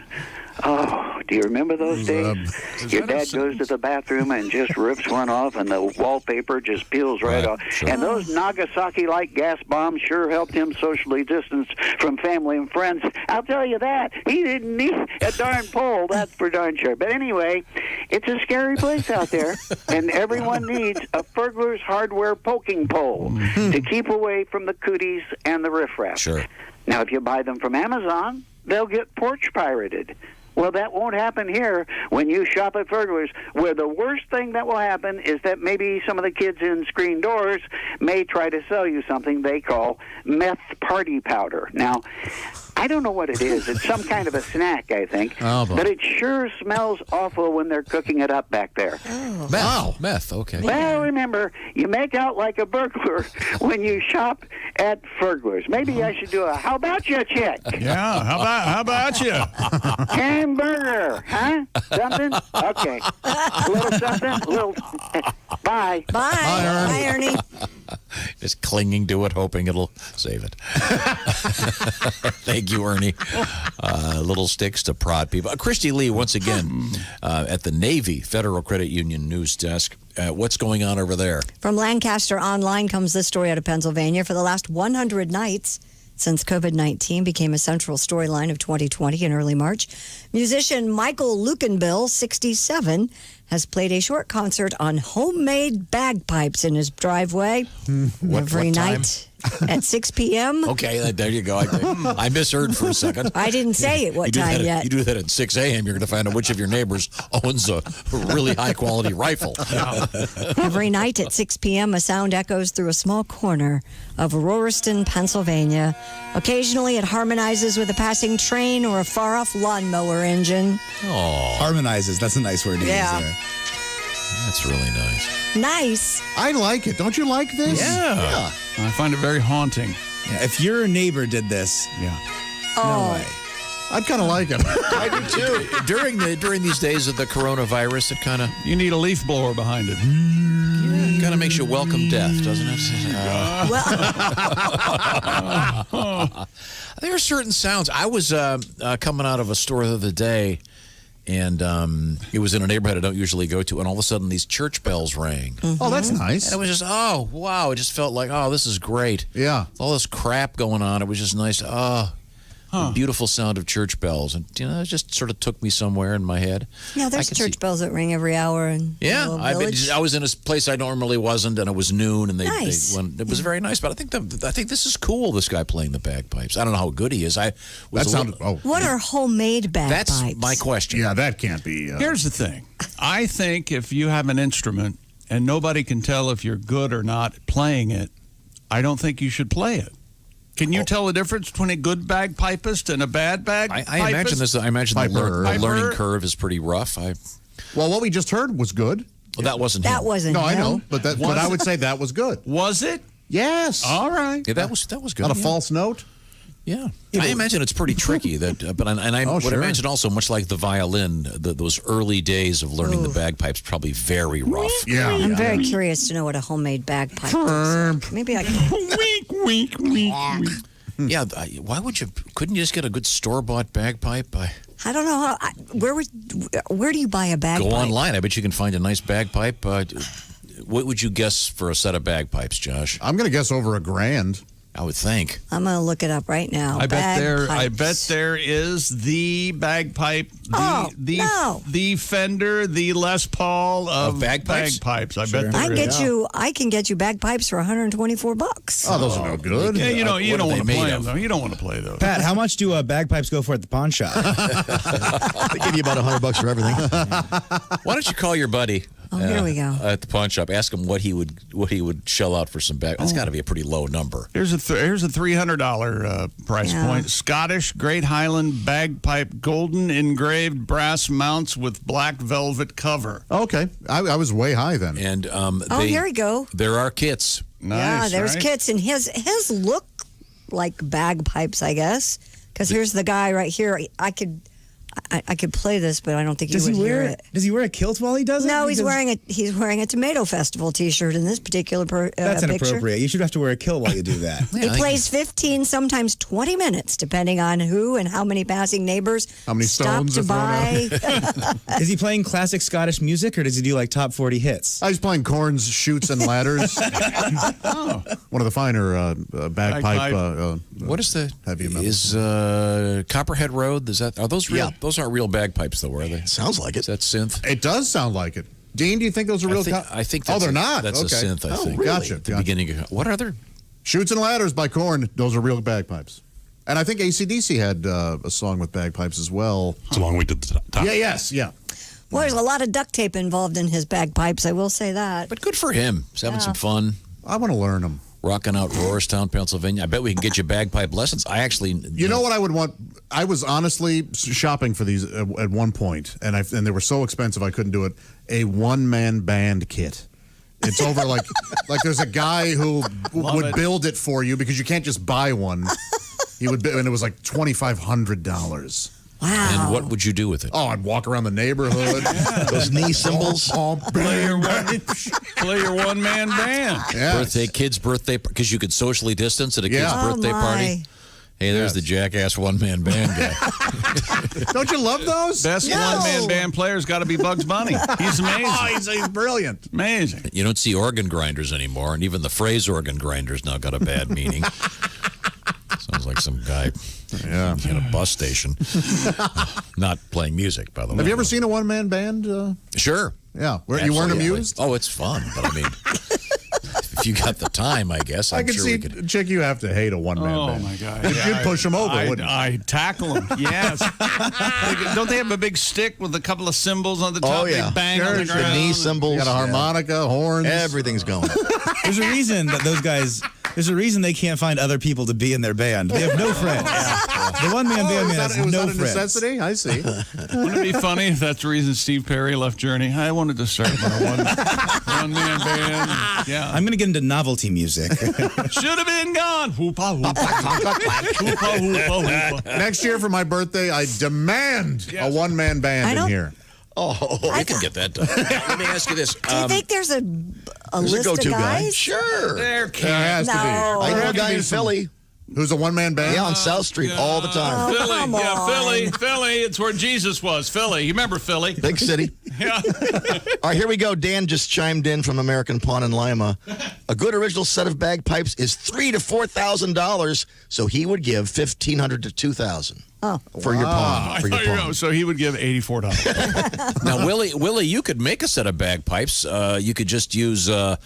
Oh, do you remember those days? Your dad goes to the bathroom and just rips one off, and the wallpaper just peels right off. Sure. And those Nagasaki-like gas bombs sure helped him socially distance from family and friends. I'll tell you that. He didn't need a darn pole, that's for darn sure. But anyway, it's a scary place out there, and everyone needs a Fergler's Hardware poking pole to keep away from the cooties and the riffraff. Sure. Now, if you buy them from Amazon, they'll get porch pirated. Well, that won't happen here when you shop at Fergler's, where the worst thing that will happen is that maybe some of the kids in screen doors may try to sell you something they call meth party powder. Now, I don't know what it is. It's some kind of a snack, I think. Oh, boy. But it sure smells awful when they're cooking it up back there. Meth, okay. Well, remember, you make out like a burglar when you shop at Fergler's. Maybe I should do a how about you check. Yeah, how about you? Hamburger, huh? Something? Okay. A little something, bye. Bye, Ernie. Just clinging to it, hoping it'll save it. Thank you, Ernie. Little sticks to prod people. Christy Lee, once again, at the Navy Federal Credit Union news desk. What's going on over there? From Lancaster Online comes this story out of Pennsylvania. For the last 100 nights since COVID-19 became a central storyline of 2020 in early March, musician Michael Lukenbill, 67, has played a short concert on homemade bagpipes in his driveway every night at 6 p.m. Okay, there you go. I misheard for a second. I didn't say at what time yet. You do that at 6 a.m., you're going to find out which of your neighbors owns a really high-quality rifle. Every night at 6 p.m., a sound echoes through a small corner of Roarston, Pennsylvania. Occasionally, it harmonizes with a passing train or a far-off lawnmower engine. Oh, harmonizes. That's a nice word to use there. That's really nice. Nice. I like it. Don't you like this? Yeah. I find it very haunting. Yeah, if your neighbor did this, no way. I'd kind of like it. I do too. During these days of the coronavirus, it kind of you need a leaf blower behind it. Kind of makes you welcome death, doesn't it? There are certain sounds. I was coming out of a store the other day, and it was in a neighborhood I don't usually go to, and all of a sudden these church bells rang. Mm-hmm. Oh, that's nice. And it was just, oh, wow. It just felt like, oh, this is great. Yeah. All this crap going on. It was just nice. Oh, The beautiful sound of church bells, and it just sort of took me somewhere in my head. Yeah, there's church bells that ring every hour in Yeah, the little village. I was in a place I normally wasn't, and it was noon, and Nice. it was very nice. But I think this is cool. This guy playing the bagpipes. I don't know how good he is. What are homemade bagpipes? That's my question. Yeah, that can't be. Here's the thing. I think if you have an instrument and nobody can tell if you're good or not playing it, I don't think you should play it. Can you tell the difference between a good bagpipist and a bad bagpipist? I imagine this. I imagine the learning curve is pretty rough. Well, what we just heard was good. Well, that wasn't That him. wasn't No, I him. know, but I would say that was good. Was it? Yes. All right. Yeah, that was good. Not a yeah. false note. Yeah. I imagine it's pretty tricky. I would imagine also, much like the violin, those early days of learning the bagpipes probably very rough. Yeah. I'm very curious to know what a homemade bagpipe is. Maybe I can. Wink, wink, wink, wink. Yeah. Why would you? Couldn't you just get a good store-bought bagpipe? I don't know how. Where do you buy a bagpipe? Go online. I bet you can find a nice bagpipe. What would you guess for a set of bagpipes, Josh? I'm going to guess over $1,000. I would think. I'm going to look it up right now. I bet there is the bagpipe, the Fender, the Les Paul of bagpipes. I bet there is. I can get you bagpipes for $124. Oh, those are no good. Yeah, you don't want to play them, of? though. You don't want to play those. Pat, how much do bagpipes go for at the pawn shop? They give you about $100 for everything. Why don't you call your buddy? Here we go. At the pawn shop, ask him what he would shell out for some bag. That's got to be a pretty low number. Here's a $300 price point. Scottish Great Highland bagpipe, golden engraved brass mounts with black velvet cover. Okay, I was way high then. And here we go. There are kits. Nice, there's kits, and his look like bagpipes, I guess. Because here's the guy right here. I could play this, but I don't think he would hear it. Does he wear a kilt while he does it? No, he's wearing a Tomato Festival T-shirt in this particular That's picture. inappropriate. You should have to wear a kilt while you do that. He plays 15, sometimes 20 minutes, depending on who and how many passing neighbors stop to buy. Is he playing classic Scottish music, or does he do like top 40 hits? He's playing Korn's Chutes and Ladders. One of the finer bagpipe. What is the heavy metal? Is Copperhead Road? Are those real? Yeah. Those aren't real bagpipes, though, are they? Sounds like it. Is that synth? It does sound like it. Dean, do you think those are real? I think. That's they're not. That's okay. a synth. I think. Really? Gotcha. At the beginning. What other? Chutes and Ladders by Korn. Those are real bagpipes. And I think AC/DC had a song with bagpipes as well. It's a long way to the top. Yeah. Yes. Yeah. Well, there's a lot of duct tape involved in his bagpipes. I will say that. But good for him. He's having some fun. I want to learn them. Rocking out Roarstown, Pennsylvania. I bet we can get you bagpipe lessons. I actually... You know what I would want? I was honestly shopping for these at one point, and they were so expensive I couldn't do it. A one-man band kit. It's over like there's a guy who would build it for you because you can't just buy one. He would, and it was like $2,500. Wow. And what would you do with it? Oh, I'd walk around the neighborhood. Those knee cymbals. Play your one-man band. Yes. Kid's birthday, because you could socially distance at a kid's birthday party. Hey, there's the jackass one-man band guy. Don't you love those? Best one-man band player's got to be Bugs Bunny. He's amazing. He's brilliant. Amazing. You don't see organ grinders anymore, and even the phrase organ grinders now got a bad meaning. Sounds like some guy in a bus station. Not playing music, by the way. Have you ever seen a one-man band? Sure. Yeah. You weren't amused? Oh, it's fun, but I mean... If you got the time, I guess. I can see, Chick, you have to hate a one-man band. Oh, my God. You'd push them over, wouldn't you? I'd tackle them, yes. Don't they have a big stick with a couple of cymbals on the top? Oh, yeah. They bang on the ground. The knee cymbals. You got a harmonica, horns. Everything's going. There's a reason that those guys... There's a reason they can't find other people to be in their band. They have no friends. The one-man band has no friends. Necessity? I see. Wouldn't it be funny if that's the reason Steve Perry left Journey? I wanted to start my one-man band. Yeah. I'm going to get into novelty music. Should have been gone. Hoopa, hoopa. Hoopa, hoopa, hoopa. Next year for my birthday, I demand a one-man band in here. Oh, I can get that done. Let me ask you this. Do you think there's a list of guys? Sure. There has to be. I know a guy in Philly. Who's a one-man band? Yeah, on South Street all the time. Philly, Philly. It's where Jesus was. Philly. You remember Philly? Big city. Yeah. All right, here we go. Dan just chimed in from American Pawn in Lima. A good original set of bagpipes is $3,000 to $4,000, so he would give $1,500 to $2,000. Oh, for your pawn. For your pawn. So he would give $84. Now, Willie, you could make a set of bagpipes. You could just use the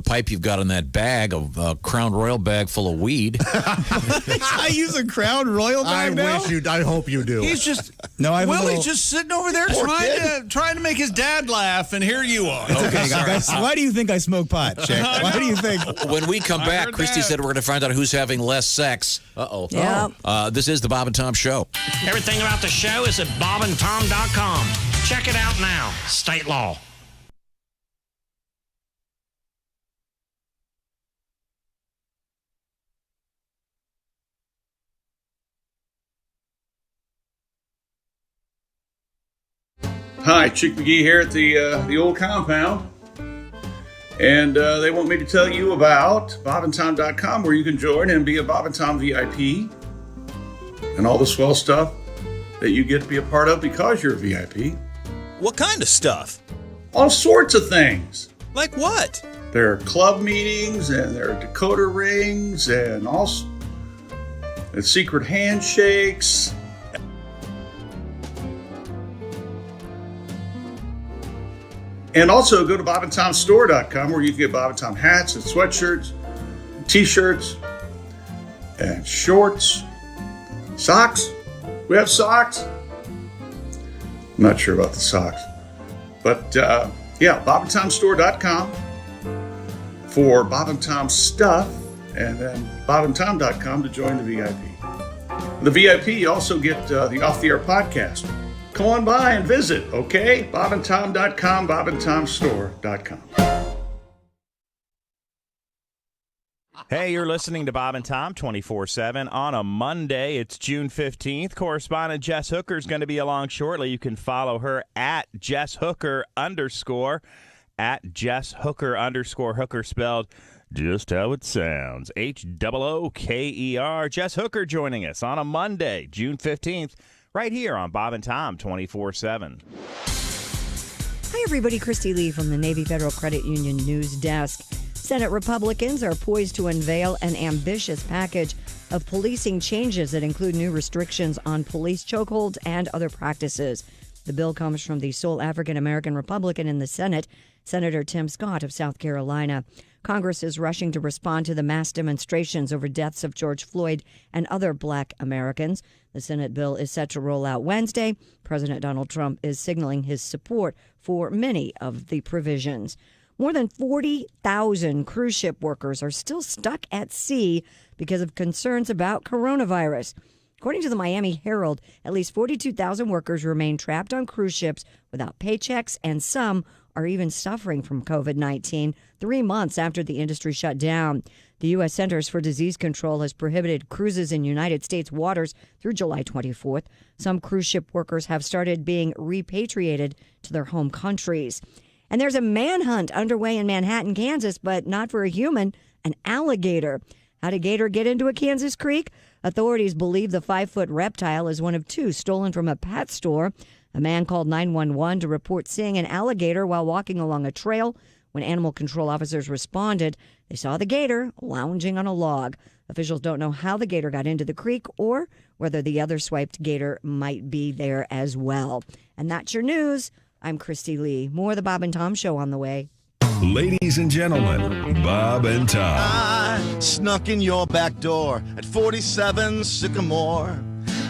pipe you've got in that bag, a Crown Royal bag full of weed. I use a Crown Royal bag now? I hope you do. He's just Willie's just sitting over there trying to make his dad laugh, and here you are. Okay, guys, why do you think I smoke pot, Chick? Why do you think? When we come back, Christy said we're going to find out who's having less sex. Uh-oh. Yeah. This is the Bob and Tom Show. Everything about the show is at bobandtom.com. Check it out now. State law. Hi, Chick McGee here at the old compound. And they want me to tell you about bobandtom.com, where you can join and be a Bob and Tom VIP. And all the swell stuff that you get to be a part of because you're a VIP. What kind of stuff? All sorts of things. Like what? There are club meetings, and there are decoder rings, and and secret handshakes. And also go to bobandtomstore.com, where you can get Bob and Tom hats and sweatshirts, t-shirts, and shorts, socks. We have socks. I'm not sure about the socks. But yeah, bobandtomstore.com for Bob and Tom stuff, and then bobandtom.com to join the VIP. The VIP, you also get the Off the Air podcast. Come on by and visit, okay? bobandtom.com, bobandtomstore.com. Hey, you're listening to Bob and Tom 24/7 on a Monday. It's June 15th. Correspondent Jess Hooker is going to be along shortly. You can follow her at Jess Hooker _ at Jess Hooker _ Hooker spelled just how it sounds. HOOKER. Jess Hooker joining us on a Monday, June 15th, right here on Bob and Tom 24/7. Hi, everybody. Christy Lee from the Navy Federal Credit Union News Desk. Senate Republicans are poised to unveil an ambitious package of policing changes that include new restrictions on police chokeholds and other practices. The bill comes from the sole African-American Republican in the Senate, Senator Tim Scott of South Carolina. Congress is rushing to respond to the mass demonstrations over deaths of George Floyd and other black Americans. The Senate bill is set to roll out Wednesday. President Donald Trump is signaling his support for many of the provisions. More than 40,000 cruise ship workers are still stuck at sea because of concerns about coronavirus. According to the Miami Herald, at least 42,000 workers remain trapped on cruise ships without paychecks, and some are even suffering from COVID-19 3 months after the industry shut down. The U.S. Centers for Disease Control has prohibited cruises in United States waters through July 24th. Some cruise ship workers have started being repatriated to their home countries. And there's a manhunt underway in Manhattan, Kansas, but not for a human, an alligator. How did a gator get into a Kansas creek? Authorities believe the 5-foot reptile is one of 2 stolen from a pet store. A man called 911 to report seeing an alligator while walking along a trail. When animal control officers responded, they saw the gator lounging on a log. Officials don't know how the gator got into the creek or whether the other swiped gator might be there as well. And that's your news. I'm Christy Lee. More of the Bob and Tom Show on the way. Ladies and gentlemen, Bob and Tom. I snuck in your back door at 47 Sycamore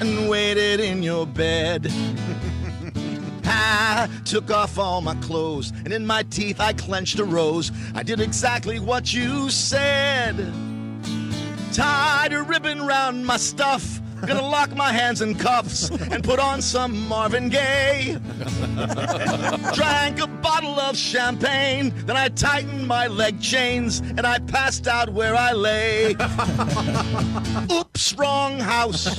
and waited in your bed. I took off all my clothes, and in my teeth I clenched a rose. I did exactly what you said. Tied a ribbon round my stuff, gonna lock my hands in cuffs and put on some Marvin Gaye. Drank a bottle of champagne, then I tightened my leg chains and I passed out where I lay. Oops, wrong house.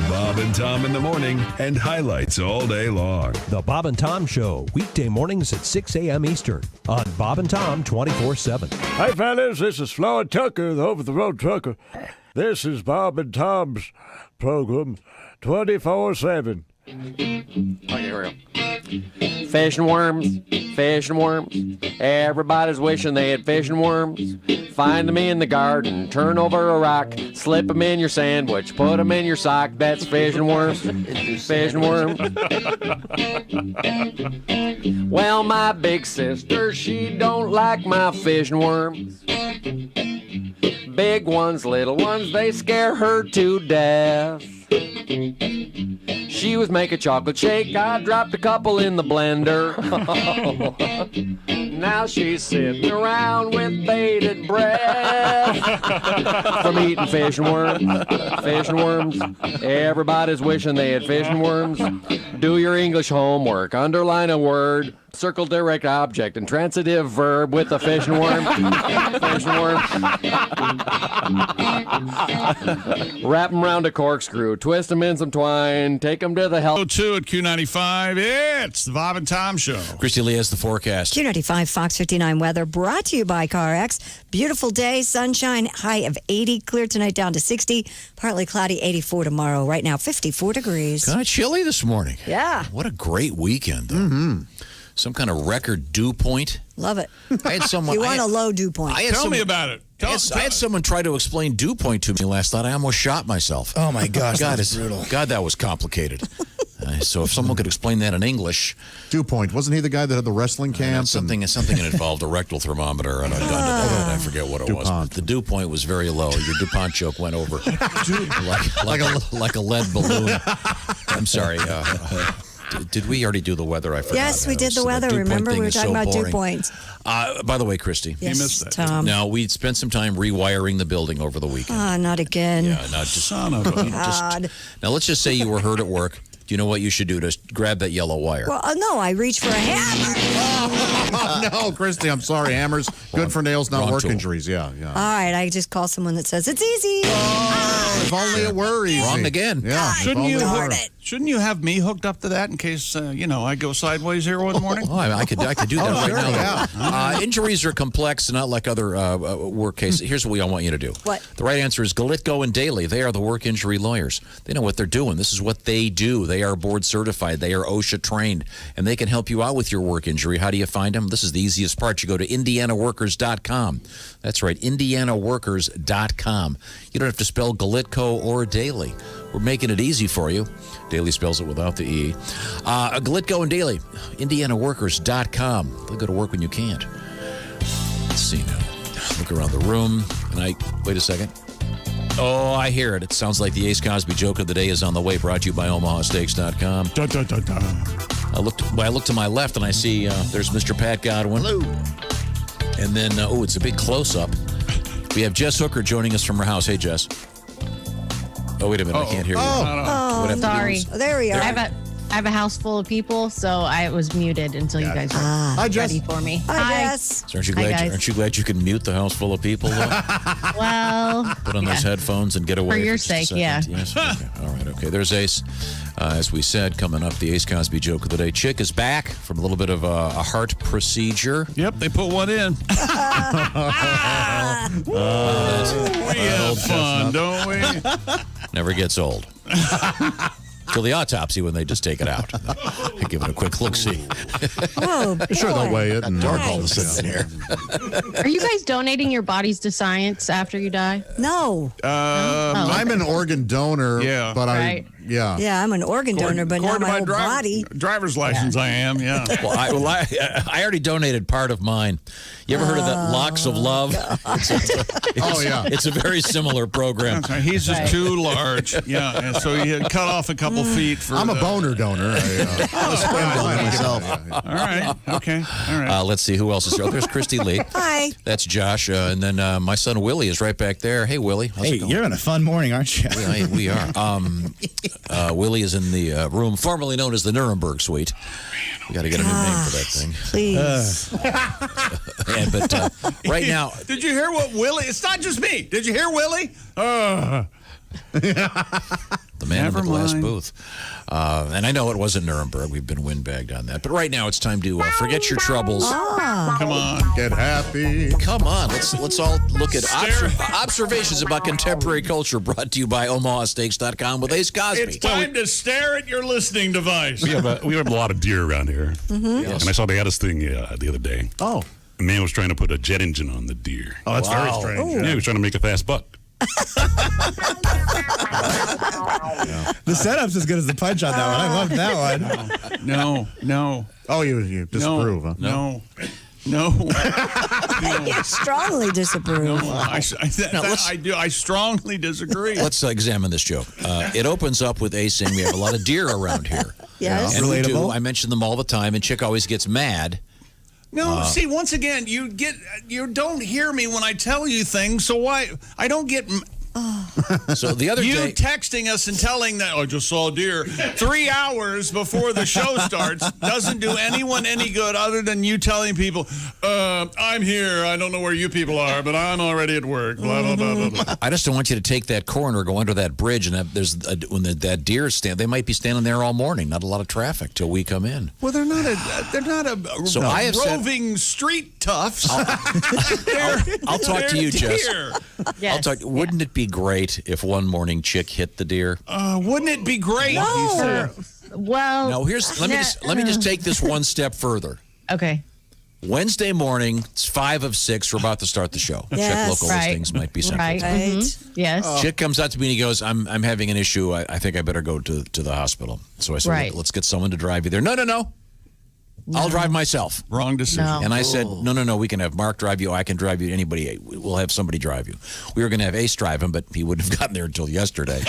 Bob and Tom in the morning and highlights all day long. The Bob and Tom Show, weekday mornings at 6 a.m. Eastern on Bob and Tom 24/7. Hey, fellas, this is Floyd Tucker, the over-the-road trucker. This is Bob and Tom's program 24/7. Okay, here we go. Fish and worms, fish and worms. Everybody's wishing they had fish and worms. Find them in the garden, turn over a rock, slip them in your sandwich, put them in your sock. That's fish and worms, fish and worms. Well, my big sister, she don't like my fish and worms. Big ones, little ones, they scare her to death. She was making chocolate shake, I dropped a couple in the blender. Now she's sitting around with bated breath from eating fish and worms. Fish and worms. Everybody's wishing they had fish and worms. Do your English homework, underline a word, circle direct object and transitive verb with the fish and worm. Fish and worm. Wrap them around a corkscrew, twist them in some twine, take them to the hell. 2 at Q95. It's the Bob and Tom Show. Christy Lee has the forecast. Q95 Fox 59 weather brought to you by CarX. Beautiful day, sunshine, high of 80, clear tonight down to 60, partly cloudy, 84 tomorrow. Right now, 54 degrees. Kind of chilly this morning. Yeah. What a great weekend, though. Mm-hmm. Some kind of record dew point. Love it. I had someone. You want a low dew point. Tell me about it. I had someone try to explain dew point to me last night. I almost shot myself. Oh my gosh, God, that's brutal. God, that was complicated. So if someone could explain that in English. Dew point. Wasn't he the guy that had the wrestling camp? Something that involved a rectal thermometer, and I forget what it was. But the dew point was very low. Your DuPont joke went over like a lead balloon. I'm sorry. Did we already do the weather? I forgot. Yes, we did the weather. Remember, we were talking about dew points. By the way, Christy. Yes, missed that. Tom. Now, we spent some time rewiring the building over the weekend. Ah, not again. Yeah, not just. Son of a God. Now, let's just say you were hurt at work. Do you know what you should do to grab that yellow wire? Well, no, I reached for a hammer. Oh, no, Christy, I'm sorry. Hammers, good for nails, not work tool. injuries. Yeah. All right, I just call someone that says it's easy. If only it were easy. Wrong again. Yeah. Shouldn't you have me hooked up to that in case I go sideways here one morning? Oh, I could do that right now. Yeah. Injuries are complex, not like other work cases. Here's what I want you to do. What? The right answer is Galitko and Daly. They are the work injury lawyers. They know what they're doing. This is what they do. They are board certified. They are OSHA trained, and they can help you out with your work injury. How do you find them? This is the easiest part. You go to IndianaWorkers.com. That's right, IndianaWorkers.com. You don't have to spell Galitko or Daly. We're making it easy for you. Daly spells it without the E. Galitko and Daly, IndianaWorkers.com. They'll go to work when you can't. Let's see now. Look around the room. Wait a second. Oh, I hear it. It sounds like the Ace Cosby joke of the day is on the way, brought to you by OmahaSteaks.com. Da, da, da, da. I look to my left and I see there's Mr. Pat Godwin. Hello. And then, it's a big close-up. We have Jess Hooker joining us from her house. Hey, Jess. Oh, wait a minute. I can't hear you. Oh, sorry. There we are. I have a house full of people, so I was muted until you guys were ready for me. Hi, Jess. So aren't you glad you can mute the house full of people? Well, put on those headphones and get away. For your sake, yeah. Yes. Okay. All right. Okay. There's Ace. As we said, coming up, the Ace Cosby joke of the day. Chick is back from a little bit of a heart procedure. Yep, they put one in. We have fun, don't we? Never gets old. Till the autopsy when they just take it out. Give it a quick look-see. Oh, boy. Sure, they'll weigh it. And dark all of a sudden here. Are you guys donating your bodies to science after you die? No. I'm an organ donor, but Yeah, I'm an organ donor, but not my whole body. Driver's license, I am, yeah. Well, I already donated part of mine. You ever heard of that Locks of Love? It's a very similar program. That's right. He's just too large. Yeah, and so he had cut off a couple feet for I'm a boner donor. I myself. All right. Okay. All right. Let's see who else is here. Oh, there's Christy Lee. Hi. That's Josh. And then my son Willie is right back there. Hey, Willie. How's it going? You're having a fun morning, aren't you? We are. Willie is in the room formerly known as the Nuremberg Suite. We got to get a new name for that thing. Please. But right now... Did you hear what Willie... It's not just me. Did you hear Willie? The man in the glass booth. And I know it wasn't Nuremberg. We've been windbagged on that. But right now it's time to forget your troubles. Come on, get happy. Come on, let's all look at observations about contemporary culture brought to you by OmahaSteaks.com with Ace Cosby. It's time to stare at your listening device. We have a lot of deer around here. Yes. And I saw they had this thing the other day. Oh. A man was trying to put a jet engine on the deer. Oh, that's very strange. Yeah, he was trying to make a fast buck. The setup's as good as the punch on that one. I love that one. No. Oh, you disapprove, huh? No. You strongly disapprove. I do. I strongly disagree. Let's examine this joke. It opens up with Ace saying we have a lot of deer around here. Yes. And we do. Relatable. I mention them all the time, and Chick always gets mad. No, see, once again, you don't hear me when I tell you things, so why I don't get. So the other you day, texting us and telling that I just saw a deer 3 hours before the show starts doesn't do anyone any good other than you telling people, I'm here. I don't know where you people are, but I'm already at work. Blah blah blah blah blah. I just don't want you to take that corner, go under that bridge, and when that deer stand, they might be standing there all morning. Not a lot of traffic till we come in. Well, they're not a So I have roving street toughs. I'll talk to you, Jess. Yes. Wouldn't it be great if one morning Chick hit the deer? Wouldn't it be great? No. Well, No, let me just take this one step further. Okay. Wednesday morning, it's 5 of 6. We're about to start the show. Yes. Check local Right. listings might be central. Right. Right. Yes. Chick comes out to me and he goes, I'm having an issue. I think I better go to the hospital. So I said, Right. let's get someone to drive you there. No. I'll drive myself. Wrong decision. No. And I said, no, we can have Mark drive you. I can drive you. Anybody, we'll have somebody drive you. We were going to have Ace drive him, but he wouldn't have gotten there until yesterday.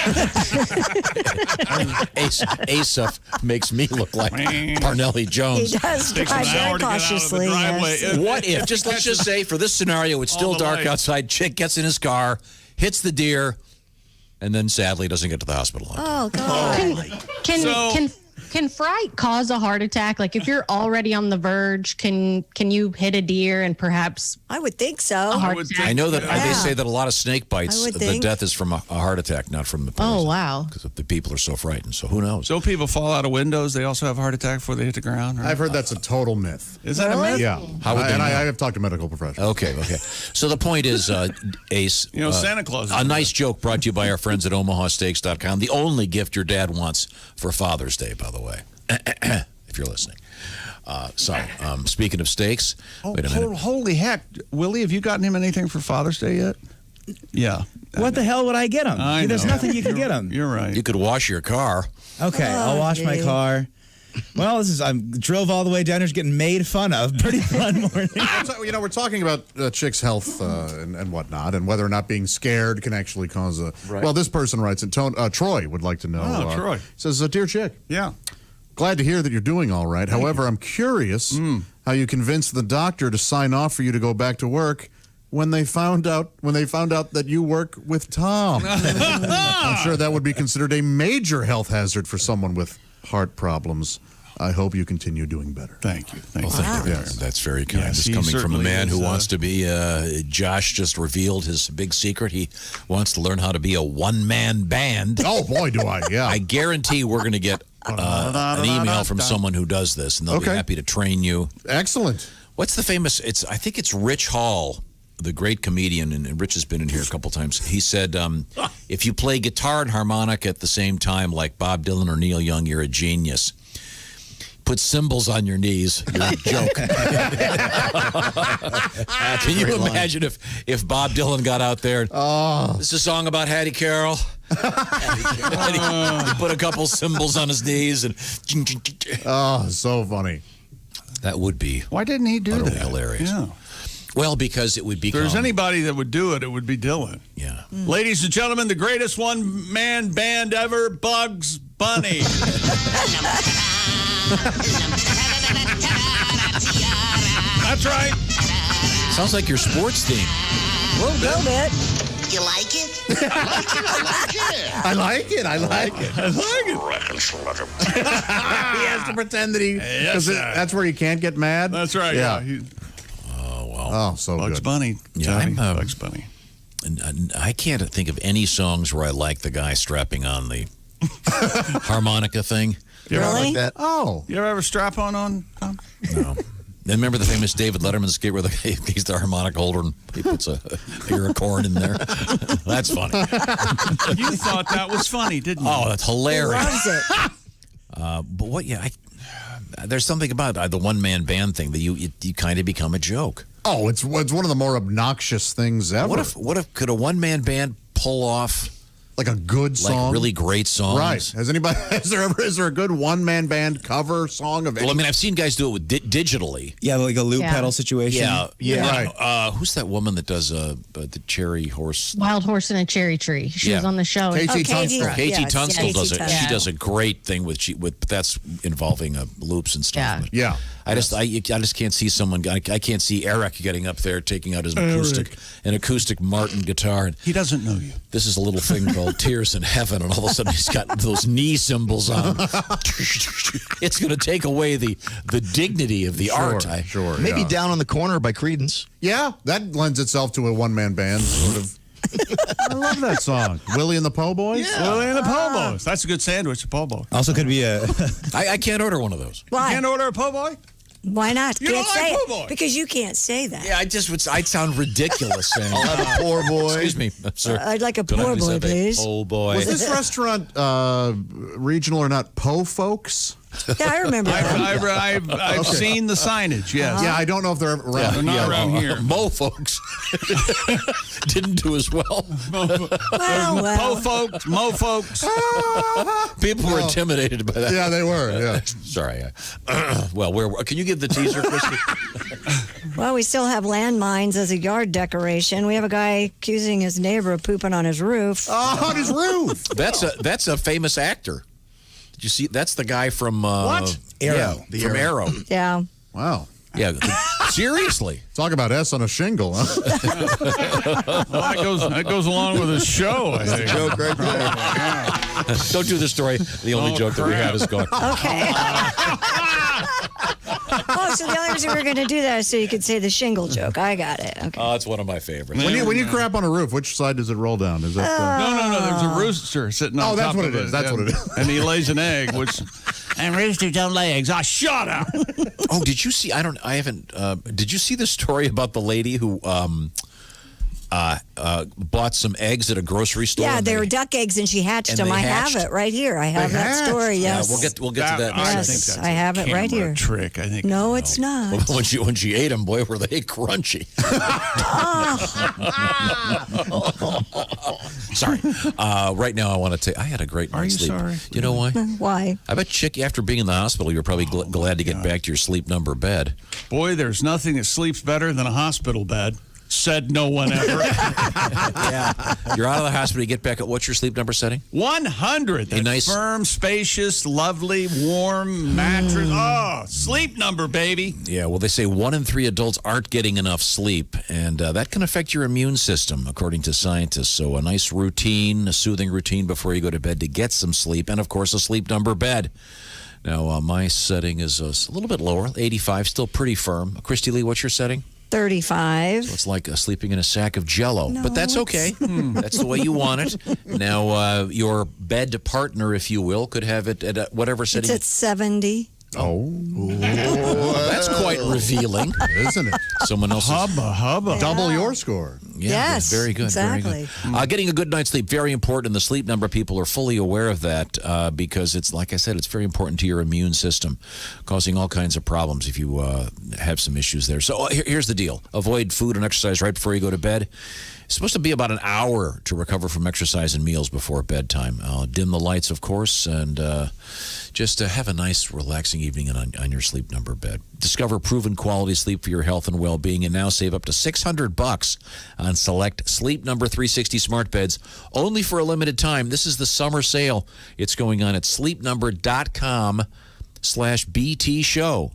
Ace makes me look like Parnelli Jones. He does Takes drive an very hour to get out of the cautiously. driveway. Yes. What if, let's just say for this scenario, it's still All the dark lights. outside. Chick gets in his car, hits the deer, and then sadly doesn't get to the hospital. Oh, God. Can fright cause a heart attack? Like if you're already on the verge, can you hit a deer and perhaps I would think so. a heart attack? I know that they Yeah. say that a lot of snake bites, I would the think. death is from a heart attack, not from the poison. Oh, wow. Because the people are so frightened. So who knows? So people fall out of windows. They also have a heart attack before they hit the ground. Right? I've heard that's a total myth. Is that a myth? Yeah. How would they and I know? have talked to medical professionals. Okay. So the point is, Ace. Santa Claus. A nice joke brought to you by our friends at OmahaSteaks.com. The only gift your dad wants for Father's Day, by the way. If you're listening. Speaking of steaks, wait a minute. Holy heck. Willie, have you gotten him anything for Father's Day yet? Yeah. What the hell would I get him? I There's know. nothing you can get him. You're right. You could wash your car. Okay, I'll wash my car. Well, I drove all the way down here getting made fun of. Pretty fun morning. We're talking about Chick's health and whatnot, and whether or not being scared can actually cause a. Right. Well, this person writes it. Troy would like to know. Oh, Troy. Says, "Dear Chick, Yeah. glad to hear that you're doing all right. However, I'm curious how you convinced the doctor to sign off for you to go back to work when they found out that you work with Tom. I'm sure that would be considered a major health hazard for someone with heart problems. I hope you continue doing better." Thank you. Thank you. That's very kind. Yes, This he coming from a certainly man who is, wants to be. Josh just revealed his big secret. He wants to learn how to be a one-man band. Oh boy, do I! Yeah, I guarantee we're going to get an email from someone who does this, and they'll be happy to train you. Excellent. What's the famous? I think it's Rich Hall, the great comedian, and Rich has been in here a couple times. He said, if you play guitar and harmonica at the same time, like Bob Dylan or Neil Young, you're a genius. Put cymbals on your knees. You're a joke. Can you imagine if Bob Dylan got out there? This is a song about Hattie Carroll. And he put a couple cymbals on his knees and. So funny. That would be. Why didn't he do that? Hilarious. Yeah. Well, because it would be. If there's anybody that would do it, it would be Dylan. Yeah. Ladies and gentlemen, the greatest one-man band ever, Bugs Bunny. That's right. Sounds like your sports team. A little bit. You like it? I like it. I like it. He has to pretend that because that's where he can't get mad. That's right. Yeah. Yeah. Oh, so Bugs good. Bunny. Yeah, Johnny, Bugs Bunny. I can't think of any songs where I like the guy strapping on the harmonica thing. You ever Really? like that? Oh. You ever strap on? No. And remember the famous David Letterman skit where he's the harmonica holder and he puts a ear of corn in there? That's funny. You thought that was funny, didn't you? Oh, that's hilarious. Loves it. But what? Yeah, there's something about the one-man band thing that you kind of become a joke. Oh, it's one of the more obnoxious things ever. What if could a one-man band pull off like a good song, like really great songs? Right? Is there a good one-man band cover song of? Well, I mean, I've seen guys do it with digitally. Yeah, like a loop pedal situation. Yeah. Right. Who's that woman that does the cherry horse? Wild Horse in a Cherry Tree. She was on the show. KT Tunstall. KT Tunstall does it. Tunstall. She does a great thing with that's involving loops and stuff. Yeah. I just can't see someone. I can't see Eric getting up there taking out his acoustic Martin guitar. He doesn't know you. This is a little thing called Tears in Heaven, and all of a sudden he's got those knee cymbals on. It's going to take away the dignity of the art. Sure. Maybe Down on the Corner by Creedence. Yeah, that lends itself to a one-man band sort of. I love that song. Willie and the Po' Boys? Yeah. Willie and the Po' Boys. That's a good sandwich, a po' boy. Also could be a... I can't order one of those. Why? You can't order a po' boy? Why not? You Can't don't say like it po' boy. because you can't say that. Yeah, I'd sound ridiculous saying I'll have a poor boy. Excuse me, sir. I'd like a Could I poor please boy, have a please. po' boy. Was this restaurant regional or not? Po Folks? Yeah, I remember that. I've seen the signage, yes. Yeah, I don't know if they're around. They're not around here. Mo folks didn't do as well. Po folks, Mo folks. People were intimidated by that. Yeah, they were. Yeah. Sorry. Well, can you give the teaser, Christy? Well, we still have landmines as a yard decoration. We have a guy accusing his neighbor of pooping on his roof. Oh, on his roof. That's a famous actor. Did you see? That's the guy from what? Arrow. Yeah, from Arrow. Yeah. Wow. Yeah. Seriously. Talk about S on a shingle, huh? Well, that goes along with his show, I think. Joke right there. Don't do the story. The only joke that we have is gone. Okay. Oh, so the only reason we're going to do that is so you could say the shingle joke. I got it. Okay. Oh, it's one of my favorites. When you crap on a roof, which side does it roll down? Is that No. There's a rooster sitting on top of it. Oh, that's what it is. And he lays an egg, which... And roosters don't lay eggs. Shut up. Oh, did you see? Did you see the story about the lady who bought some eggs at a grocery store? Yeah, they were duck eggs, and she hatched them. I have it right here. I have that story. Yes. Yeah, we'll get to that. Yes, I have it right here. Trick, I think. No, it's not. Well, when she ate them, boy, were they crunchy. Sorry. Right now, I want to take. I had a great night's sleep. Are you sorry? Do you know why? Why? I bet, Chick, after being in the hospital, you're probably glad to get back to your sleep number bed. Boy, there's nothing that sleeps better than a hospital bed. Said no one ever. Yeah. You're out of the hospital. You get back at what's your sleep number setting? 100. That nice, firm, spacious, lovely, warm mattress. Oh, sleep number, baby. Yeah, well, they say 1 in 3 adults aren't getting enough sleep, and that can affect your immune system, according to scientists. So a nice routine, a soothing routine before you go to bed to get some sleep, and, of course, a sleep number bed. Now, my setting is a little bit lower, 85, still pretty firm. Christy Lee, what's your setting? 35. So it's like sleeping in a sack of Jell-O, but that's okay. That's the way you want it. Now, your bed partner, if you will, could have it at whatever setting. It's at 70. Oh. That's quite revealing, isn't it? Someone else's. Hubba. Yeah. Double your score. Yeah, yes, very good. Exactly. Very good. Getting a good night's sleep, very important. The sleep number people are fully aware of that because it's, like I said, it's very important to your immune system, causing all kinds of problems if you have some issues there. So here's the deal. Avoid food and exercise right before you go to bed. It's supposed to be about an hour to recover from exercise and meals before bedtime. Dim the lights, of course, and just have a nice, relaxing evening on your sleep number bed. Discover proven quality sleep for your health and well-being, and now save up to $600 on select Sleep Number 360 smart beds, only for a limited time. This is the summer sale. It's going on at sleepnumber.com/BT show.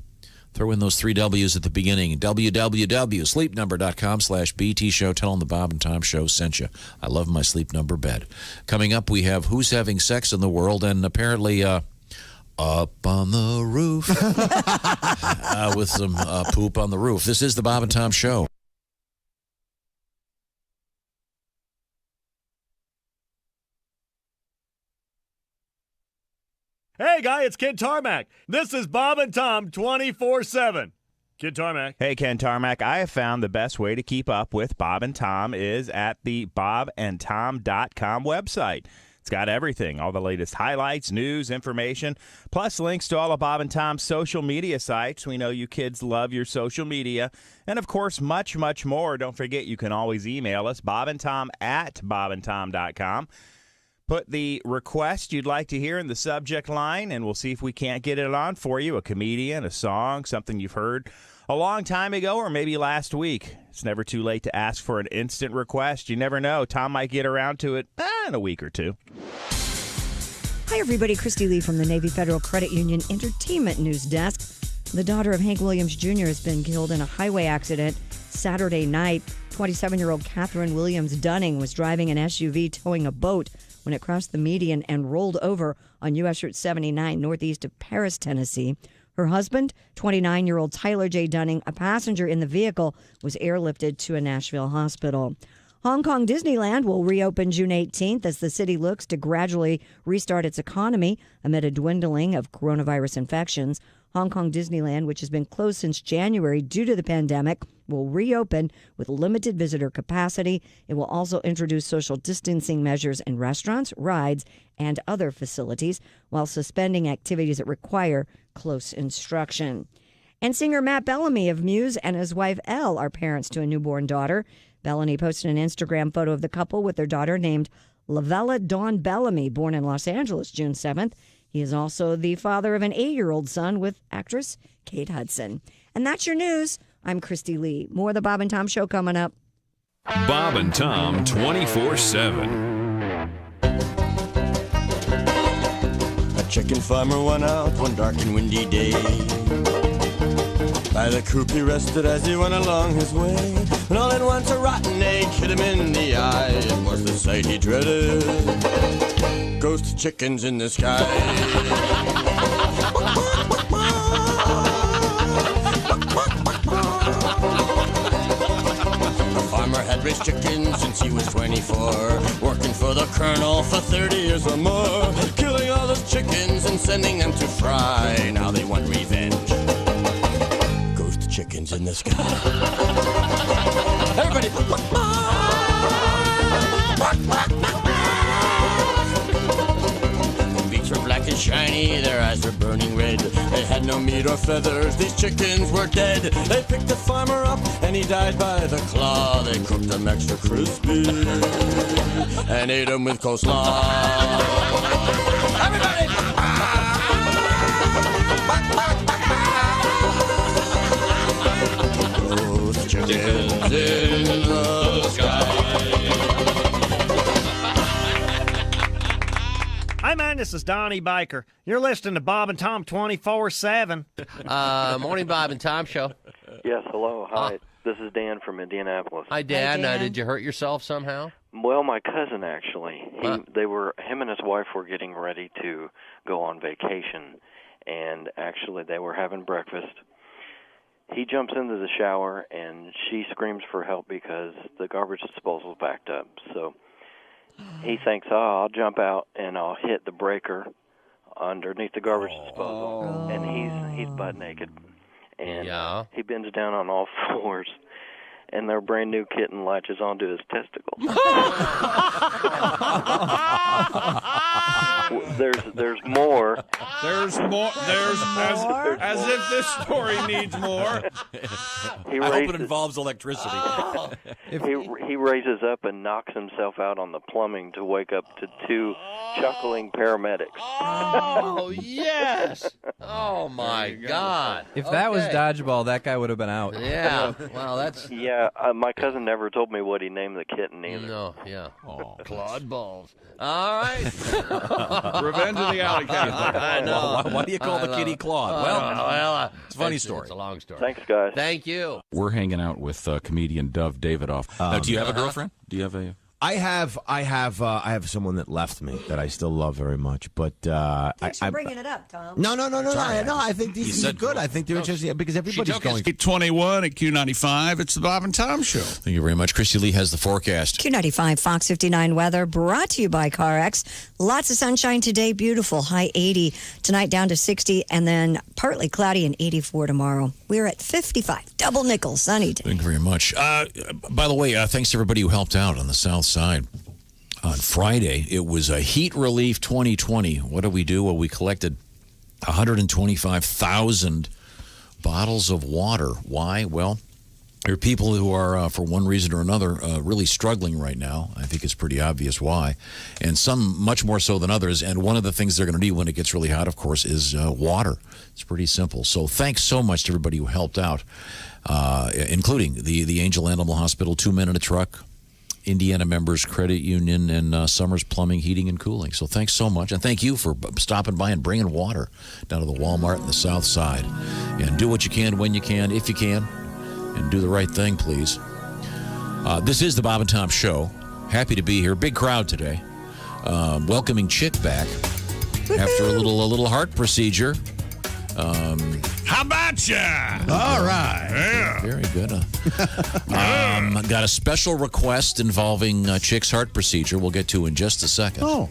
Throw in those 3 W's at the beginning. www.sleepnumber.com/BT show. Tell them the Bob and Tom show sent you. I love my Sleep Number bed. Coming up, we have Who's Having Sex in the World, and apparently Up on the Roof with some poop on the roof. This is the Bob and Tom show. Hey, guy, it's Ken Tarmac. This is Bob and Tom 24/7. Ken Tarmac. Hey, Ken Tarmac. I have found the best way to keep up with Bob and Tom is at the bobandtom.com website. It's got everything, all the latest highlights, news, information, plus links to all of Bob and Tom's social media sites. We know you kids love your social media. And, of course, much, much more. Don't forget, you can always email us, bobandtom@bobandtom.com. Put the request you'd like to hear in the subject line, and we'll see if we can't get it on for you. A comedian, a song, something you've heard a long time ago or maybe last week. It's never too late to ask for an instant request. You never know. Tom might get around to it in a week or two. Hi, everybody. Christy Lee from the Navy Federal Credit Union Entertainment News Desk. The daughter of Hank Williams Jr. has been killed in a highway accident Saturday night. 27-year-old Catherine Williams Dunning was driving an SUV towing a boat when it crossed the median and rolled over on U.S. Route 79 northeast of Paris, Tennessee. Her husband, 29-year-old Tyler J. Dunning, a passenger in the vehicle, was airlifted to a Nashville hospital. Hong Kong Disneyland will reopen June 18th as the city looks to gradually restart its economy amid a dwindling of coronavirus infections. Hong Kong Disneyland, which has been closed since January due to the pandemic, will reopen with limited visitor capacity. It will also introduce social distancing measures in restaurants, rides, and other facilities, while suspending activities that require close instruction. And singer Matt Bellamy of Muse and his wife Elle are parents to a newborn daughter. Bellamy posted an Instagram photo of the couple with their daughter named Lavella Dawn Bellamy, born in Los Angeles June 7th. He is also the father of an 8-year-old son with actress Kate Hudson. And that's your news. I'm Christy Lee. More of the Bob and Tom Show coming up. Bob and Tom 24/7. A chicken farmer went out one dark and windy day. By the coop he rested as he went along his way. And all at once a rotten egg hit him in the eye. It was the sight he dreaded. Ghost chickens in the sky. The farmer had raised chickens since he was 24, working for the colonel for 30 years or more, killing all those chickens and sending them to fry. Now they want revenge. Ghost chickens in the sky. Everybody. Beaks were black and shiny, their eyes were burning red. They had no meat or feathers, these chickens were dead. They picked the farmer up and he died by the claw. They cooked them extra crispy and ate them with coleslaw. Everybody! Those chickens in the sky. Hi, man, this is Donnie Baker. You're listening to Bob and Tom 24/7. Morning, Bob and Tom Show. Yes, hello. Hi. This is Dan from Indianapolis. Hi, Dan. Did you hurt yourself somehow? Well, my cousin, actually. Him and his wife were getting ready to go on vacation, and actually they were having breakfast. He jumps into the shower, and she screams for help because the garbage disposal is backed up. So he thinks, I'll jump out and I'll hit the breaker underneath the garbage disposal. And he's butt naked. And he bends down on all fours, and their brand new kitten latches onto his testicles. There's more. There's more. As if this story needs more. I hope it involves electricity. He raises up and knocks himself out on the plumbing to wake up to two chuckling paramedics. Oh, yes. Oh, my God. If that was dodgeball, that guy would have been out. Yeah. Well, that's... Yeah, my cousin never told me what he named the kitten either. No, yeah. Clawed balls. All right. Revenge of the Alley Cat. I know. Why do you call the kitty Claude? Well, it's a funny story. It's a long story. Thanks, guys. Thank you. We're hanging out with comedian Dove Davidoff. Now, do you have a girlfriend? Do you have a... I have someone that left me that I still love very much, but Thanks for bringing it up, Tom. No. I think these are good. I think they're interesting because everybody's going. 8:21 at Q95. It's the Bob and Tom Show. Thank you very much. Christy Lee has the forecast. Q95 Fox 59 weather brought to you by CarX. Lots of sunshine today. Beautiful. High 80. Tonight down to 60 and then partly cloudy and 84 tomorrow. We're at 55. Double nickel. Sunny today. Thank you very much. By the way, thanks to everybody who helped out on the south side. On Friday, it was a Heat Relief 2020. What did we do? Well, we collected 125,000 bottles of water. Why? Well, there are people who are, for one reason or another, really struggling right now. I think it's pretty obvious why. And some much more so than others. And one of the things they're going to need when it gets really hot, of course, is water. It's pretty simple. So thanks so much to everybody who helped out, including the Angel Animal Hospital, 2 Men in a Truck, Indiana Members Credit Union, and Summers Plumbing, Heating, and Cooling. So thanks so much. And thank you for stopping by and bringing water down to the Walmart in the south side. And do what you can when you can, if you can. And do the right thing, please. This is the Bob and Tom Show. Happy to be here. Big crowd today. Welcoming Chick back after a little heart procedure. How about ya? All right. Yeah. Very good. Got a special request involving Chick's heart procedure we'll get to in just a second. Oh.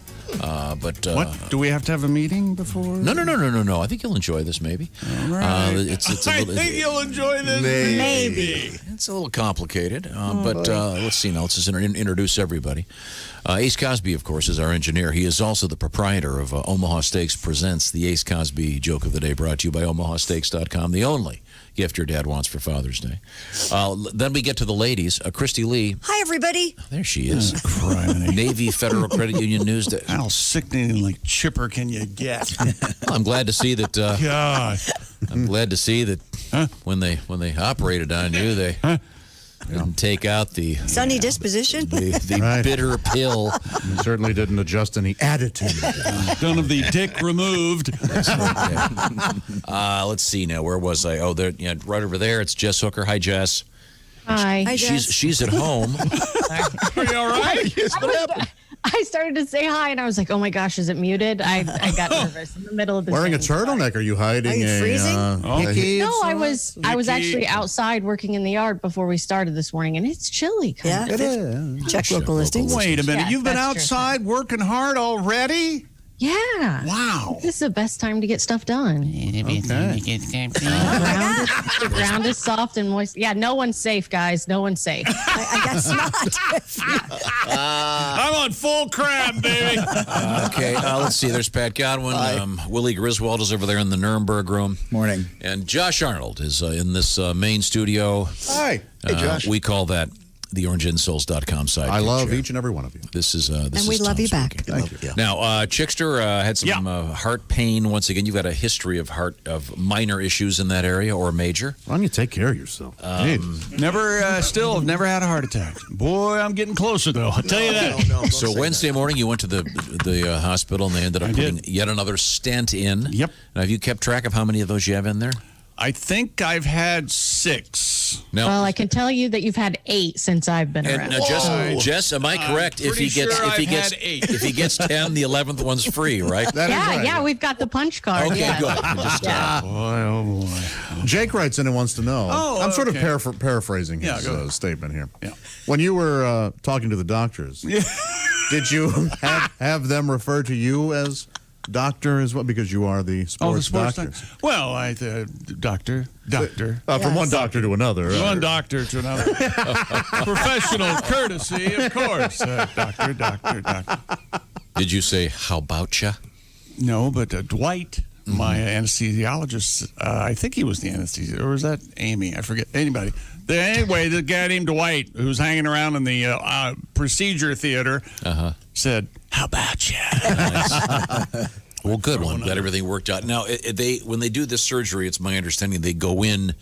But what? Do we have to have a meeting before? No. I think you'll enjoy this, maybe. All right. I think you'll enjoy this. Maybe. It's a little complicated, but let's see now. Let's just introduce everybody. Ace Cosby, of course, is our engineer. He is also the proprietor of Omaha Steaks presents the Ace Cosby Joke of the Day, brought to you by OmahaSteaks.com, the only gift your dad wants for Father's Day. Then we get to the ladies. Christy Lee. Hi, everybody. There she is. Criminy. Navy Federal Credit Union News Day. How sickeningly chipper can you get? I'm glad to see that. God. I'm glad to see that when they operated on you, they didn't take out the Sunny disposition. the Right. bitter pill. You certainly didn't adjust any attitude. None of the dick removed. Let's see now. Where was I? Oh, there. Yeah, right over there. It's Jess Hooker. Hi, Jess. Hi. Hi, Jess. She's at home. Are you all right? What happened? I started to say hi, and I was like, "Oh my gosh, is it muted?" I got nervous in the middle of the Wearing a sentence. turtleneck? Are you hiding? Are you freezing? A hickey? No, I was actually outside working in the yard before we started this morning, and it's chilly. Yeah, It is. check local listings. Wait a minute. Yeah, You've been that's true. outside working hard already? Yeah. Wow. This is the best time to get stuff done. The ground is soft and moist. Yeah, no one's safe, guys. No one's safe. I guess not. I'm on full crab, baby. Okay, let's see. There's Pat Godwin. Willie Griswold is over there in the Nuremberg room. Morning. And Josh Arnold is in this main studio. Hi. Hey, Josh. We call that the OrangeInsoles.com site. I love each and every one of you. This is And we is love Tom you back. speaking. Thank you. Now, Chickster had some heart pain. Once again, you've got a history of minor issues in that area or major. Why don't you take care of yourself? Never had a heart attack. Boy, I'm getting closer, though. I'll tell you that. So Wednesday morning, you went to the hospital, and they ended up putting yet another stent in. Yep. Now, have you kept track of how many of those you have in there? I think I've had 6. No. Well, I can tell you that you've had 8 since I've been around. And Jess, am I correct? If he gets 10, the 11th one's free, right? That is right. Yeah, we've got the punch card. Okay, yeah. good. Boy, oh boy. Jake writes in and wants to know. Oh, I'm sort of okay. paraphrasing Yeah, his go ahead. statement here. Yeah. When you were talking to the doctors, did you have them refer to you as doctor as well? Because you are the sports doctor. doctor. Well, doctor. From one doctor to another. One doctor to another. Professional courtesy, of course. Doctor. Did you say, how about ya? No, but Dwight, my anesthesiologist, I think he was the anesthesiologist, or was that Amy? I forget. Anybody. Anyway, the guy named Dwight, who's hanging around in the procedure theater, said, how about you? Well, good one. Glad everything worked out. Now, when they do this surgery, it's my understanding they go in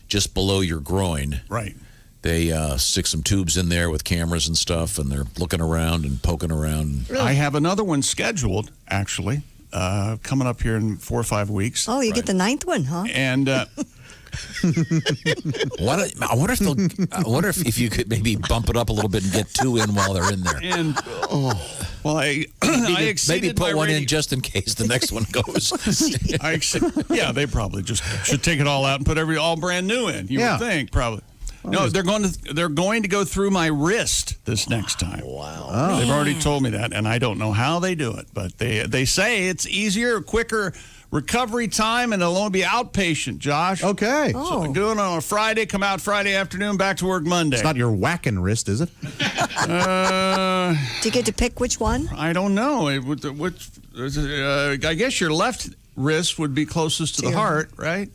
just below your groin. Right. They stick some tubes in there with cameras and stuff, and they're looking around and poking around. I have another one scheduled, actually, coming up here in 4 or 5 weeks. Oh, you get the 9th one, huh? And I wonder if you could maybe bump it up a little bit and get 2 in while they're in there. And I maybe exceeded put my one in rating. just in case the next one goes. Yeah, they probably just should take it all out and put all brand new in. You would think probably. No, they're going to go through my wrist this next time. Wow. They've already told me that, and I don't know how they do it, but they say it's easier, quicker recovery time, and it'll only be outpatient, Josh. Okay. So I'm doing it on a Friday, come out Friday afternoon, back to work Monday. It's not your whacking wrist, is it? Do you get to pick which one? I don't know. I guess your left wrist would be closest to the heart, right?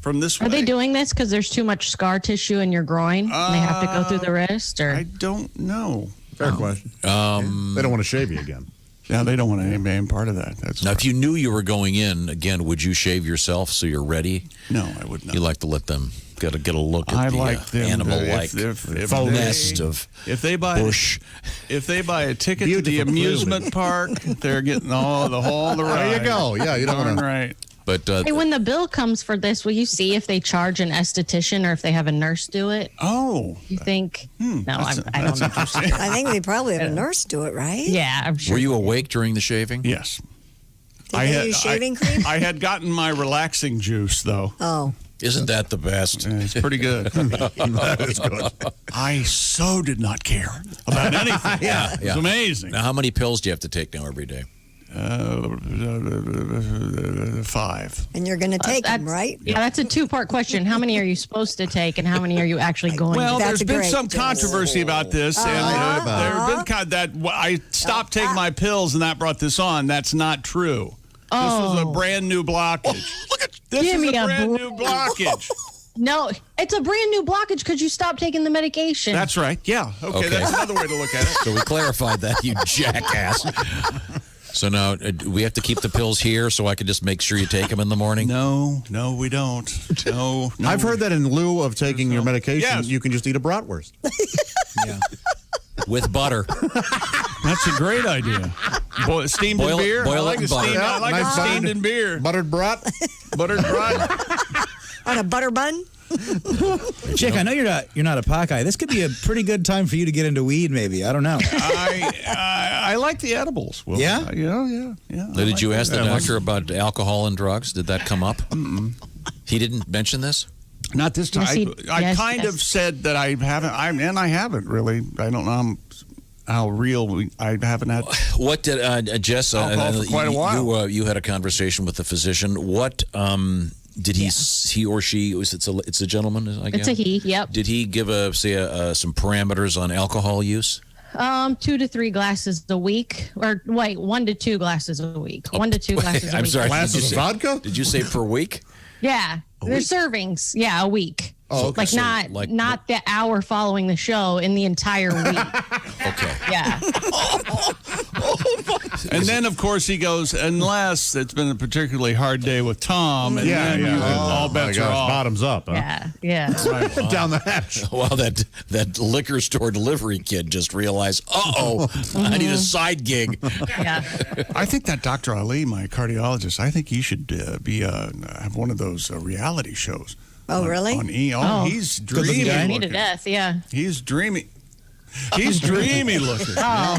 From this way. Are they doing this because there's too much scar tissue in your groin and they have to go through the wrist? Or I don't know. Fair question. They don't want to shave you again. Yeah, they don't want to be part of that. That's now, if you knew you were going in, again, would you shave yourself so you're ready? No, I would not. You like to let them get a look at animal-like nest of bush. If they buy a ticket to the amusement park, they're getting all the rides. There you go. Yeah, you don't want to. Right. But hey, when the bill comes for this, will you see if they charge an esthetician or if they have a nurse do it? Oh. You think? No, I don't know. I think they probably have a nurse do it, right? Yeah, I'm sure. Were you awake during the shaving? Yes. Did they use shaving cream? I had gotten my relaxing juice, though. Oh. Isn't that the best? It's pretty good. That is good. I so did not care about anything. Yeah. It's amazing. Now, how many pills do you have to take now every day? 5. And you're going to take them, right? Yeah, that's a 2-part question. How many are you supposed to take, and how many are you actually going Well, to? there's been some controversy about this, and there have been that I stopped taking my pills, and that brought this on. That's not true. This was a brand new blockage. This is a brand new blockage. No, it's a brand new blockage because you stopped taking the medication. That's right. Yeah. Okay, that's another way to look at it. So we clarified that, you jackass. So now, we have to keep the pills here so I can just make sure you take them in the morning? No, we don't. No. I've heard that in lieu of taking your medication, you can just eat a bratwurst. Yeah. With butter. That's a great idea. Steamed in beer. Boil I like it in it butter. steamed. I like it steamed in beer. Buttered brat. Buttered brat. On a butter bun? Chick, I know you're not a pot guy. This could be a pretty good time for you to get into weed, maybe. I don't know. I like the edibles. Well, yeah? Yeah. Now, did you ask the doctor about alcohol and drugs? Did that come up? He didn't mention this? Not this time. Yes, I kind of said that I haven't. I haven't really. I don't know how real I haven't had. What did Jess? Alcohol for quite a while. You had a conversation with the physician. What did he or she? It's a gentleman. I guess It's a he. Yep. Did he give some parameters on alcohol use? 2 to 3 glasses a week, or 1 to 2 glasses a week. 1 to 2 glasses a week. I'm sorry. Glasses of vodka? Did you say per week? Yeah, they're servings. Yeah, a week. Oh, okay. Not the hour following the show in the entire week. Okay. Yeah. And then, of course, he goes, unless it's been a particularly hard day with Tom, and then all bets are off. Bottoms up. Huh? Yeah. Right. Down the hatch. Well, that liquor store delivery kid just realized, I need a side gig. Yeah. I think that Dr. Ali, my cardiologist, I think he should have one of those reality shows. Oh, really? On E. He's dreamy Me looking. to death. Yeah. He's dreamy. He's dreamy looking. Oh.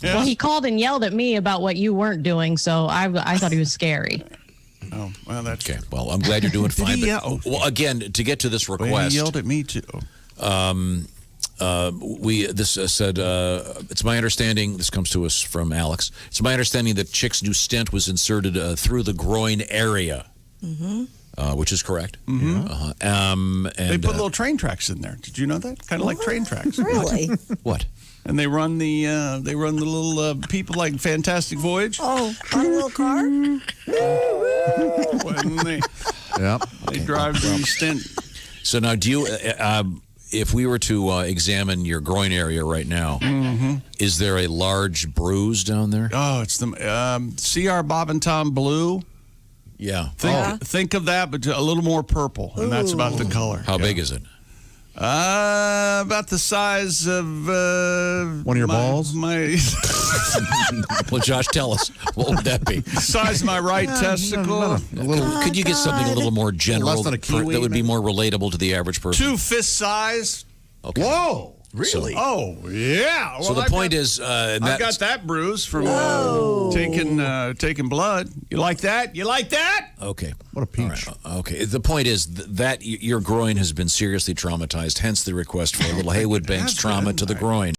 Well, he called and yelled at me about what you weren't doing, so I thought he was scary. Oh, well, that's okay. Well, I'm glad you're doing fine. Did he well, again, to get to this request, well, he yelled at me too. Said it's my understanding. This comes to us from Alex. It's my understanding that Chick's new stent was inserted through the groin area. Mm-hmm. Which is correct. Mm-hmm. And they put little train tracks in there. Did you know that? Kind of like train tracks. Really? What? And they run the little people like Fantastic Voyage. Oh, on a little car? When they drive the stent. So now, do you? If we were to examine your groin area right now, is there a large bruise down there? Oh, it's the CR Bob and Tom Blue. Yeah. Think of that, but a little more purple, and that's about the color. How big is it? About the size of one of your balls. Well, Josh, tell us, what would that be? Size of my right testicle. Could you get something a little more general Less than a kiwi, that would be more relatable to the average person? 2 fist size. Okay. Whoa. Really? Oh, yeah. So the point is, I got that bruise from taking blood. You like that? You like that? Okay. What a peach. Okay. The point is that your groin has been seriously traumatized, hence the request for a little Haywood Banks trauma to the groin.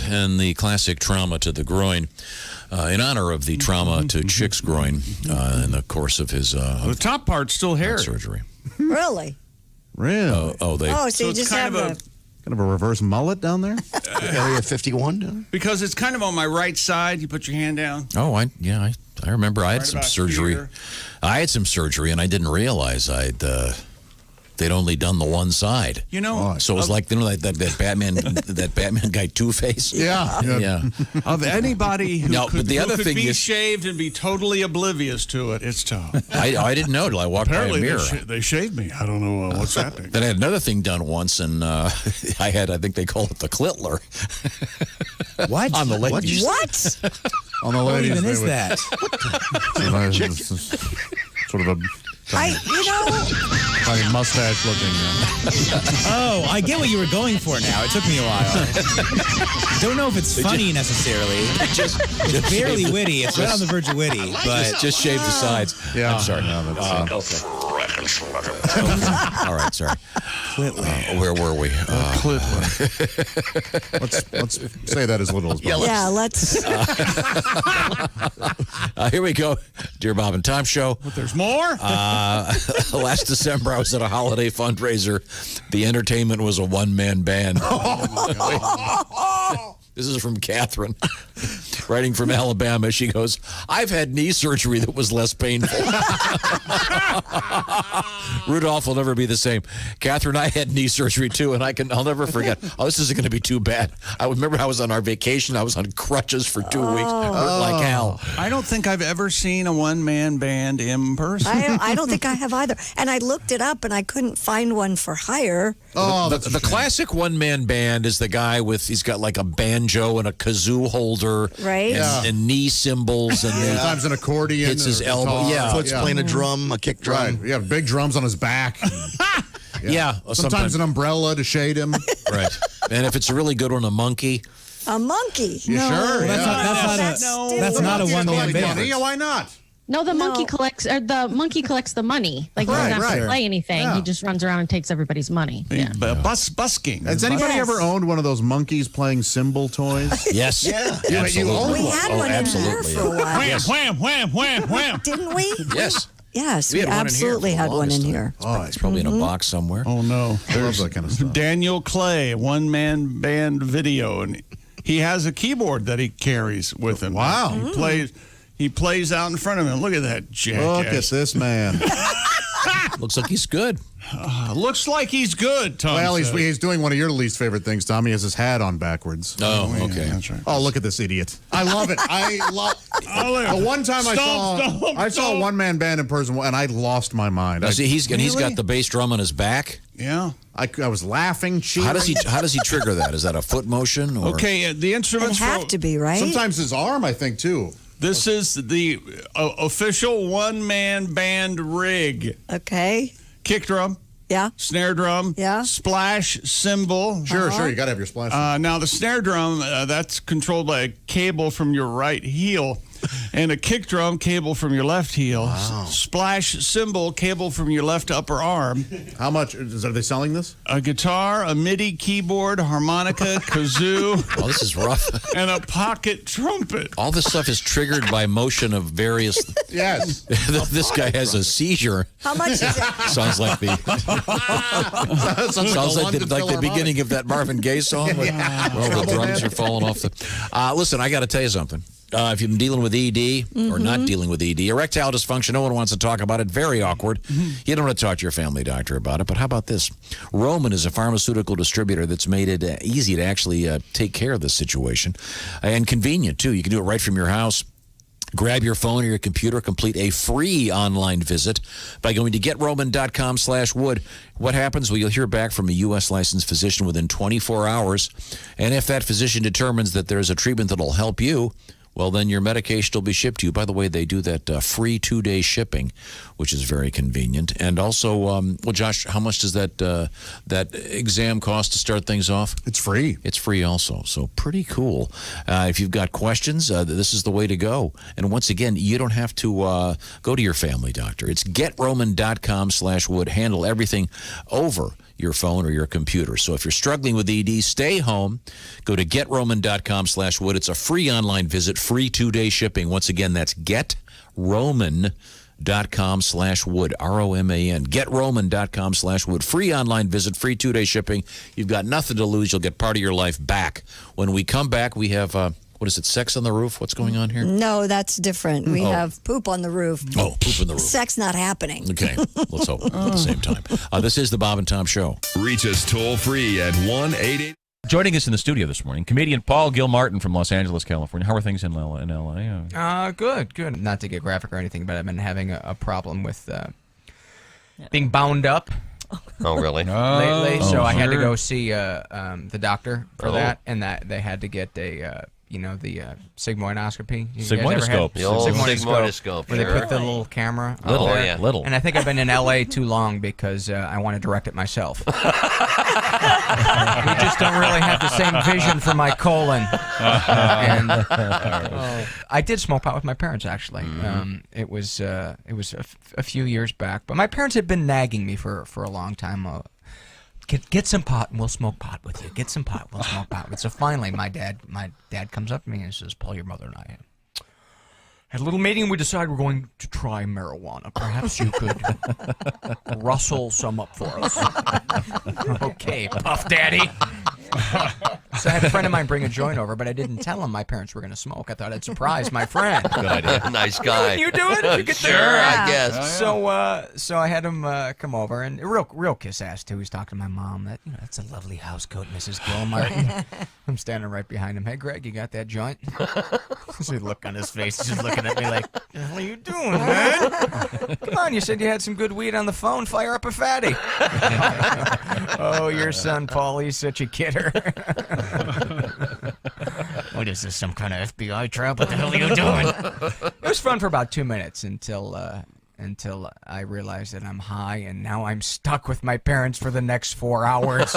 And the classic trauma to the groin, in honor of the trauma to Chick's groin in the course of his the top part's still hair surgery. Really? Really? So you just have kind of a reverse mullet down there? Area 51? Because it's kind of on my right side. You put your hand down. Oh, I remember I had Right some about surgery. here. I had some surgery, and I didn't realize they'd only done the one side. You know, so it was like that Batman that Batman guy Two-Face. Yeah. Of anybody who No, could, but the who other could thing be is- shaved and be totally oblivious to it, it's tough. I didn't know till I walked Apparently by a mirror. they shaved me. I don't know what's happening. Then I had another thing done once, and I think they call it the clitler. What? On the ladies. What? On the What ladies. even they is would- that? Sort of a tiny mustache looking. Oh, I get what you were going for now. It took me a while. Don't know if it's funny necessarily. Just It's barely witty. It's right on the verge of witty, but just shave the sides. Yeah. I'm sorry. Yeah, that's, Okay. All right, sorry. Where were we? Let's say that as little as possible. Yeah, let's. Here we go. Dear Bob and Tom Show. But there's more? Last December, I was at a holiday fundraiser. The entertainment was a one-man band. This is from Catherine, writing from Alabama. She goes, I've had knee surgery that was less painful. Rudolph will never be the same. Catherine, I had knee surgery too, and I'll never forget. Oh, this isn't going to be too bad. I remember I was on our vacation. I was on crutches for 2 weeks. Hurt like hell. I don't think I've ever seen a one-man band in person. I don't think I have either. And I looked it up, and I couldn't find one for hire. Oh, the classic one-man band is the guy he's got like a banjo and a kazoo holder, right? And knee cymbals, and sometimes an accordion. Hits his elbow. Yeah, foot's playing a drum, a kick drum. Right. Yeah, big drums on his back. Yeah. Sometimes an umbrella to shade him. Right. And if it's a really good one, a monkey. A monkey? You sure? That's not a one-man band. Yeah, why not? No, the monkey collects the money. Like he doesn't have to play anything. Yeah. He just runs around and takes everybody's money. Yeah. Busking. Has anybody ever owned one of those monkeys playing cymbal toys? Yes. Yeah. Absolutely. You owned We one. had one in here for a while. Wham, wham, wham, wham. Didn't we? Yes. Yes, We we had one in here absolutely for the had one in longest here. Oh, it's probably in a box somewhere. Oh, no. There's that kind of stuff. Daniel Clay, one-man band video, and he has a keyboard that he carries with him. Wow. He plays out in front of him. Look at that jackass. Look at this man. Looks like he's good. Looks like he's good, Tom. Well, says. he's doing one of your least favorite things, Tom. He has his hat on backwards. Oh, yeah, okay. that's right. Oh, look at this idiot. I love it. The one time I saw a one-man band in person, and I lost my mind. He's got the bass drum on his back. Yeah. I was laughing, cheering. How does he trigger that? Is that a foot motion? Or? Okay, the instruments It'd have to be, right? Sometimes his arm, I think, too. This is the official one-man band rig. Okay. Kick drum. Yeah. Snare drum. Yeah. Splash cymbal. Sure. You got to have your splash. Now, the snare drum, that's controlled by a cable from your right heel. And a kick drum, cable from your left heel. Wow. Splash cymbal, cable from your left upper arm. How much? Are they selling this? A guitar, a MIDI keyboard, harmonica, kazoo. Oh, this is rough. And a pocket trumpet. All this stuff is triggered by motion of various. Yes. This guy has a seizure. How much is it? Sounds like the beginning of that Marvin Gaye song. Well, the drums are falling off the. Listen, I got to tell you something. If you've been dealing with ED or not dealing with ED, erectile dysfunction, no one wants to talk about it. Very awkward. You don't want to talk to your family doctor about it. But how about this? Roman is a pharmaceutical distributor that's made it easy to actually take care of this situation. And convenient, too. You can do it right from your house. Grab your phone or your computer, complete a free online visit by going to GetRoman.com/wood. What happens? Well, you'll hear back from a U.S. licensed physician within 24 hours. And if that physician determines that there's a treatment that'll help you, well, then your medication will be shipped to you. By the way, they do that free 2-day shipping, which is very convenient. And also, well, Josh, how much does that exam cost to start things off? It's free. It's free also, so pretty cool. If you've got questions, this is the way to go. And once again, you don't have to go to your family doctor. It's GetRoman.com/wood. Handle everything over your phone or your computer. So if you're struggling with ED, stay home. Go to GetRoman.com/wood. It's a free online visit, free 2-day shipping. Once again, that's GetRoman.com/wood. ROMAN. GetRoman.com/wood. Free online visit, free 2-day shipping. You've got nothing to lose. You'll get part of your life back. When we come back, we have what is it, sex on the roof? What's going on here? No, that's different. We have poop on the roof. Oh, poop on the roof. Sex not happening. Okay, let's hope at the same time. This is the Bob and Tom Show. Reach us toll free at 1-888. Joining us in the studio this morning, comedian Paul Gilmartin from Los Angeles, California. How are things in L.A.? Good. Not to get graphic or anything, but I've been having a problem with being bound up. Oh, really? Lately, so I had to go see the doctor for that, and that they had to get a the sigmoidoscopy. Sigmoidoscope. The old sigmoidoscope. Where they put the little camera. Little. And I think I've been in L.A. too long because I want to direct it myself. We just don't really have the same vision for my colon. I did smoke pot with my parents, actually. It was a few years back, but my parents had been nagging me for a long time. Get some pot and we'll smoke pot with you. Get some pot, we'll smoke pot with you. So finally, my dad comes up to me and says, "Paul, your mother and I had a little meeting. We decided we're going to try marijuana. Perhaps you could rustle some up for us." Okay, Puff Daddy. So I had a friend of mine bring a joint over, but I didn't tell him my parents were going to smoke. I thought I'd surprise my friend. Good idea. Nice guy. Can you do it? You could Sure, do it. I guess. So I had him come over, and real kiss ass too. He's talking to my mom. That's a lovely house coat, Mrs. Gilmartin. I'm standing right behind him. "Hey, Greg, you got that joint?" So the look on his face, he's just looking at me like, "What the hell are you doing, man? Come on, you said you had some good weed on the phone. Fire up a fatty." "Oh, your son, Paul, he's such a kidder." "What is this, some kind of FBI trap? What the hell are you doing?" It was fun for about 2 minutes until I realized that I'm high, and now I'm stuck with my parents for the next 4 hours.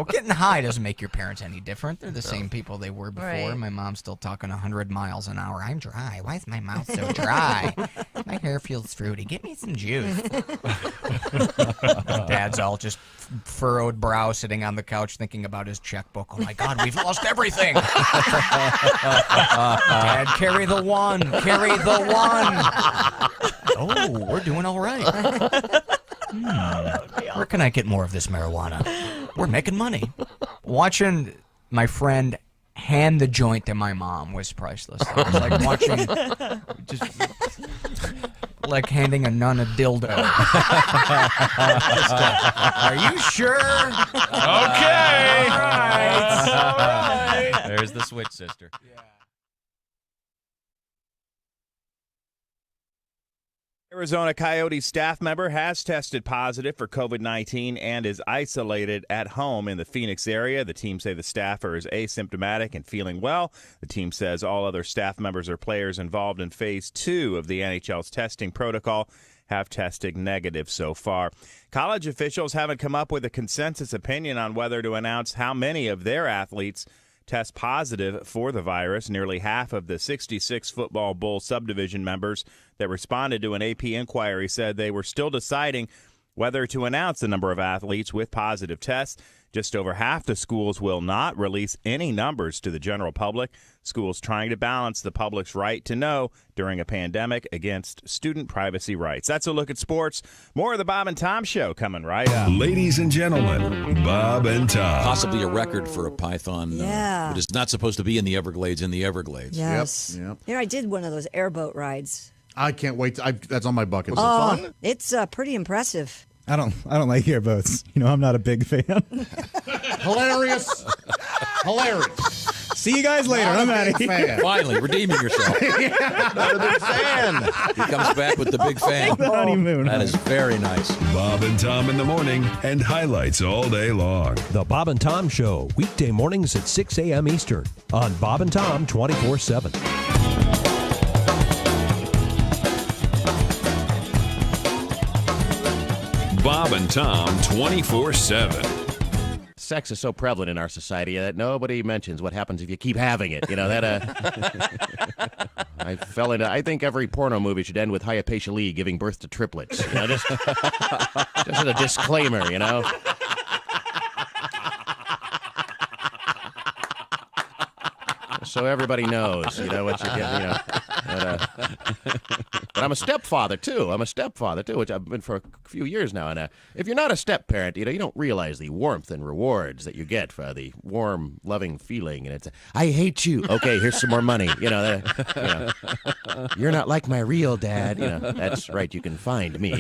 Getting high doesn't make your parents any different. They're the same people they were before. Right. My mom's still talking 100 miles an hour. "I'm dry. Why is my mouth so dry? My hair feels fruity. Get me some juice." Dad's all just furrowed brow, sitting on the couch thinking about his checkbook. "Oh my God, we've lost everything." "Dad, carry the one. Carry the one." "Oh, we're doing all right. Where can I get more of this marijuana? We're making money." Watching my friend hand the joint to my mom was priceless. It was like watching, like handing a nun a dildo. "Are you sure?" Okay. All right. There's the switch, sister. Arizona Coyote staff member has tested positive for COVID-19 and is isolated at home in the Phoenix area. The team say the staffer is asymptomatic and feeling well. The team says all other staff members or players involved in Phase 2 of the NHL's testing protocol have tested negative so far. College officials haven't come up with a consensus opinion on whether to announce how many of their athletes test positive for the virus. Nearly half of the 66 Football Bowl subdivision members that responded to an AP inquiry said they were still deciding whether to announce the number of athletes with positive tests. Just over half the schools will not release any numbers to the general public. Schools trying to balance the public's right to know during a pandemic against student privacy rights. That's a look at sports. More of the Bob and Tom Show coming right up. Ladies and gentlemen, Bob and Tom. Possibly a record for a python. Yeah. It is not supposed to be in the Everglades. Yes. Yep. I did one of those airboat rides. I can't wait. That's on my bucket list. Oh, it's pretty impressive. I don't like airboats. I'm not a big fan. Hilarious. See you guys later. I'm out of here. Finally, redeeming yourself. Not a big fan. He comes back with the big fan. The honeymoon. That is very nice. Bob and Tom in the morning and highlights all day long. The Bob and Tom Show, weekday mornings at 6 a.m. Eastern on Bob and Tom 24/7. Bob and Tom 24/7. Sex is so prevalent in our society that nobody mentions what happens if you keep having it. I think every porno movie should end with Hayapesha Lee giving birth to triplets. Just as a disclaimer, So everybody knows, what you get, But I'm a stepfather, too. Which I've been for a few years now. And if you're not a step-parent, you don't realize the warmth and rewards that you get for the warm, loving feeling. And it's, "I hate you." Okay, here's some more money. You're not like my real dad. That's right. You can find me.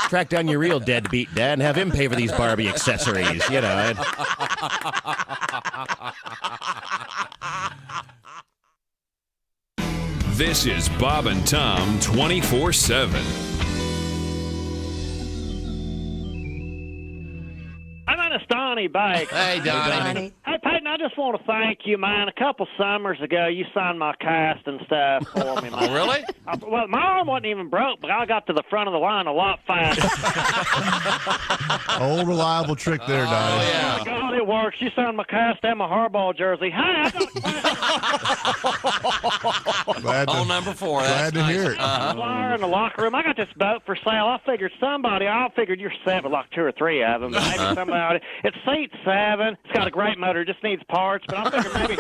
Track down your real deadbeat dad and have him pay for these Barbie accessories. This is Bob and Tom 24/7. I'm man, it's Donnie Baker. Hey, Donnie. Hey, Peyton, I just want to thank you, man. A couple summers ago, you signed my cast and stuff for me, man. Oh, really? Well, my arm wasn't even broke, but I got to the front of the line a lot faster. Old reliable trick there, Donnie. Oh, my God, it works. You signed my cast and my Harbaugh jersey. Hey, I got Oh, number 4. Glad to hear it. flyer in the locker room. I got this boat for sale. I figured you're 7, like 2 or 3 of them. Maybe somebody. It seats 7. It's got a great motor. It just needs parts. But I figured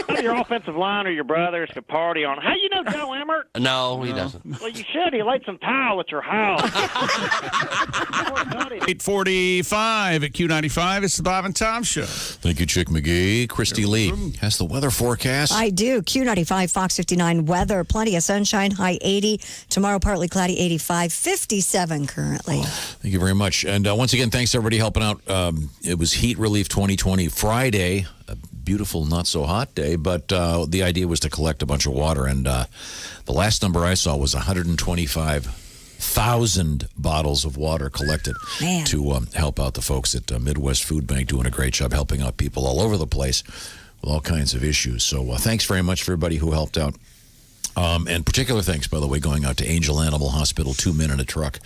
maybe your offensive line or your brothers could party on it. Hey, you know Joe Emmert? No, he doesn't. Well, you should. He laid some tile at your house. 8:45 at Q95. It's the Bob and Tom Show. Thank you, Chick McGee. Christy Lee has the weather forecast. I do. Q95, Fox 59 weather. Plenty of sunshine, high 80. Tomorrow, partly cloudy, 85. 57 currently. Thank you very much. And once again, thanks to everybody helping out. It was Heat Relief 2020 Friday, a beautiful, not so hot day, but the idea was to collect a bunch of water. And the last number I saw was 125,000 bottles of water collected to help out the folks at Midwest Food Bank, doing a great job helping out people all over the place with all kinds of issues. So thanks very much for everybody who helped out. And particular thanks, by the way, going out to Angel Animal Hospital, 2 Men in a Truck,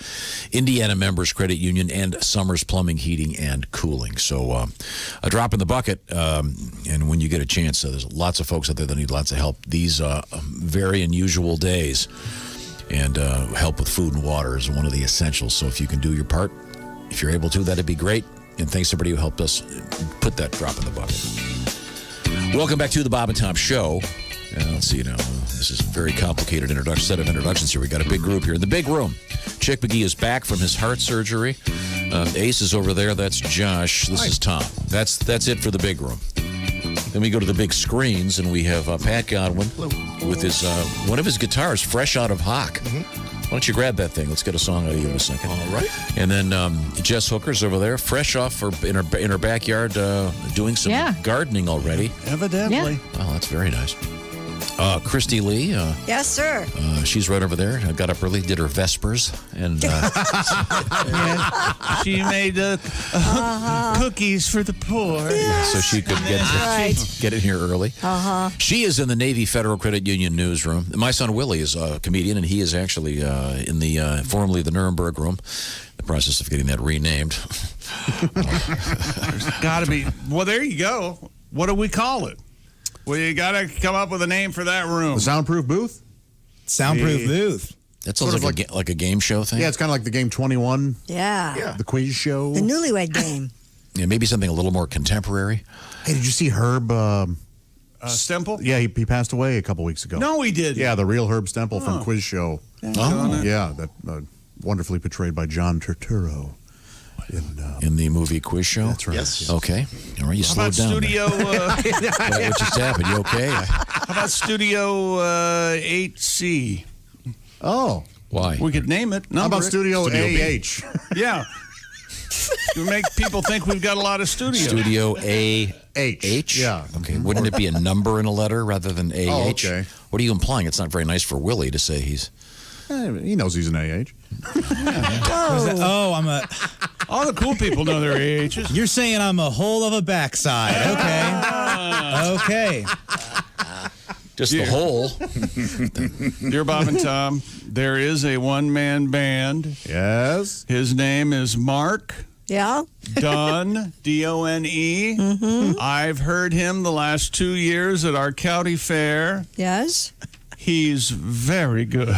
Indiana Members Credit Union, and Summers Plumbing, Heating, and Cooling. So a drop in the bucket. And when you get a chance, there's lots of folks out there that need lots of help these very unusual days. And help with food and water is one of the essentials. So if you can do your part, if you're able to, that'd be great. And thanks to everybody who helped us put that drop in the bucket. Welcome back to the Bob and Tom Show. Let's see now. This is a very complicated set of introductions here. We got a big group here in the big room. Chick McGee is back from his heart surgery. Ace is over there. That's Josh. This is Tom. That's it for the big room. Then we go to the big screens, and we have Pat Godwin with his one of his guitars fresh out of hock. Why don't you grab that thing? Let's get a song out of you in a second. All right. And then Jess Hooker's over there, fresh off in her backyard, doing some gardening already. Evidently. Oh, that's very nice. Christy Lee. Yes, sir. She's right over there. Got up early, did her Vespers, and she made cookies for the poor. so she could get in here early. She is in the Navy Federal Credit Union newsroom. My son Willie is a comedian, and he is actually in the formerly the Nuremberg room. The process of getting that renamed. There's got to be. Well, there you go. What do we call it? Well, you got to come up with a name for that room. The soundproof booth? Soundproof booth. That sounds like a game show thing. Yeah, it's kind of like the game 21. Yeah. The quiz show. The newlywed game. Yeah, maybe something a little more contemporary. Hey, did you see Herb Stemple? Yeah, he passed away a couple weeks ago. No, he didn't. Yeah, the real Herb Stemple from Quiz Show. Yeah, that wonderfully portrayed by John Turturro. In the movie Quiz Show? That's right. Yes. Okay. All right, you slowed down. Studio, what just happened? You okay? How about Studio 8C? Oh. Why? We could name it. How about Studio B? AH? Yeah. To make people think we've got a lot of studios. Studio A-H? Yeah. Okay. Wouldn't it be a number in a letter rather than A-H? Oh, okay. What are you implying? It's not very nice for Willie to say he's... He knows he's an AH. I'm a... All the cool people know their AHs. You're saying I'm a hole of a backside. Okay. Just the whole. Dear Bob and Tom, there is a one-man band. Yes. His name is Mark. Yeah. Dunn, D-O-N-E. Mm-hmm. I've heard him the last 2 years at our county fair. Yes. He's very good.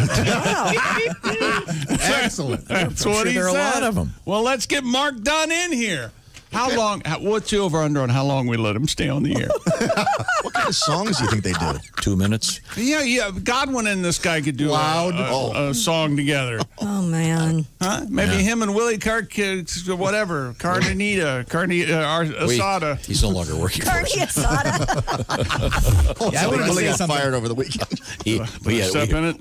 Excellent. That's I'm what sure he there are said. a lot of them. Well, let's get Mark Dunn in here. How long? What's the over-under on how long we let him stay on the air? What kind of songs do you think they do? 2 minutes? Yeah. Godwin and this guy could do a song together. Oh, man. Huh? Maybe him and Willie whatever. Asada. He's no longer working for us. Asada. I would Willie got fired over the weekend.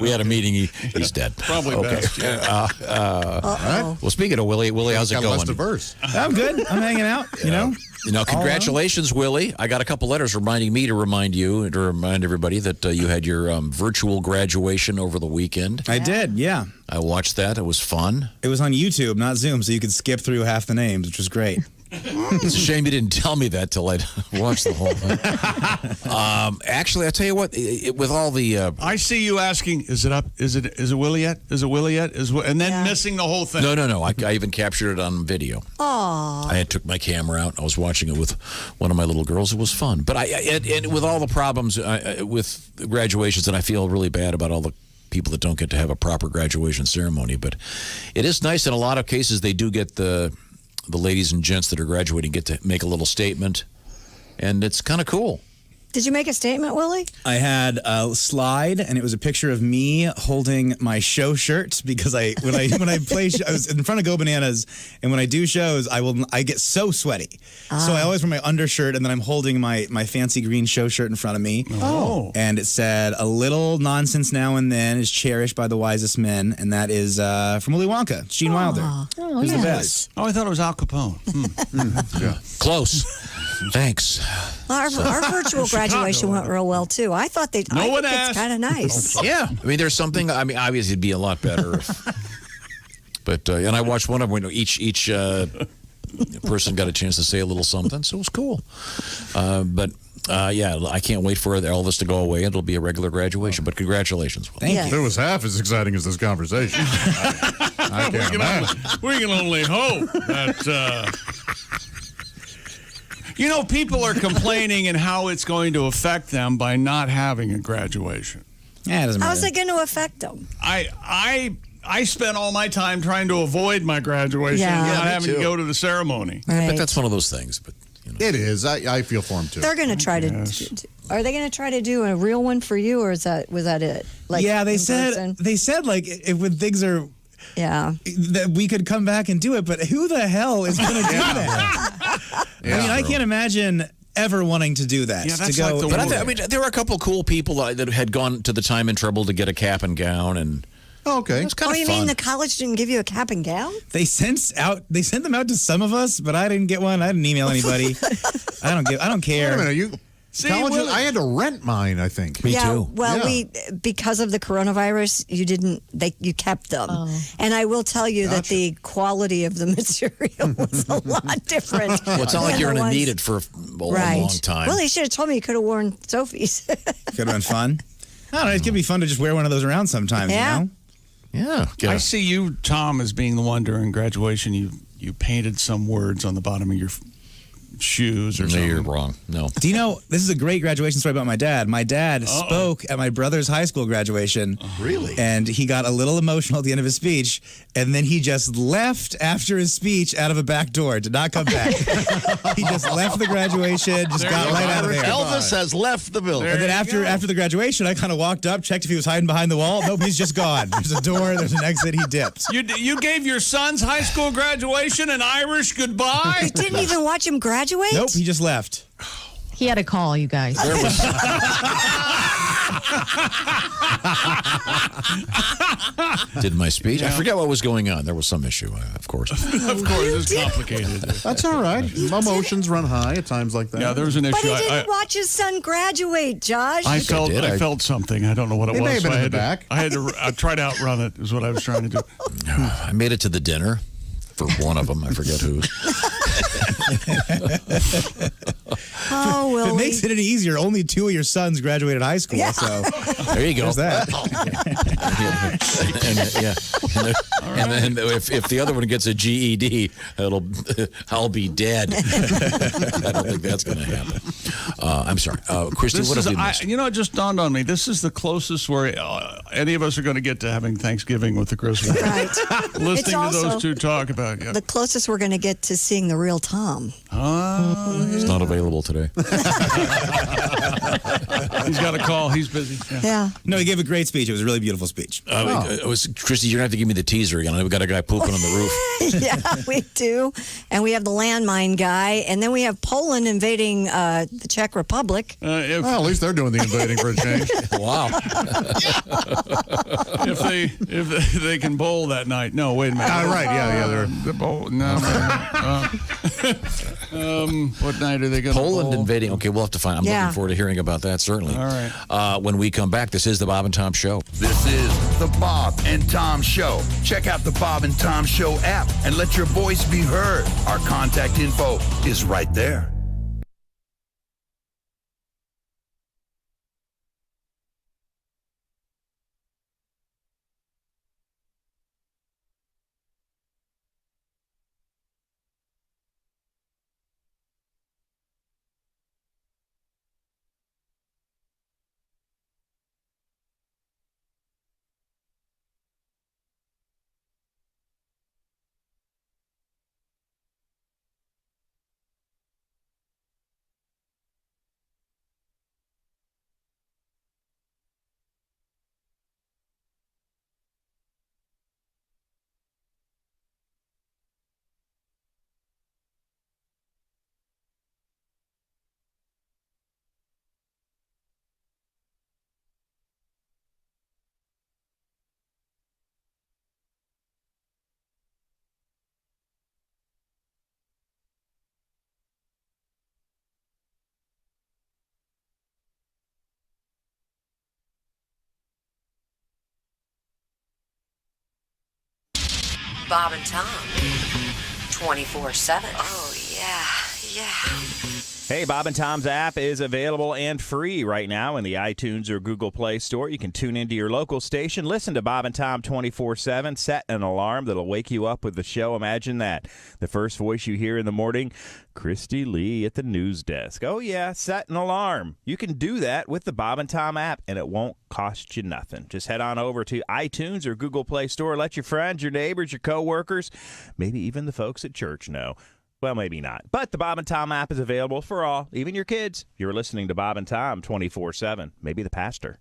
We had a meeting. He's dead. Probably best. All right. Well, speaking of Willie, how's it going? I'm good. I'm hanging out, you know. Congratulations, Willie. I got a couple letters reminding me to remind you, to remind everybody that you had your virtual graduation over the weekend. I did, yeah. I watched that. It was fun. It was on YouTube, not Zoom, so you could skip through half the names, which was great. It's a shame you didn't tell me that till I'd watched the whole thing. Actually, I tell you what, with all the I see you asking, is it up? Is it Willie yet? Is it Willie yet? And then missing the whole thing. No. I even captured it on video. Aww. I took my camera out. I was watching it with one of my little girls. It was fun. But and with all the problems with graduations, and I feel really bad about all the people that don't get to have a proper graduation ceremony. But it is nice in a lot of cases they do get the ladies and gents that are graduating get to make a little statement, and it's kind of cool. Did you make a statement, Willie? I had a slide, and it was a picture of me holding my show shirt because when I play, I was in front of Go Bananas, and when I do shows, I get so sweaty, so I always wear my undershirt, and then I'm holding my fancy green show shirt in front of me. Oh, and it said, "A little nonsense now and then is cherished by the wisest men," and that is from Willy Wonka, Gene Wilder. Who's the best? Oh, I thought it was Al Capone. Yeah. Close. Thanks. Our virtual graduation went real well too. I thought I think it's kind of nice. Yeah, I mean, there's something. I mean, obviously, it'd be a lot better. But and I watched one of them. Each person got a chance to say a little something, so it was cool. But yeah, I can't wait for all this to go away. It'll be a regular graduation. But congratulations. Thank you. It was half as exciting as this conversation. I can't imagine. We can only hope that. You know, people are complaining and how it's going to affect them by not having a graduation. Yeah, it doesn't matter. How's it going to affect them? I spent all my time trying to avoid my graduation and not having to go to the ceremony. Right. But that's one of those things. But it is. I feel for them too. They're going to try to. Are they going to try to do a real one for you, or was that it? Like yeah, they in said person? like if when things are. Yeah, that we could come back and do it, but who the hell is going to do that? I mean, I can't imagine ever wanting to do that. Yeah, that's to go. like the but I mean, there were a couple cool people that had gone to the time and trouble to get a cap and gown, and okay, it's kind of you fun. mean the college didn't give you a cap and gown? They sent them out to some of us, but I didn't get one. I didn't email anybody. I don't care. Wait a minute, you. Colleges, I had to rent mine, I think. Me too. Well, because of the coronavirus, you kept them. And I will tell you that the quality of the material was a lot different. Well, it's not like you're going to need it for a long time. Well, he should have told me you could have worn Sophie's. Could have been fun. I don't know. It could be fun to just wear one of those around sometimes, you know? Yeah. I see you, Tom, as being the one during graduation. You painted some words on the bottom of your shoes or something. You're wrong. No. Do you know, this is a great graduation story about my dad. My dad spoke at my brother's high school graduation. Really? And he got a little emotional at the end of his speech, and then he just left after his speech out of a back door, did not come back. He just left the graduation, just got right out of there. Elvis has left the building. And then after the graduation, I kind of walked up, checked if he was hiding behind the wall. Nope, he's just gone. There's a door, there's an exit, he dipped. You gave your son's high school graduation an Irish goodbye? You didn't even watch him graduate? Nope, he just left. He had a call, you guys. There was. Did my speech? I forget what was going on. There was some issue, of course. Of course, it's complicated. That's all right. Emotions run high at times like that. Yeah, there was an issue. But he didn't watch his son graduate, Josh. I felt something. I don't know what it was. May have been so in the back. I had to try to outrun it. Is what I was trying to do. I made it to the dinner for one of them. I forget who. Oh, Willie. It makes it any easier. Only 2 of your sons graduated high school, so there you go. There's that. And then if the other one gets a GED, I'll be dead. I don't think that's going to happen. I'm sorry, Christy. What have you missed? You know, it just dawned on me. This is the closest where any of us are going to get to having Thanksgiving with the Griswolds. Right. Listening to those two talk about it. The closest we're going to get to seeing the real Tom. It's not available today. He's got a call. He's busy. Yeah. No, he gave a great speech. It was a really beautiful speech. Christy, you're going to have to give me the teaser again. We've got a guy pooping on the roof. Yeah, we do. And we have the landmine guy. And then we have Poland invading the Czech Republic. Well, at least they're doing the invading for a change. Wow. if they can bowl that night. No, wait a minute. Right, yeah. The bowl. No. What night are they going to Poland bowl? invading. Okay, we'll have to find. I'm looking forward to hearing about that, certainly. All right. When we come back, this is the Bob and Tom Show. This is The Bob and Tom Show. Check out the Bob and Tom Show app and let your voice be heard. Our contact info is right there. Bob and Tom, 24/7. Oh, yeah. Hey, Bob and Tom's app is available and free right now in the iTunes or Google Play Store. You can tune into your local station, listen to Bob and Tom 24/7, set an alarm that'll wake you up with the show. Imagine that. The first voice you hear in the morning, Christy Lee at the news desk. Oh, yeah, set an alarm. You can do that with the Bob and Tom app, and it won't cost you nothing. Just head on over to iTunes or Google Play Store. Let your friends, your neighbors, your coworkers, maybe even the folks at church know. Well, maybe not. But the Bob and Tom app is available for all, even your kids. You're listening to Bob and Tom 24/7. Maybe the pastor.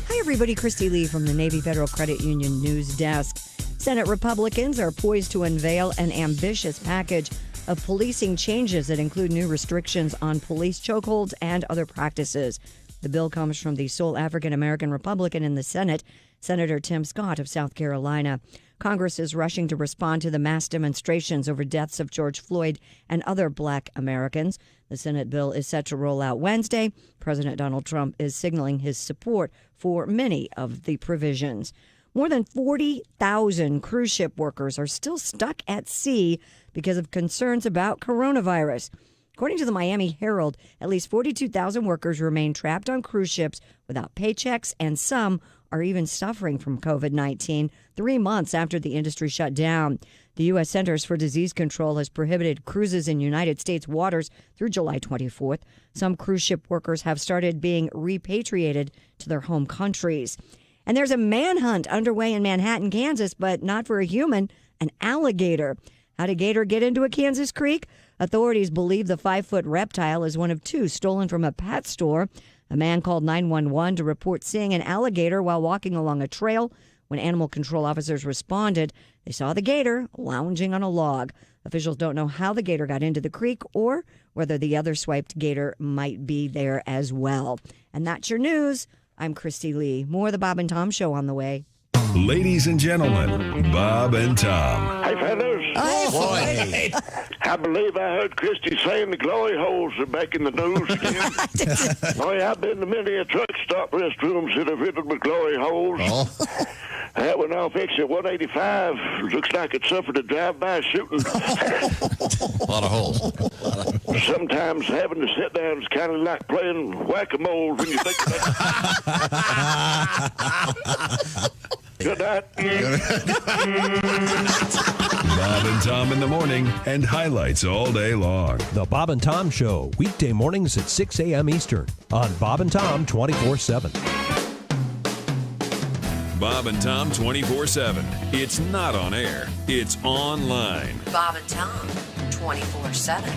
Hi, everybody. Christy Lee from the Navy Federal Credit Union News Desk. Senate Republicans are poised to unveil an ambitious package of policing changes that include new restrictions on police chokeholds and other practices. The bill comes from the sole African-American Republican in the Senate, Senator Tim Scott of South Carolina. Congress is rushing to respond to the mass demonstrations over deaths of George Floyd and other black Americans. The Senate bill is set to roll out Wednesday. President Donald Trump is signaling his support for many of the provisions. More than 40,000 cruise ship workers are still stuck at sea because of concerns about coronavirus. According to the Miami Herald, at least 42,000 workers remain trapped on cruise ships without paychecks, and some are even suffering from COVID-19 3 months after the industry shut down. The U.S. Centers for Disease Control has prohibited cruises in United States waters through July 24th. Some cruise ship workers have started being repatriated to their home countries. And there's a manhunt underway in Manhattan, Kansas, but not for a human, an alligator. How did a gator get into a Kansas creek? Authorities believe the 5-foot reptile is one of 2 stolen from a pet store. A man called 911 to report seeing an alligator while walking along a trail. When animal control officers responded, they saw the gator lounging on a log. Officials don't know how the gator got into the creek or whether the other swiped gator might be there as well. And that's your news. I'm Christy Lee. More of the Bob and Tom Show on the way. Ladies and gentlemen, Bob and Tom. Hey, fellas. Hi, I believe I heard Christy saying the glory holes are back in the news again. Boy, I've been to many a truck stop restrooms that are riddled with glory holes. That one off exit 185 looks like it suffered a drive-by shooting. A lot of holes. Sometimes having to sit down is kind of like playing whack-a-mole when you think about it. Good night. Bob and Tom in the morning and highlights all day long. The Bob and Tom Show, weekday mornings at 6 a.m. Eastern on Bob and Tom 24/7. Bob and Tom 24/7. It's not on air, it's online. Bob and Tom, 24/7.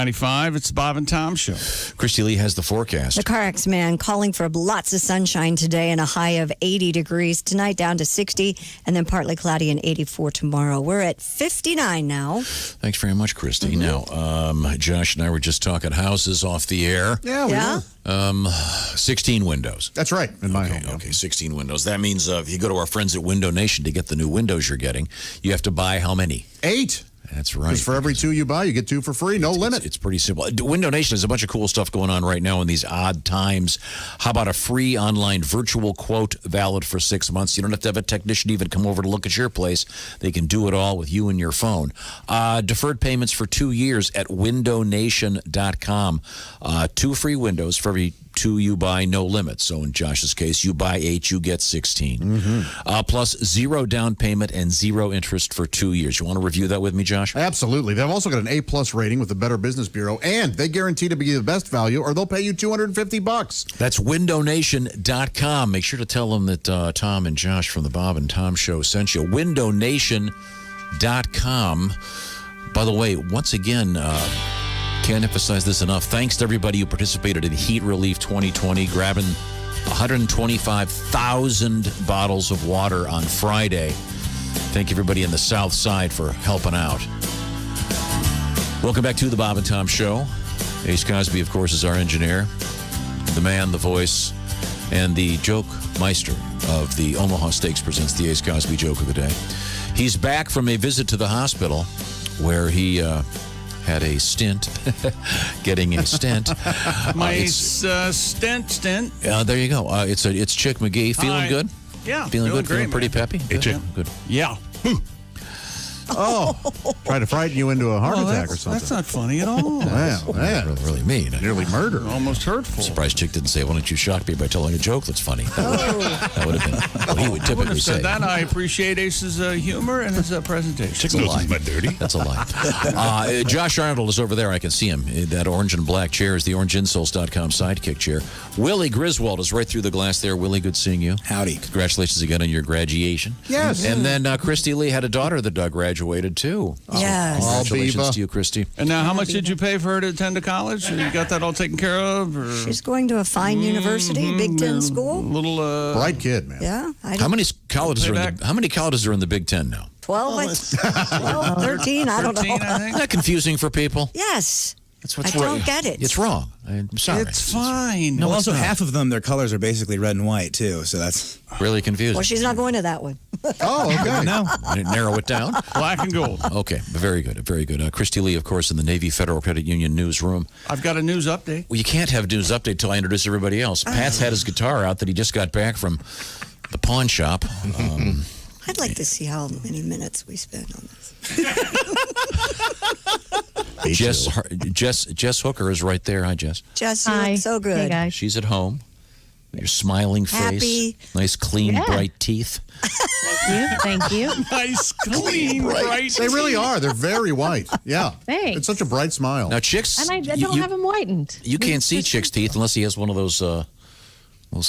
95, it's the Bob and Tom Show. Christy Lee has the forecast. The CarX man calling for lots of sunshine today and a high of 80 degrees. Tonight down to 60 and then partly cloudy and 84 tomorrow. We're at 59 now. Thanks very much, Christy. Now, Josh and I were just talking houses off the air. Yeah, we were. 16 windows. That's right. In my home. Okay, 16 windows. That means if you go to our friends at Window Nation to get the new windows you're getting, you have to buy how many? 8. That's right. Because for every 2 you buy, you get 2 for free. No limit. It's pretty simple. Window Nation has a bunch of cool stuff going on right now in these odd times. How about a free online virtual quote valid for 6 months? You don't have to have a technician even come over to look at your place. They can do it all with you and your phone. Deferred payments for 2 years at windownation.com. 2 free windows for every 2 you buy, no limit. So in Josh's case, you buy 8, you get 16. Plus 0 down payment and 0 interest for 2 years. You want to review that with me, Josh? Absolutely. They've also got an A+ rating with the Better Business Bureau, and they guarantee to be the best value, or they'll pay you $250. That's windownation.com. Make sure to tell them that Tom and Josh from the Bob and Tom Show sent you. windownation.com. By the way, once again, can't emphasize this enough. Thanks to everybody who participated in Heat Relief 2020, grabbing 125,000 bottles of water on Friday. Thank everybody in the South Side for helping out. Welcome back to the Bob and Tom Show. Ace Cosby, of course, is our engineer, the man, the voice, and the joke meister of the Omaha Steaks presents the Ace Cosby joke of the day. He's back from a visit to the hospital where he had a stint, getting a stent. My stent. There you go. It's Chick McGee. Feeling good? Yeah. Feeling good? Great, Feeling pretty peppy? Hey, Chick. Good. Yeah. Oh, try to frighten you into a heart attack or something. That's not funny at all. Man. Really mean. Nearly murder. Almost hurtful. I'm surprised Chick didn't say, why don't you shock me by telling a joke that's funny? That would have been what he would typically say. Said that. I appreciate Ace's humor and his presentation. Chick's a lie. That's a lie. Josh Arnold is over there. I can see him. That orange and black chair is the orangeinsoles.com sidekick chair. Willie Griswold is right through the glass there. Willie, good seeing you. Howdy. Congratulations again on your graduation. Yes. And then Christy Lee had a daughter that graduated too. Yes. Congratulations to you, Christy. And now, how much did you pay for her to attend to college? You got that all taken care of? Or? She's going to a fine university, Big Ten school. Little bright kid, man. Yeah. How many colleges are in the Big Ten now? 12, 13, I don't know. Isn't that confusing for people? Yes. That's what's I don't get it. It's wrong. I'm sorry. It's fine. No, also half of them, their colors are basically red and white too. So that's really confusing. Well, she's not going to that one. Oh, okay. No. Narrow it down. Black and gold. Okay, very good, very good. Christy Lee, of course, in the Navy Federal Credit Union newsroom. I've got a news update. Well, you can't have news update till I introduce everybody else. Pat's had his guitar out that he just got back from the pawn shop. I'd like to see how many minutes we spend on this. Jess Hooker is right there. Hi, Jess. Jess, you look so good. Hey, guys. She's at home. Your smiling face. Happy. Nice, clean, bright teeth. Thank you. Nice, clean, bright. They really are. They're very white. Yeah. Thanks. It's such a bright smile. Now, Chicks. And I don't have them whitened. You can't see Chick's teeth unless he has one of those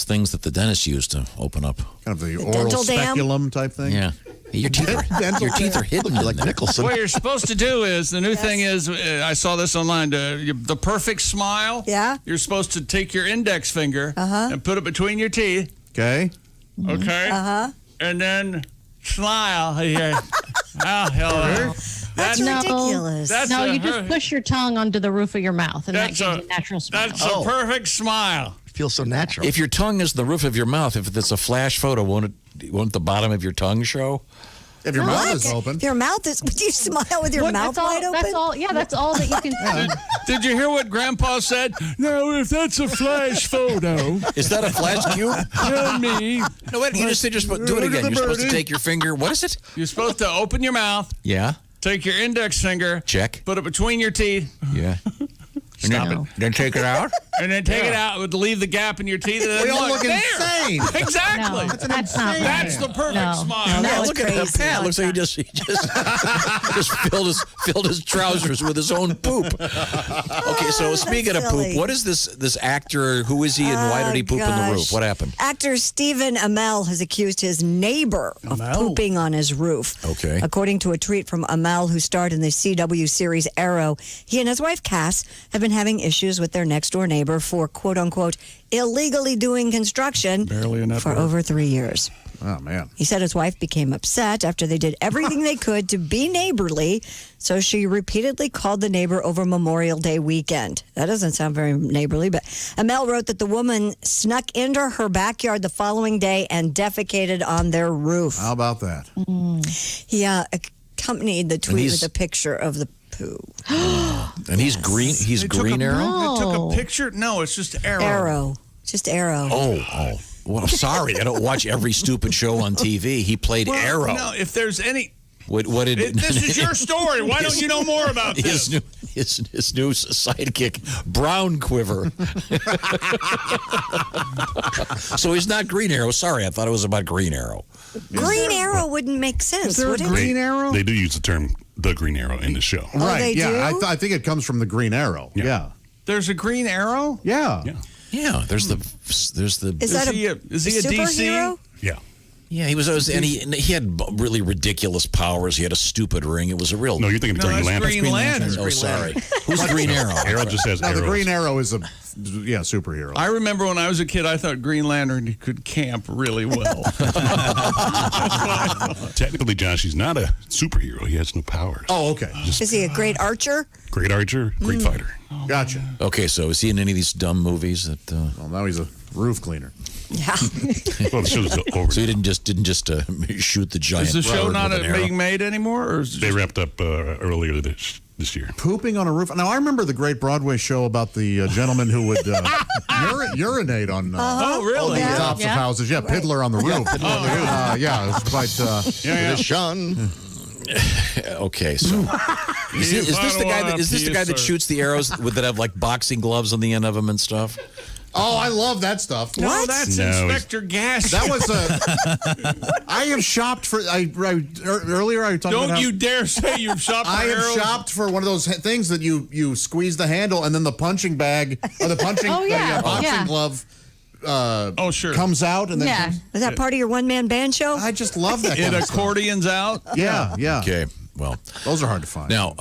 things that the dentist used to open up. Kind of the oral speculum type thing. Yeah. Your teeth are hidden like Nicholson. What you're supposed to do is, the new thing is, I saw this online, the perfect smile. Yeah. You're supposed to take your index finger and put it between your teeth. Okay. Okay. And then smile here. Oh, hello. That's ridiculous. You just push your tongue onto the roof of your mouth, and that gives you a natural smile. That's a perfect smile. It feels so natural. If your tongue is the roof of your mouth, if it's a flash photo, won't the bottom of your tongue show? If your mouth is open. If your mouth is, would you smile with your mouth wide open? That's all. Yeah, that's all that you can see. Did you hear what Grandpa said? No, if that's a flash photo. Is that a flash cube? Tell me. No, wait. You just do it again. You're supposed to take your finger. What is it? You're supposed to open your mouth. Yeah. Take your index finger. Check. Put it between your teeth. Yeah. Stop it. Then take it out. and then take it out to leave the gap in your teeth. And We all look there. insane. Exactly. No, that's not right. That's the perfect smile. No, Yeah, it's look at crazy. Pat. Looks like he just filled his trousers with his own poop. Okay, so speaking of silly. poop, what is this actor? Who is he, and why did he poop in the roof? gosh. What happened? Actor Stephen Amell has accused his neighbor of pooping on his roof. Okay. According to a tweet from Amell, who starred in the CW series Arrow, he and his wife Cass have been having issues with their next door neighbor for quote unquote illegally doing construction Barely a for network. over 3 years. Oh, man. He said his wife became upset after they did everything they could to be neighborly, so she repeatedly called the neighbor over Memorial Day weekend. That doesn't sound very neighborly, but Amell wrote that the woman snuck into her backyard the following day and defecated on their roof. How about that? He accompanied the tweet with a picture of the poo. And he's green. He's Green Arrow. They took a picture? No, it's just Arrow. Arrow. Just Arrow. Oh. Well, I'm sorry. I don't watch every stupid show on TV. He played Well, Arrow. No, if there's any... What did This is your story. Why don't you know more about this? His new sidekick, Brown Quiver. So he's not Green Arrow. Sorry, I thought it was about Green Arrow. Green Arrow wouldn't make sense, would it? Arrow? They do use the term the Green Arrow in the show. Right, they yeah. do? I think it comes from the Green Arrow. Yeah. There's a Green Arrow? Yeah. Yeah, there's the. Is that he a superhero? DC? Yeah. Yeah, he was, and he had really ridiculous powers. He had a stupid ring. It was a real. No, you're thinking of Green Lantern. Green Lantern. Oh, sorry. Who's Green Arrow? Arrow just says No, the arrows. Green Arrow is a superhero. I remember when I was a kid, I thought Green Lantern could camp really well. Technically, Josh, he's not a superhero. He has no powers. Oh, okay. Is he a great archer? Great archer, great fighter. Gotcha. Okay, so is he in any of these dumb movies that? Well, now he's a roof cleaner. Yeah. Well, the show's over. So he didn't just shoot the giant. Is the show bird not with an arrow? being made anymore? Or is it They just- wrapped up earlier this year. Pooping on a roof. Now, I remember the great Broadway show about the gentleman who would urinate on Oh, really? the tops of houses. Yeah, Piddler on the roof. Yeah, it was quite... Tradition. Okay, so is this the guy that shoots the arrows that have like boxing gloves on the end of them and stuff? Oh, I love that stuff. No, that's Inspector Gas. That was I have shopped for. Earlier I was talking about. Don't you dare say you've shopped for I have arrows. shopped for one of those things that you squeeze the handle and then the punching bag or the punching boxing glove. Sure. Comes out and then Is that part of your one-man band show? I just love that. It kind of stuff. accordions out. Yeah. Okay, well, those are hard to find. Now,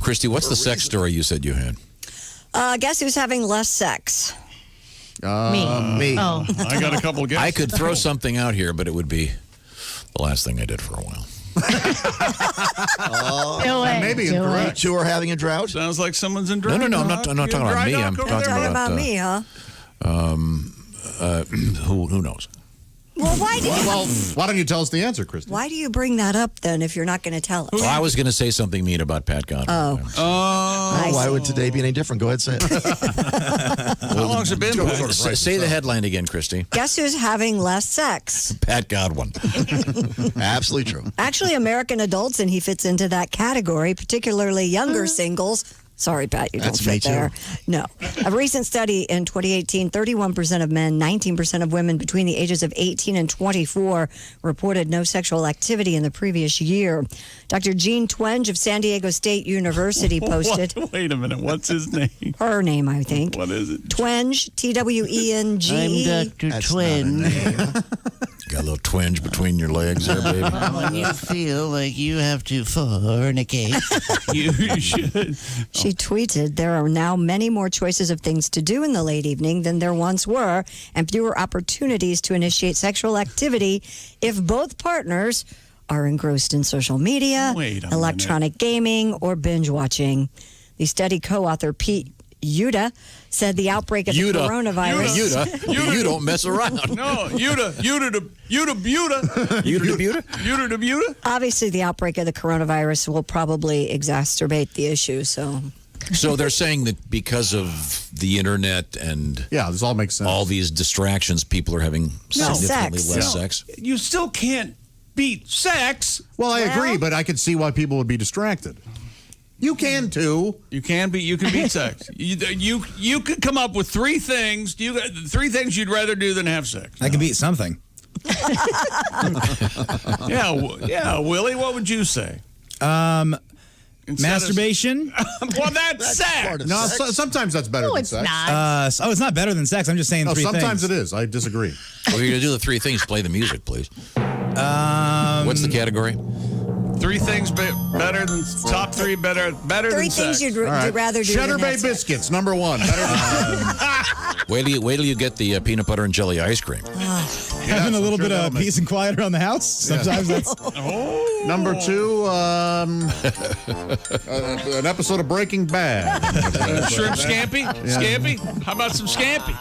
Christy, what's the sex story you said you had? Guess who's having less sex? Me. Oh. I got a couple guesses. I could throw something out here, but it would be the last thing I did for a while. Maybe incorrect. Two are having a drought. Sounds like someone's in drought. No, I'm not talking about me. I'm talking about me, huh? who knows? Well, why do you? Well, why don't you tell us the answer, Kristen? Why do you bring that up then if you're not going to tell us? Well, I was going to say something mean about Pat Godwin. Why would today be any different? Go ahead, say it. How long's it been? Say the headline again, Christy. Guess who's having less sex? Pat Godwin. Absolutely true. Actually, American adults, and he fits into that category, particularly younger singles. Sorry, Pat, you That's don't me fit there. No. A recent study in 2018, 31% of men, 19% of women between the ages of 18 and 24 reported no sexual activity in the previous year. Dr. Jean Twenge of San Diego State University posted. Wait a minute. What's his name? Her name, I think. What is it? Twenge, Twenge. I'm Dr. Twenge. Got a little twinge between your legs there, baby. When you feel like you have to fornicate, You should. She tweeted, there are now many more choices of things to do in the late evening than there once were, and fewer opportunities to initiate sexual activity if both partners are engrossed in social media, electronic gaming, or binge watching. The study co-author Pete Yuta said the outbreak of the coronavirus. You don't mess around. No, Yuta. Obviously, the outbreak of the coronavirus will probably exacerbate the issue. So they're saying that because of the internet and this all makes sense. All these distractions, people are having significantly less sex. You still can't beat sex. Well, I agree, but I could see why people would be distracted. You can too. You can beat sex. You could come up with three things. Three things you'd rather do than have sex. I can beat something. Yeah, Willie, what would you say? Masturbation. Well, that's sex. No, sometimes that's better than sex. It's not better than sex. I'm just saying three sometimes things. it is. I disagree. Well, you're going to do the three things. Play the music, please. What's the category? Three things better than top three better Three than sex. things you'd rather do Cheddar than Bay have sex. biscuits, number one. Wait till you get the peanut butter and jelly ice cream. Having a little bit of peace and quiet around the house. Sometimes that's. Number two, an episode of Breaking Bad. Shrimp scampi? Yeah. Scampi? How about some scampi?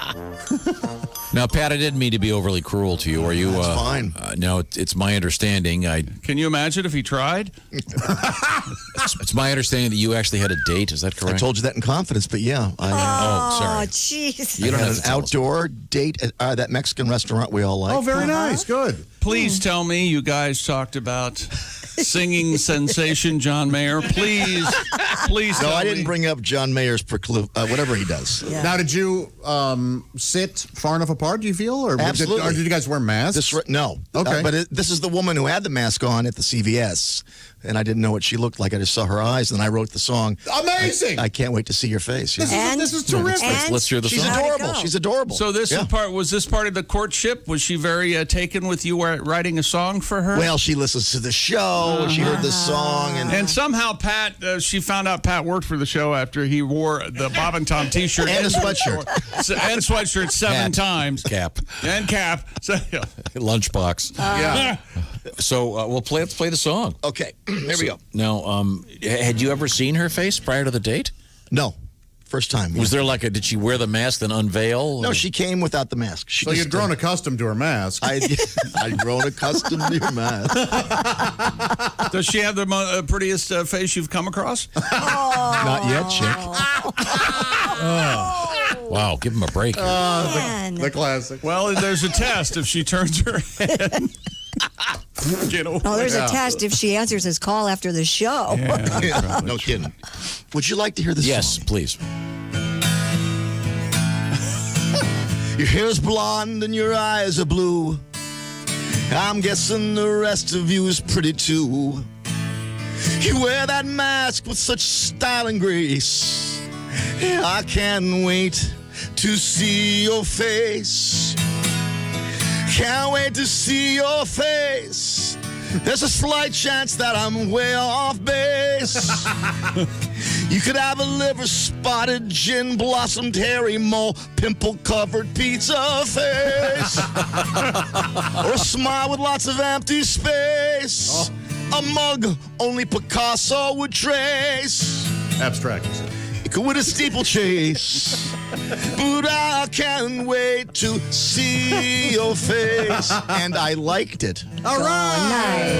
Now, Pat, I didn't mean to be overly cruel to you. Are you? That's fine. Now, it's my understanding. Can you imagine if he tried? It's my understanding that you actually had a date. Is that correct? I told you that in confidence, but yeah. sorry. Jeez. You don't had have an to tell us. outdoor date at that Mexican restaurant we all like. Oh, very nice. Good. Please tell me you guys talked about singing sensation John Mayer. Please No, tell I didn't me. bring up John Mayer's whatever he does. Yeah. Now, did you sit far enough apart, do you feel? Or Absolutely. Did you guys wear masks? No. Okay. But this is the woman who had the mask on at the CVS, and I didn't know what she looked like. I just saw her eyes, and I wrote the song. Amazing! I can't wait to see your face. This Yeah. is terrific. Let's hear the She's song. adorable. She's adorable. So was this part of the courtship? Was she very taken with you writing a song for her? Well, she listens to the show. She heard the song, And somehow she found out Pat worked for the show after he wore the Bob and Tom T-shirt And a sweatshirt. and sweatshirt seven times. Cap. And cap. So, yeah. Lunchbox. Yeah. So let's play the song. Okay, here we go. Now, had you ever seen her face prior to the date? No. First time. Was there did she wear the mask then unveil? No, she came without the mask. So you'd grown accustomed to her mask. I'd grown accustomed to your mask. Does she have the prettiest face you've come across? Not yet, chick. Wow, give him a break. The classic. Well, there's a test if she turns her head. There's a test if she answers his call after the show. Yeah, no kidding. Would you like to hear this song? Yes, please. Your hair's blonde and your eyes are blue. I'm guessing the rest of you is pretty too. You wear that mask with such style and grace. I can't wait to see your face. Can't wait to see your face. There's a slight chance that I'm way off base. You could have a liver-spotted, gin-blossomed, hairy mole, pimple-covered pizza face. Or a smile with lots of empty space. A mug only Picasso would trace. Abstract. You could win a steeplechase. But I can't wait to see your face. And I liked it. All right.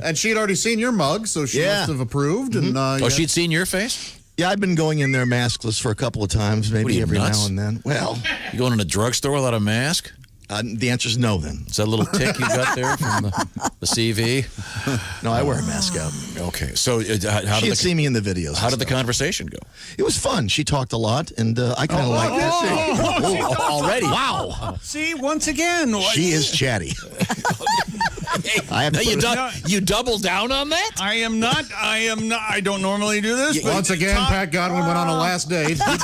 And she had already seen your mug, so she must have approved. And she'd seen your face? Yeah, I've been going in there maskless for a couple of times, maybe every now and then. Well, you going in a drugstore without a mask? The answer is no, then. Is that a little tick you got there from the CV? No, I wear a mask out. Okay, so how She'd see me in the videos. How did the conversation go? It was fun. She talked a lot, and I kind of liked it. Already? Wow. See, once again. She is chatty. I have to you double down on that? I am not. I don't normally do this. But Once again, Pat Godwin went on a last date. Tom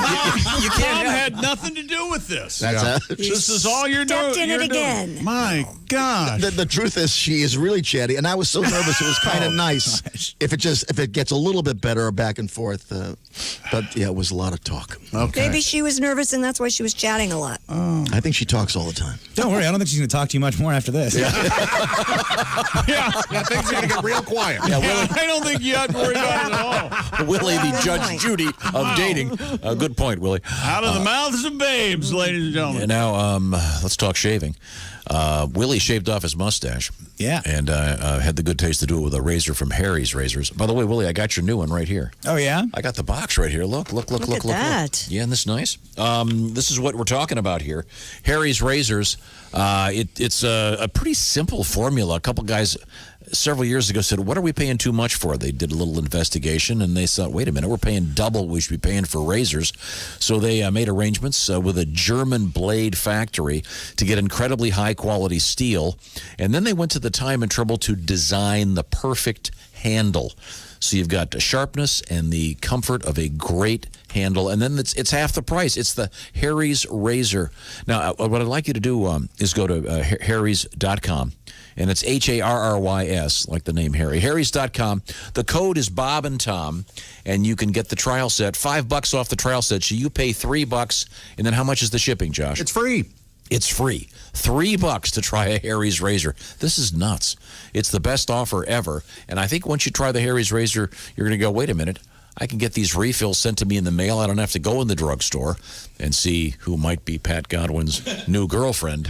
had nothing to do with this. This is all you're doing. Stepped in it again. My God. The truth is, she is really chatty, and I was so nervous. It was kind of nice if it gets a little bit better back and forth. But yeah, it was a lot of talk. Okay. Maybe she was nervous and that's why she was chatting a lot. I think she talks all the time. Don't worry, I don't think she's going to talk to you much more after this. Yeah, things are going to get real quiet. Yeah, Willie, I don't think you have to worry about it at all. Willie, the Judge Judy of dating. Good point, Willie. Out of the mouths of babes, ladies and gentlemen. And now, let's talk shaving. Willie shaved off his mustache. Yeah. And had the good taste to do it with a razor from Harry's Razors. By the way, Willie, I got your new one right here. Oh, yeah? I got the box right here. Look at that. Yeah, isn't this nice? This is what we're talking about here. Harry's Razors. It's a pretty simple formula. A couple guys several years ago said, what are we paying too much for? They did a little investigation, and they thought, wait a minute, we're paying double what we should be paying for razors. So they made arrangements with a German blade factory to get incredibly high-quality steel, and then they went to the time and trouble to design the perfect handle. So you've got the sharpness and the comfort of a great handle, and then it's half the price. It's the Harry's razor. Now, what I'd like you to do is go to harrys.com, and it's Harrys, like the name Harry. Harrys.com. The code is Bob and Tom, and you can get the trial set, $5 off the trial set. So you pay $3, and then how much is the shipping, Josh? It's free. It's free. $3 to try a Harry's razor. This is nuts. It's the best offer ever. And I think once you try the Harry's razor, you're going to go, wait a minute, I can get these refills sent to me in the mail. I don't have to go in the drugstore and see who might be Pat Godwin's new girlfriend.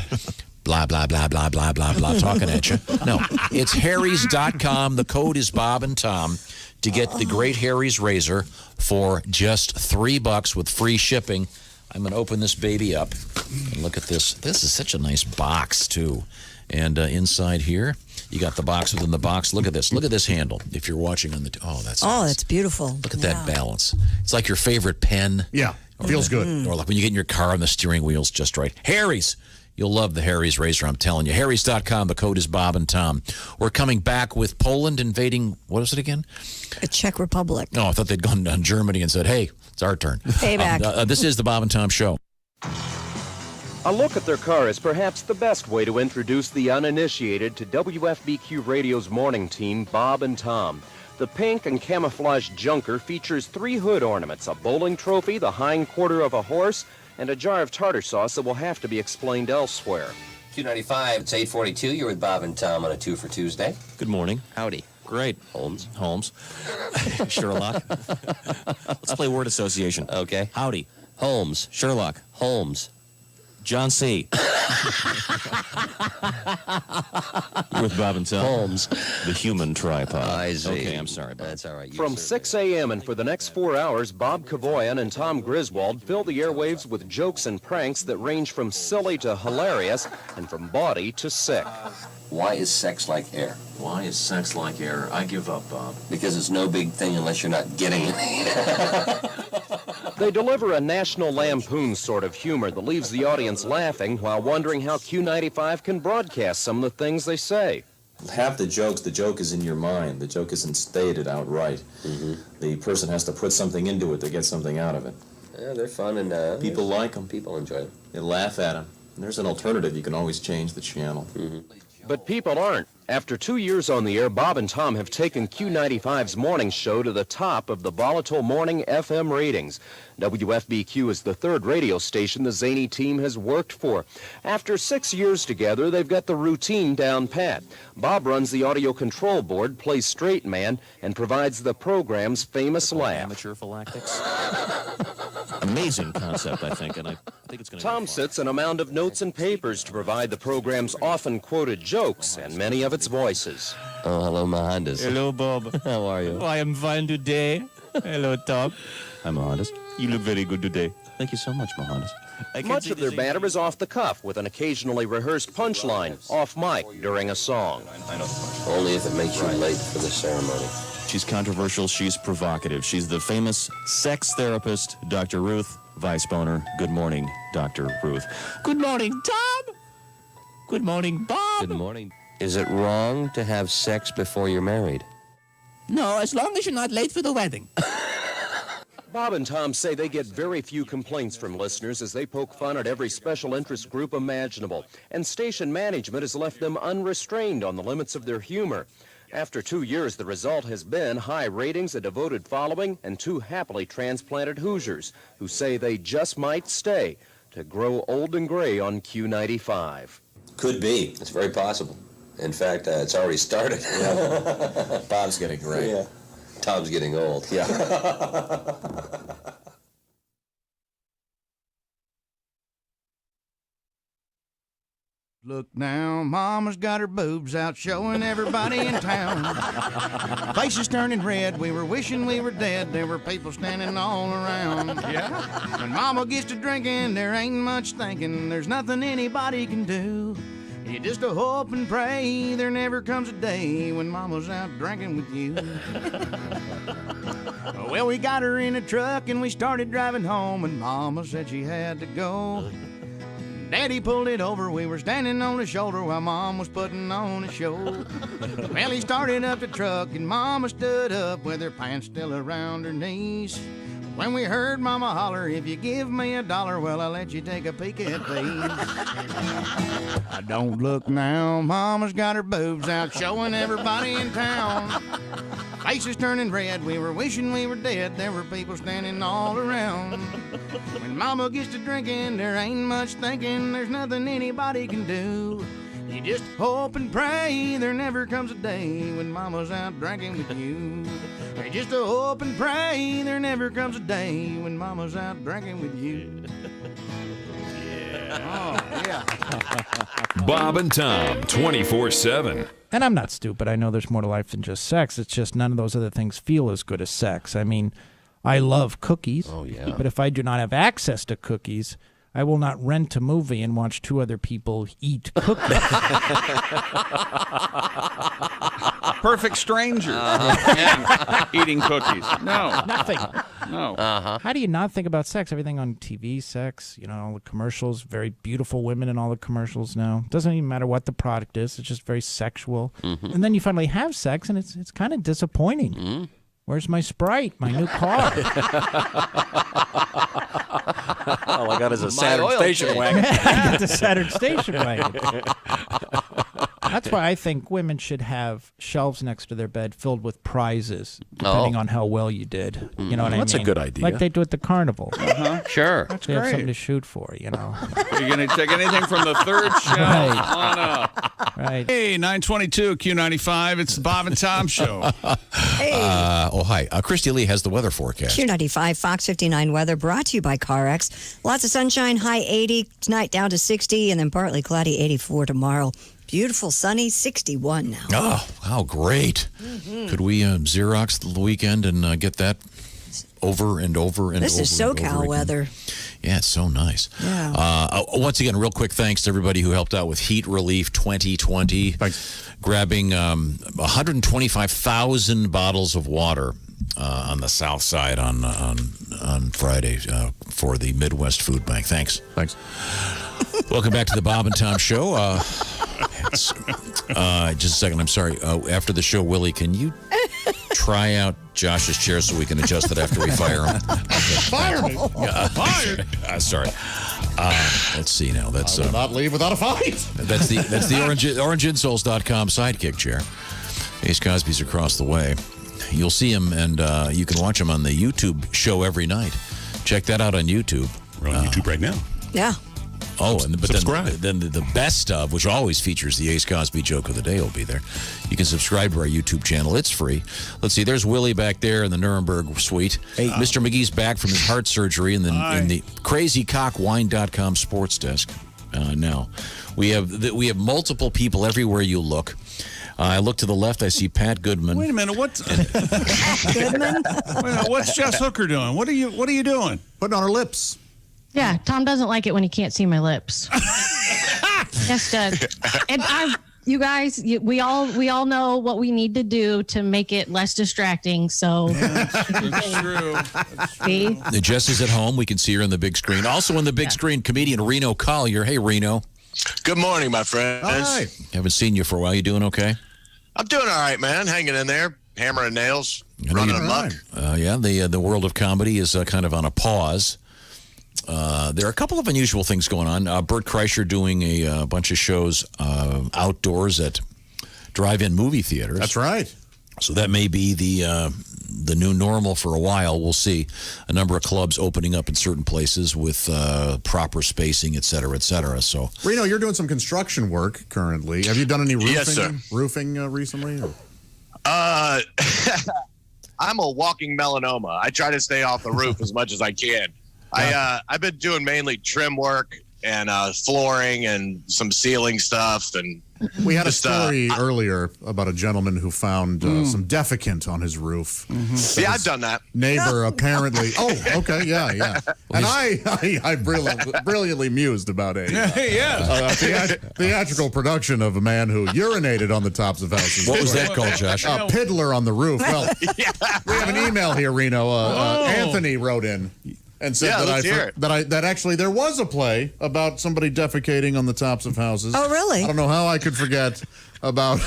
Blah, blah, blah, blah, blah, blah, blah, talking at you. No, it's Harrys.com. The code is Bob and Tom to get the great Harry's razor for just $3 with free shipping. I'm going to open this baby up and look at this. This is such a nice box, too. And inside here, you got the box within the box. Look at this. Look at this handle. If you're watching on the... that's beautiful. Look at that balance. It's like your favorite pen. Yeah, feels good. Or like when you get in your car and the steering wheel's just right. Harry's. You'll love the Harry's razor, I'm telling you. Harrys.com. The code is Bob and Tom. We're coming back with Poland invading... What is it again? The Czech Republic. No, I thought they'd gone down Germany and said, hey, it's our turn. Payback. This is the Bob and Tom Show. A look at their car is perhaps the best way to introduce the uninitiated to WFBQ Radio's morning team, Bob and Tom. The pink and camouflage junker features 3 hood ornaments, a bowling trophy, the hind quarter of a horse, and a jar of tartar sauce that will have to be explained elsewhere. Q95, it's 8:42. You're with Bob and Tom on a 2 for Tuesday. Good morning. Howdy. Great. Holmes. Sherlock. Let's play word association. Okay. Howdy. Holmes. Sherlock. Holmes. John C. You're with Bob and Tom. Holmes. The human tripod. I see. Okay, I'm sorry, Bob. That's all right. From 6 a.m. and for the next 4 hours, Bob Kavoyan and Tom Griswold fill the airwaves with jokes and pranks that range from silly to hilarious and from bawdy to sick. Why is sex like air? Why is sex like air? I give up, Bob. Because it's no big thing unless you're not getting it. They deliver a National Lampoon sort of humor that leaves the audience laughing while wondering how Q95 can broadcast some of the things they say. Half the joke is in your mind. The joke isn't stated outright. Mm-hmm. The person has to put something into it to get something out of it. Yeah, they're fun and people like them. People enjoy them. They laugh at them. And there's an alternative. You can always change the channel. Mm-hmm. But people aren't. After 2 years on the air, Bob and Tom have taken Q95's morning show to the top of the volatile morning FM ratings. WFBQ is the 3rd radio station the zany team has worked for. After 6 years together, they've got the routine down pat. Bob runs the audio control board, plays straight man, and provides the program's famous laugh. Amateur phylactics. Amazing concept, I think, and I think it's going to Tom sits on a mound of notes and papers to provide the program's often quoted jokes and many of its voices. Oh, hello, Mohandas. Hello, Bob. How are you? Oh, I am fine today. Hello, Tom. Hi, Mohandas. You look very good today. Thank you so much, Mohandas. Much of their banter is off the cuff with an occasionally rehearsed punchline off mic during a song. I know the punch. Only if it makes you late for the ceremony. She's controversial. She's provocative. She's the famous sex therapist, Dr. Ruth Weisboner. Good morning, Dr. Ruth. Good morning, Tom. Good morning, Bob. Good morning. Is it wrong to have sex before you're married? No, as long as you're not late for the wedding. Bob and Tom say they get very few complaints from listeners as they poke fun at every special interest group imaginable, and station management has left them unrestrained on the limits of their humor. After 2 years, the result has been high ratings, a devoted following, and 2 happily transplanted Hoosiers who say they just might stay to grow old and gray on Q95. Could be. It's very possible. In fact, it's already started. Yeah. Bob's getting gray. Yeah. Tom's getting old. Yeah. Look now, Mama's got her boobs out showing everybody in town. Faces turning red, we were wishing we were dead. There were people standing all around. Yeah. When Mama gets to drinking, there ain't much thinking. There's nothing anybody can do. You just hope and pray there never comes a day when Mama's out drinking with you. Well, we got her in a truck and we started driving home, and Mama said she had to go. Daddy pulled it over, we were standing on the shoulder while Mom was putting on a show. Well, he started up the truck and Mama stood up with her pants still around her knees. When we heard Mama holler, if you give me $1, well, I'll let you take a peek at these. I don't look now, Mama's got her boobs out showing everybody in town. Faces turning red, we were wishing we were dead. There were people standing all around. When Mama gets to drinking, there ain't much thinking. There's nothing anybody can do. You just hope and pray there never comes a day when Mama's out drinking with you. You just hope and pray there never comes a day when Mama's out drinking with you. Bob and Tom, 24/7. And I'm not stupid. I know there's more to life than just sex. It's just none of those other things feel as good as sex. I mean, I love cookies. Oh, yeah. But if I do not have access to cookies, I will not rent a movie and watch two other people eat cookies. Perfect stranger. Eating cookies. No. Nothing. No. How do you not think about sex? Everything on TV, sex, all the commercials, very beautiful women in all the commercials now. Doesn't even matter what the product is. It's just very sexual. Mm-hmm. And then you finally have sex, and it's kind of disappointing. Mm-hmm. Where's my Sprite, my new car? All I got is a Saturn station wagon. I got the Saturn station wagon. That's why I think women should have shelves next to their bed filled with prizes, depending on how well you did. You know what I mean? That's a good idea. Like they do at the carnival. Sure. That's they have something to shoot for, You're going to take anything from the third shelf on up. Right. Hey, 922 Q95. It's the Bob and Tom Show. Hi. Christy Lee has the weather forecast. Q95 Fox 59 weather brought to you by CarX. Lots of sunshine, high 80, tonight down to 60, and then partly cloudy 84 tomorrow. Beautiful, sunny, 61 now. Oh, how great. Mm-hmm. Could we Xerox the weekend and get that over and over and this over? This is SoCal weather. Yeah, it's so nice. Yeah. Once again, real quick thanks to everybody who helped out with Heat Relief 2020. Thanks. Grabbing 125,000 bottles of water on the south side on Friday for the Midwest Food Bank. Thanks. Welcome back to the Bob and Tom Show. Just a second. I'm sorry. After the show, Willie, can you try out Josh's chair so we can adjust it after we fire him? Fire me. Fired. Sorry. Let's see now. That's I will not leave without a fight. That's the orangeinsoles.com sidekick chair. Ace Cosby's across the way. You'll see him, and you can watch him on the YouTube show every night. Check that out on YouTube. We're on YouTube right now. Yeah. Oh, but subscribe. then the best of, which always features the Ace Cosby joke of the day, will be there. You can subscribe to our YouTube channel. It's free. Let's see. There's Willie back there in the Nuremberg suite. Hey, Mr. McGee's back from his heart surgery in the crazycockwine.com sports desk. Now, we have multiple people everywhere you look. I look to the left. I see Pat Goodman. Wait a minute. What's Jess Hooker doing? What are you doing? Putting on her lips. Yeah, Tom doesn't like it when he can't see my lips. Yes, does. And you guys, we all know what we need to do to make it less distracting. So That's true. see, Jess is at home. We can see her on the big screen. Also on the big screen, comedian Reno Collier. Hey, Reno. Good morning, my friends. Hi. Haven't seen you for a while. You doing okay? I'm doing all right, man. Hanging in there, hammering nails, running amok. Yeah, the world of comedy is kind of on a pause. There are a couple of unusual things going on. Bert Kreischer doing a bunch of shows outdoors at drive-in movie theaters. That's right. So that may be the new normal for a while. We'll see. A number of clubs opening up in certain places with proper spacing, et cetera, et cetera. So, Reno, you're doing some construction work currently. Have you done any roofing? Yes, sir. Roofing recently? Or? I'm a walking melanoma. I try to stay off the roof as much as I can. I've been doing mainly trim work and flooring and some ceiling stuff and We had a story earlier about a gentleman who found some defecant on his roof. Yeah, I've done that. Neighbor apparently. Oh, okay, yeah. And I brilliantly mused about a theatrical production of a man who urinated on the tops of houses. What was that called, Josh? A piddler on the roof. Well, we have an email here, Reno. Anthony wrote in and said that actually there was a play about somebody defecating on the tops of houses. Oh, really? I don't know how I could forget about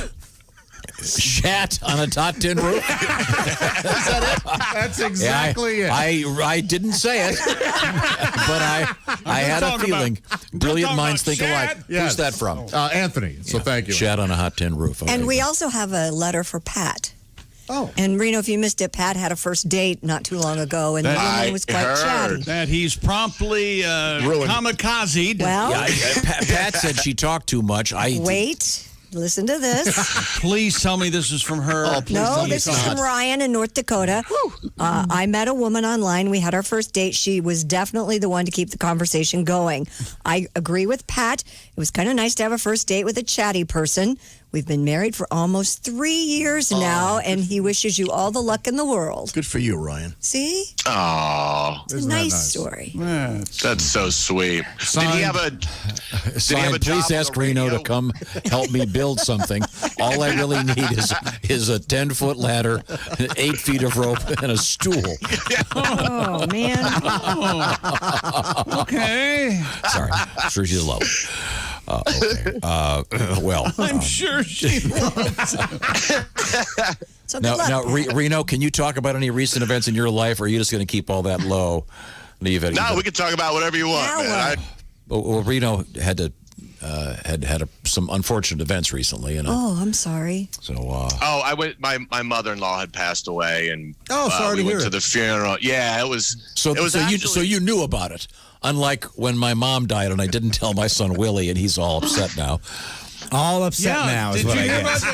shat on a top tin roof. Is that it? That's exactly it. I didn't say it, but I had a feeling. Brilliant minds think alike. Yes. Who's that from? Anthony. So thank you. Shat on a hot tin roof. Okay. And we also have a letter for Pat. Oh. And Reno, if you missed it, Pat had a first date not too long ago, and the woman was quite chatty. That he's promptly kamikazed. Well, Pat said she talked too much. Wait. Listen to this. Please tell me this is from her. Oh, no, this is from Ryan in North Dakota. I met a woman online. We had our first date. She was definitely the one to keep the conversation going. I agree with Pat. It was kind of nice to have a first date with a chatty person. We've been married for almost 3 years now, and he wishes you all the luck in the world. Good for you, Ryan. See? Oh, It's a nice story. That's so sweet. Did he have a? Please ask Reno to come help me build something. All I really need is a 10-foot ladder, 8 feet of rope, and a stool. Oh man. Okay. Sorry, I'm sure she's lovely. Okay. Well, I'm sure she loves So now, Reno, can you talk about any recent events in your life, or are you just going to keep all that low? Leave it. No, we can talk about whatever you want, man. Well, Reno had some unfortunate events recently, and I'm sorry. so. I went. My mother-in-law had passed away, and sorry we to went hear to the funeral. Yeah, it was. So you knew about it, unlike when my mom died, and I didn't tell my son Willie, and he's all upset now. All upset now is what I guess.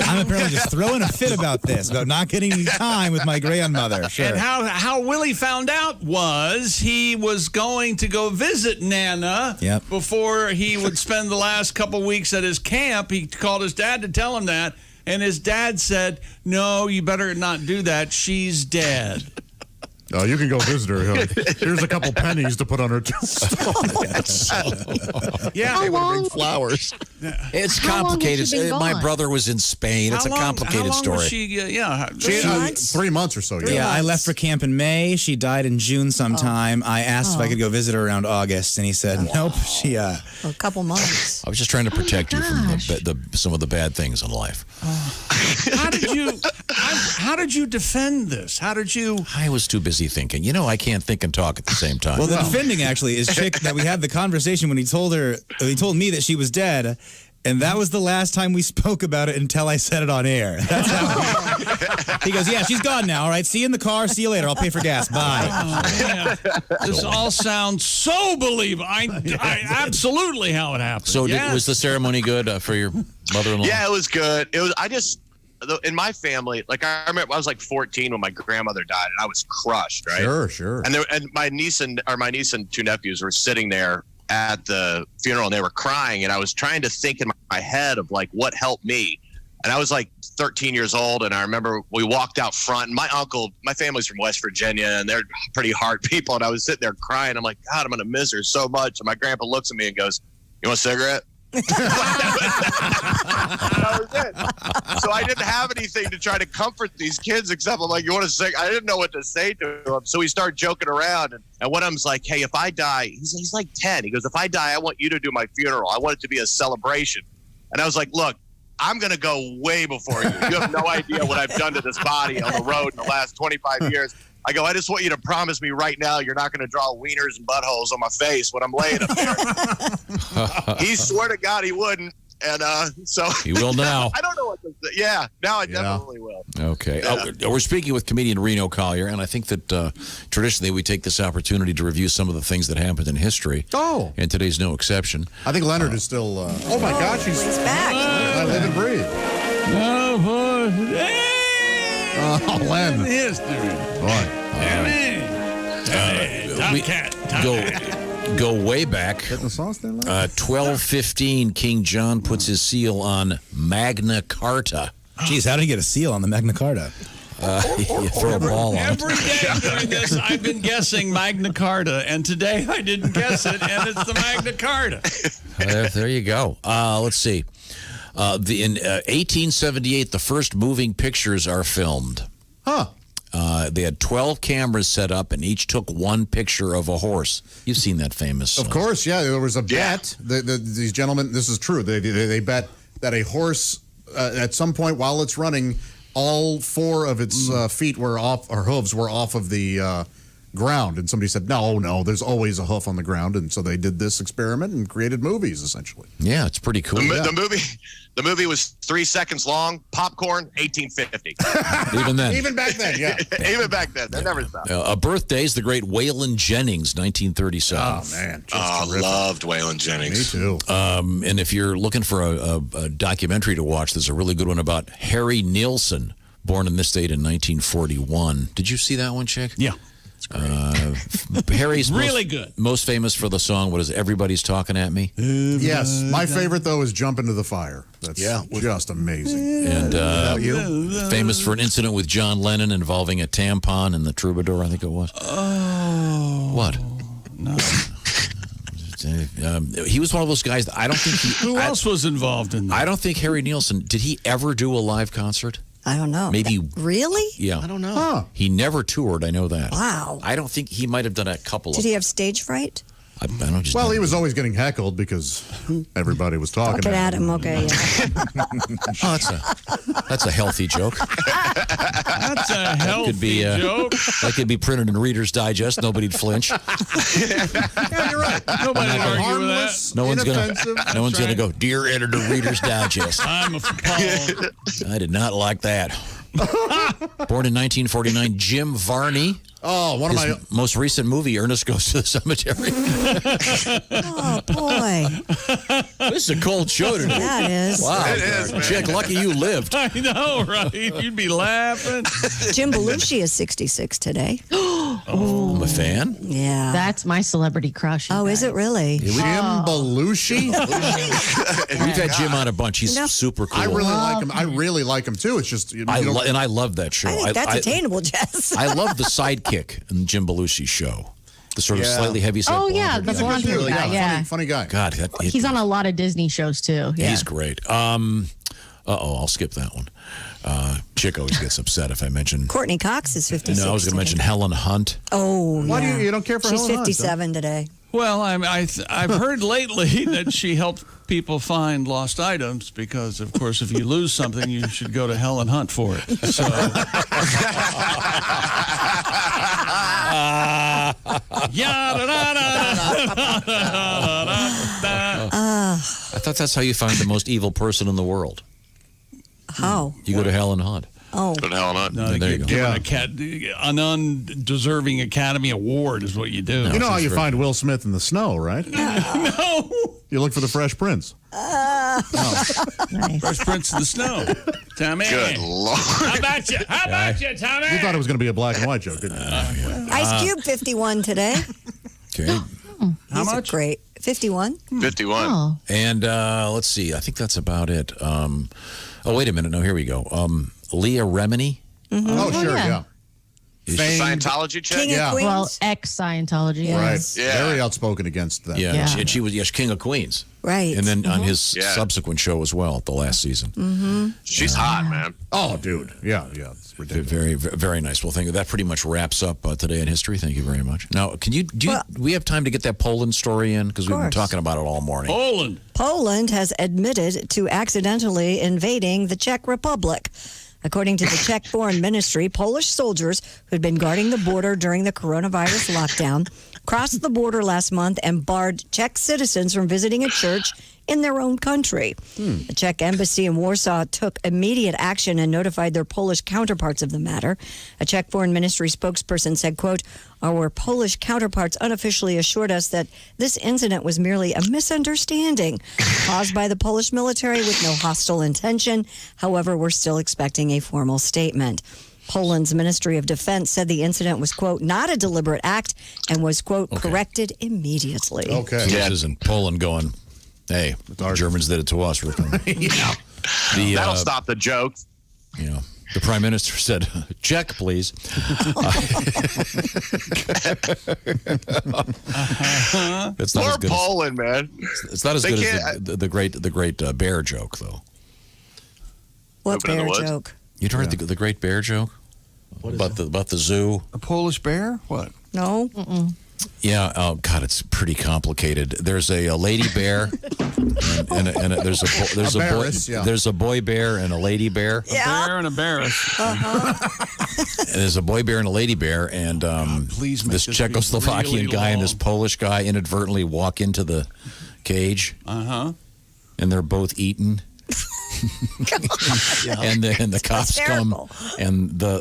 I'm apparently just throwing a fit about this, about not getting time with my grandmother. Sure. And how Willie found out was he was going to go visit Nana before he would spend the last couple weeks at his camp. He called his dad to tell him that, and his dad said, "No, you better not do that. She's dead." Oh, you can go visit her. Here's a couple pennies to put on her tombstone. Yeah, they would bring flowers. It's How long has complicated. she been My gone? brother was in Spain. It's a complicated how long story. Was she, 3 months or so. Yeah, I left for camp in May. She died in June sometime. I asked if I could go visit her around August, and he said, nope. She For a couple months. I was just trying to protect you from some of the bad things in life. How did you defend this? How did you? I was too busy thinking. I can't think and talk at the same time. Well, the defending actually is chick that we had the conversation when he told me that she was dead, and that was the last time we spoke about it until I said it on air. That's how he goes, yeah, she's gone now. All right, see you in the car. See you later. I'll pay for gas. Bye. This all sounds so believable. I absolutely how it happened. So was the ceremony good for your mother-in-law? Yeah, it was good. In my family, like I remember I was like 14 when my grandmother died, and I was crushed, right? Sure. And my niece and 2 nephews were sitting there at the funeral, and they were crying, and I was trying to think in my head of like what helped me. And I was like 13 years old, and I remember we walked out front, and my family's from West Virginia, and they're pretty hard people, and I was sitting there crying. I'm like, God, I'm gonna miss her so much. And my grandpa looks at me and goes, "You want a cigarette?" That was it. So I didn't have anything to try to comfort these kids except I'm like, you want to say? I didn't know what to say to them. So we started joking around, and one of them's like, hey, if I die, he's like 10. He goes, if I die, I want you to do my funeral. I want it to be a celebration. And I was like, look, I'm going to go way before you. You have no idea what I've done to this body on the road in the last 25 years. I go, I just want you to promise me right now you're not going to draw wieners and buttholes on my face when I'm laying up there. He swore to God he wouldn't. And so he will now. I don't know what to say. Yeah, now I definitely will. Okay. Yeah. We're speaking with comedian Reno Collier, and I think that traditionally we take this opportunity to review some of the things that happened in history. Oh. And today's no exception. I think Leonard is still. Oh my gosh, he's back. I live and breathe. Oh, Len. History. Boy. Tomcat. go way back. 1215, King John puts his seal on Magna Carta. Geez, how did he get a seal on the Magna Carta? You throw a ball on it. Every day during this, I've been guessing Magna Carta, and today I didn't guess it, and it's the Magna Carta. There you go. Let's see. In 1878, the first moving pictures are filmed. Huh. They had 12 cameras set up, and each took one picture of a horse. You've seen that famous. Of course, yeah. There was a bet. These gentlemen, this is true. They bet that a horse, at some point while it's running, all four of its feet were off, or hooves were off of the ground. And somebody said, no, there's always a hoof on the ground. And so they did this experiment and created movies, essentially. Yeah, it's pretty cool. The movie was 3 seconds long. Popcorn, 1850. Even then. Even back then, yeah. Even back then. They never stopped. Birthdays, the great Waylon Jennings, 1937. Oh, man. I loved Waylon Jennings. Me too. And if you're looking for a documentary to watch, there's a really good one about Harry Nilsson, born in this date in 1941. Did you see that one, Chick? Yeah. Harry's really good. Most famous for the song, what is it? Everybody's Talking at Me? Yes. My favorite, though, is Jump Into the Fire. That's just amazing. And famous for an incident with John Lennon involving a tampon in the Troubadour, I think it was. Oh. What? No. He was one of those guys that I don't think he... Who else was involved in that? I don't think Harry Nilsson, did he ever do a live concert? I don't know. Maybe. Really? Yeah. I don't know. Huh. He never toured. I know that. Wow. I don't think he might have done a couple Did of. he have stage fright? I don't just. Well, he was always getting heckled because everybody was talking at him. Okay, yeah. Oh, that's a healthy joke. That's a healthy joke. That could be printed in Reader's Digest. Nobody'd flinch. Yeah, you're right. Nobody would argue with that. No one's gonna go, Dear Editor, Reader's Digest. I'm appalled. I did not like that. Born in 1949, Jim Varney. Oh, one of my most recent movie, Ernest Goes to the Cemetery. Oh, boy. This is a cold show today. That is. Wow. It is, man. Chick, lucky you lived. I know, right? You'd be laughing. Jim Belushi is 66 today. I'm a fan. Yeah. That's my celebrity crush. Oh, is it really? Jim Belushi. We've had Jim on a bunch. He's super cool. I really like him. I really like him too. It's just and I love that show. I think that's attainable, Jess. I love the sidekick in Jim Belushi's show. The sort of slightly heavy-set. Oh, yeah, the blonde hair guy. Yeah. Funny guy. God, he's on a lot of Disney shows too. Yeah. He's great. I'll skip that one. Chick always gets upset if I mention. Courtney Cox is 56. No, I was going to mention Helen Hunt. Oh, Why yeah. do you don't care for She's Helen Hunt? 57 today. Well, I've heard lately that she helped people find lost items because, of course, if you lose something, you should go to Helen Hunt for it. So. I thought that's how you find the most evil person in the world. How? You go to Helen Hunt. Oh. Go to Helen Hunt. No, there you go. An undeserving Academy Award is what you do. You know how you find Will Smith in the snow, right? No. You look for the Fresh Prince. Nice. Fresh Prince of the Snow. Tommy. Good Lord. How about you, Tommy? You thought it was going to be a black and white joke, didn't you? Ice Cube, 51 today. Okay. How These much? Are great. 51. 51. Oh. And let's see. I think that's about it. Wait a minute. No, here we go. Leah Remini. Mm-hmm. Oh, sure, yeah. yeah. Scientology check? King of Queens. Well, ex-Scientology. Yes. Right. Yeah. Very outspoken against that. Yeah. And she was King of Queens. Right. And then on his Yeah. subsequent show as well, the last season. Mm-hmm. She's hot, man. Oh, dude. Yeah. It's ridiculous. Very, very nice. Well, thank you. That pretty much wraps up Today in History. Thank you very much. Now, we have time to get that Poland story in? Because we've been talking about it all morning. Poland has admitted to accidentally invading the Czech Republic. According to the Czech Foreign Ministry, Polish soldiers who'd been guarding the border during the coronavirus lockdown crossed the border last month and barred Czech citizens from visiting a church in their own country. The Czech embassy in Warsaw took immediate action and notified their Polish counterparts of the matter. A Czech Foreign Ministry spokesperson said, quote, "Our Polish counterparts unofficially assured us that this incident was merely a misunderstanding caused by the Polish military with no hostile intention. However, we're still expecting a formal statement." Poland's Ministry of Defense said the incident was, quote, not a deliberate act and was, quote, corrected immediately. Okay. So this is in Poland going, hey, the Germans did it to us. Yeah. That'll stop the joke. You know, the prime minister said, check, please. It's not Poor as good Poland, man. It's not as good as the great bear joke, though. What bear joke? You heard the great bear joke? About the zoo? A Polish bear? What? No. Yeah. Oh God, it's pretty complicated. There's a lady bear, and there's a boy. Bearess, yeah. There's a boy bear and a lady bear. A bear and a bearess. And there's a boy bear and a lady bear, and please make this this Czechoslovakian really guy and long. this Polish guy inadvertently walk into the cage. And they're both eaten. And the cops come, and the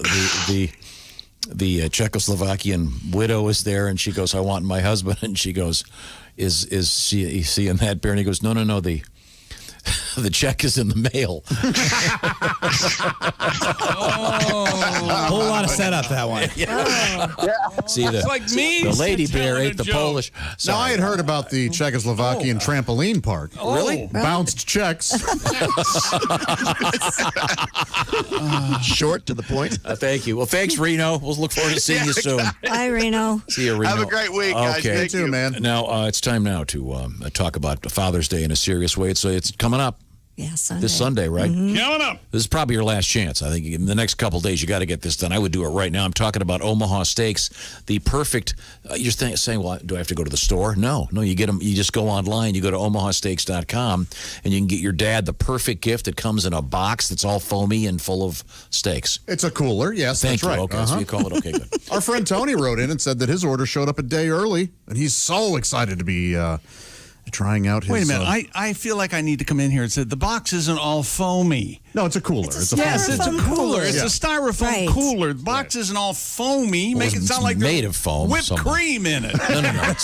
Czechoslovakian widow is there, and she goes, "I want my husband," and she goes, "Is he in that bear?" And he goes, "No, the check is in the mail." Whole lot of setup, that one. See, It's like me the lady bear telling ate a the joke. Polish. Now, I had heard about the Czechoslovakian trampoline park. Really? Bounced checks. Short to the point. Thank you. Well, thanks, Reno. We'll look forward to seeing you soon. Bye, Reno. See you, Reno. Have a great week, guys. Okay. Thank you, man. Now, it's time now to talk about Father's Day in a serious way. It's coming up. Yeah, Sunday. This Sunday, right? Coming up. This is probably your last chance. I think in the next couple of days, you got to get this done. I would do it right now. I'm talking about Omaha Steaks, the perfect. You're saying, well, do I have to go to the store? No. You get them. You just go online. You go to omahasteaks.com, and you can get your dad the perfect gift. It comes in a box that's all foamy and full of steaks. It's a cooler. Yes, Thank that's you. right. Okay, so you call it okay. Good. Our friend Tony wrote in and said that his order showed up a day early, and he's so excited to be trying out his. Wait a minute. I feel like I need to come in here and say the box isn't all foamy. No, it's a cooler. It's a Yes, it's a styrofoam cooler. It's Yeah. a styrofoam Right. cooler. The box isn't all foamy. Make it It's sound like made there's of foam. whipped somehow. cream in it. No.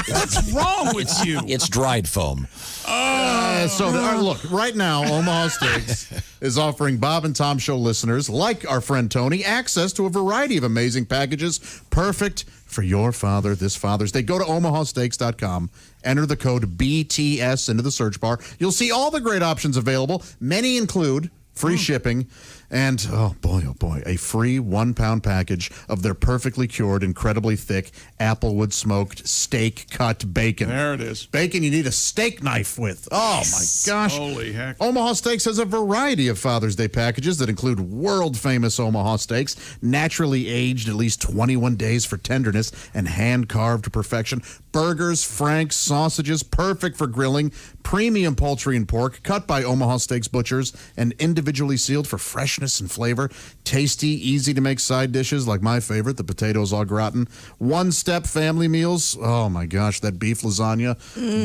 What's wrong with you? It's dried foam. Look, right now, Omaha Steaks is offering Bob and Tom Show listeners, like our friend Tony, access to a variety of amazing packages perfect for your father this Father's Day. Go to omahasteaks.com, enter the code BTS into the search bar. You'll see all the great options available. Many include free shipping, and oh boy, a free 1 pound package of their perfectly cured, incredibly thick applewood smoked steak cut bacon. There it is. Bacon you need a steak knife with. Oh my gosh. Holy heck. Omaha Steaks has a variety of Father's Day packages that include world famous Omaha steaks, naturally aged at least 21 days for tenderness and hand carved to perfection. Burgers, franks, sausages, perfect for grilling. Premium poultry and pork, cut by Omaha Steaks butchers and individually sealed for freshness and flavor. Tasty, easy to make side dishes like my favorite, the potatoes au gratin. One-step family meals. Oh my gosh, that beef lasagna.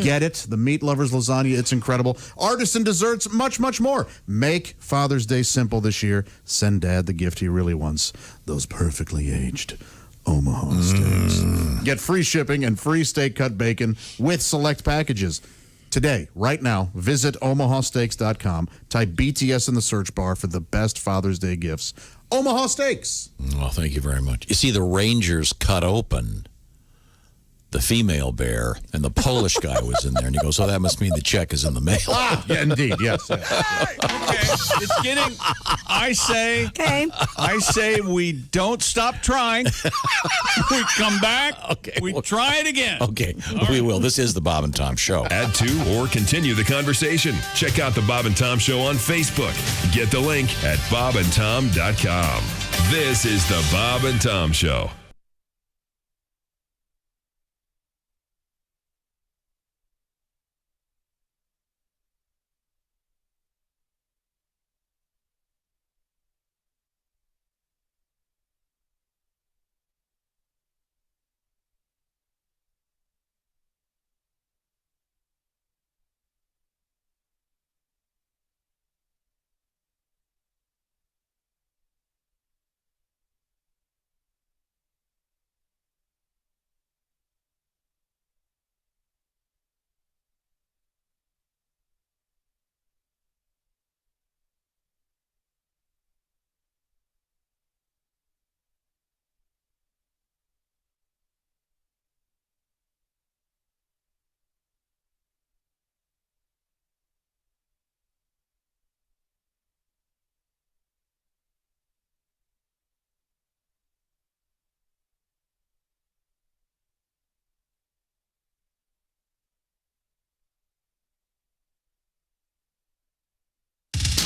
Get it. The meat lovers lasagna. It's incredible. Artisan desserts, much, much more. Make Father's Day simple this year. Send Dad the gift he really wants. Those perfectly aged Omaha Steaks. Get free shipping and free steak cut bacon with select packages. Today, right now, visit omahasteaks.com. Type BTS in the search bar for the best Father's Day gifts. Omaha Steaks. Well, thank you very much. You see, the Rangers cut open the female bear, and the Polish guy was in there, and he goes, "Oh, that must mean the check is in the mail." Yeah, indeed, yes. Okay, it's getting. I say we don't stop trying. We come back. Okay, we try it again. Okay, we will. This is the Bob and Tom Show. Add to or continue the conversation. Check out the Bob and Tom Show on Facebook. Get the link at bobandtom.com. This is the Bob and Tom Show.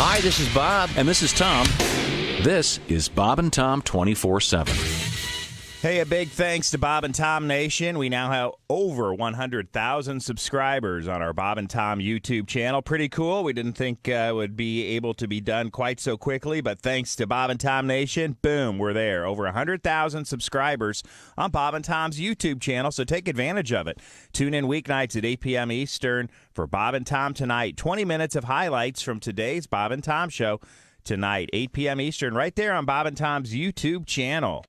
Hi, this is Bob. And this is Tom. This is Bob and Tom 24/7. Hey, a big thanks to Bob and Tom Nation. We now have over 100,000 subscribers on our Bob and Tom YouTube channel. Pretty cool. We didn't think it would be able to be done quite so quickly, but thanks to Bob and Tom Nation, boom, we're there. Over 100,000 subscribers on Bob and Tom's YouTube channel, so take advantage of it. Tune in weeknights at 8 p.m. Eastern for Bob and Tom Tonight. 20 minutes of highlights from today's Bob and Tom show tonight, 8 p.m. Eastern, right there on Bob and Tom's YouTube channel.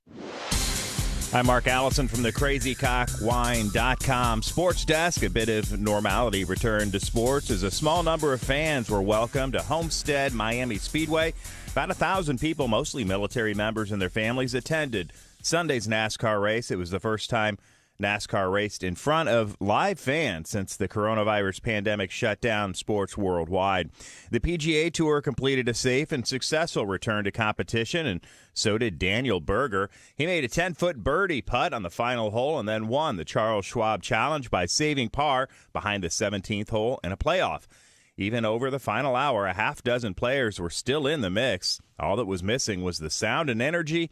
I'm Mark Allison from the CrazyCockWine.com Sports Desk. A bit of normality returned to sports as a small number of fans were welcomed to Homestead Miami Speedway. About 1,000 people, mostly military members and their families, attended Sunday's NASCAR race. It was the first time NASCAR raced in front of live fans since the coronavirus pandemic shut down sports worldwide. The PGA Tour completed a safe and successful return to competition, and so did Daniel Berger. He made a 10-foot birdie putt on the final hole and then won the Charles Schwab Challenge by saving par behind the 17th hole in a playoff. Even over the final hour, a half dozen players were still in the mix. All that was missing was the sound and energy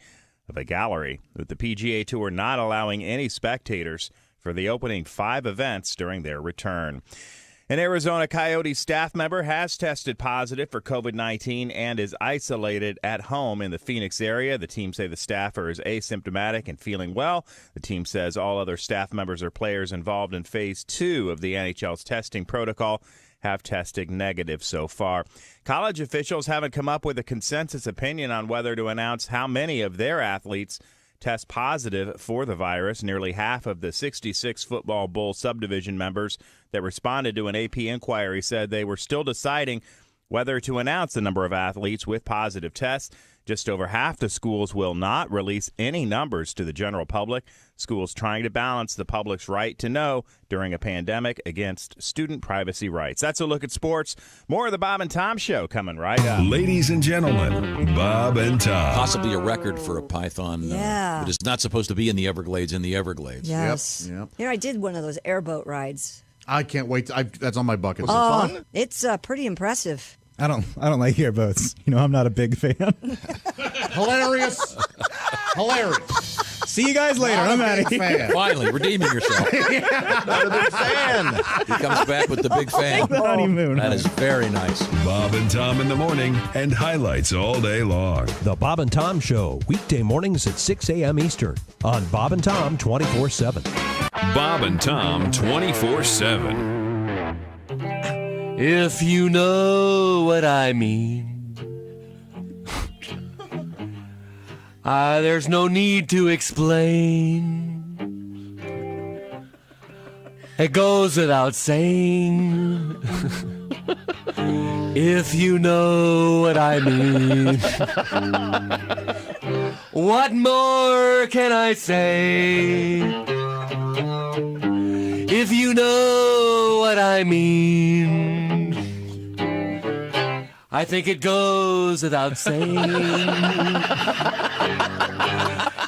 of a gallery, with the PGA Tour not allowing any spectators for the opening 5 events during their return. An Arizona Coyotes staff member has tested positive for COVID-19 and is isolated at home in the Phoenix area. The team say the staffer is asymptomatic and feeling well. The team says all other staff members or players involved in Phase 2 of the NHL's testing protocol have tested negative so far. College officials haven't come up with a consensus opinion on whether to announce how many of their athletes test positive for the virus. Nearly half of the 66 Football Bowl subdivision members that responded to an AP inquiry said they were still deciding whether to announce the number of athletes with positive tests. Just over half the schools will not release any numbers to the general public. Schools trying to balance the public's right to know during a pandemic against student privacy rights. That's a look at sports. More of the Bob and Tom Show coming right up. Ladies and gentlemen, Bob and Tom. Possibly a record for a python. Yeah. It is not supposed to be in the Everglades. Yes. Yep. You know, I did one of those airboat rides. I can't wait. That's on my bucket list. Oh, it's pretty impressive. I don't like airboats. You know, I'm not a big fan. Hilarious. See you guys later. I'm out of here. Finally, redeeming yourself. Not a big fan. He comes back with the big fan. The honeymoon. That is very nice. Bob and Tom in the morning and highlights all day long. The Bob and Tom Show, weekday mornings at 6 a.m. Eastern on Bob and Tom 24/7. Bob and Tom 24/7. If you know what I mean, there's no need to explain. It goes without saying. If you know what I mean, what more can I say? If you know what I mean, I think it goes without saying.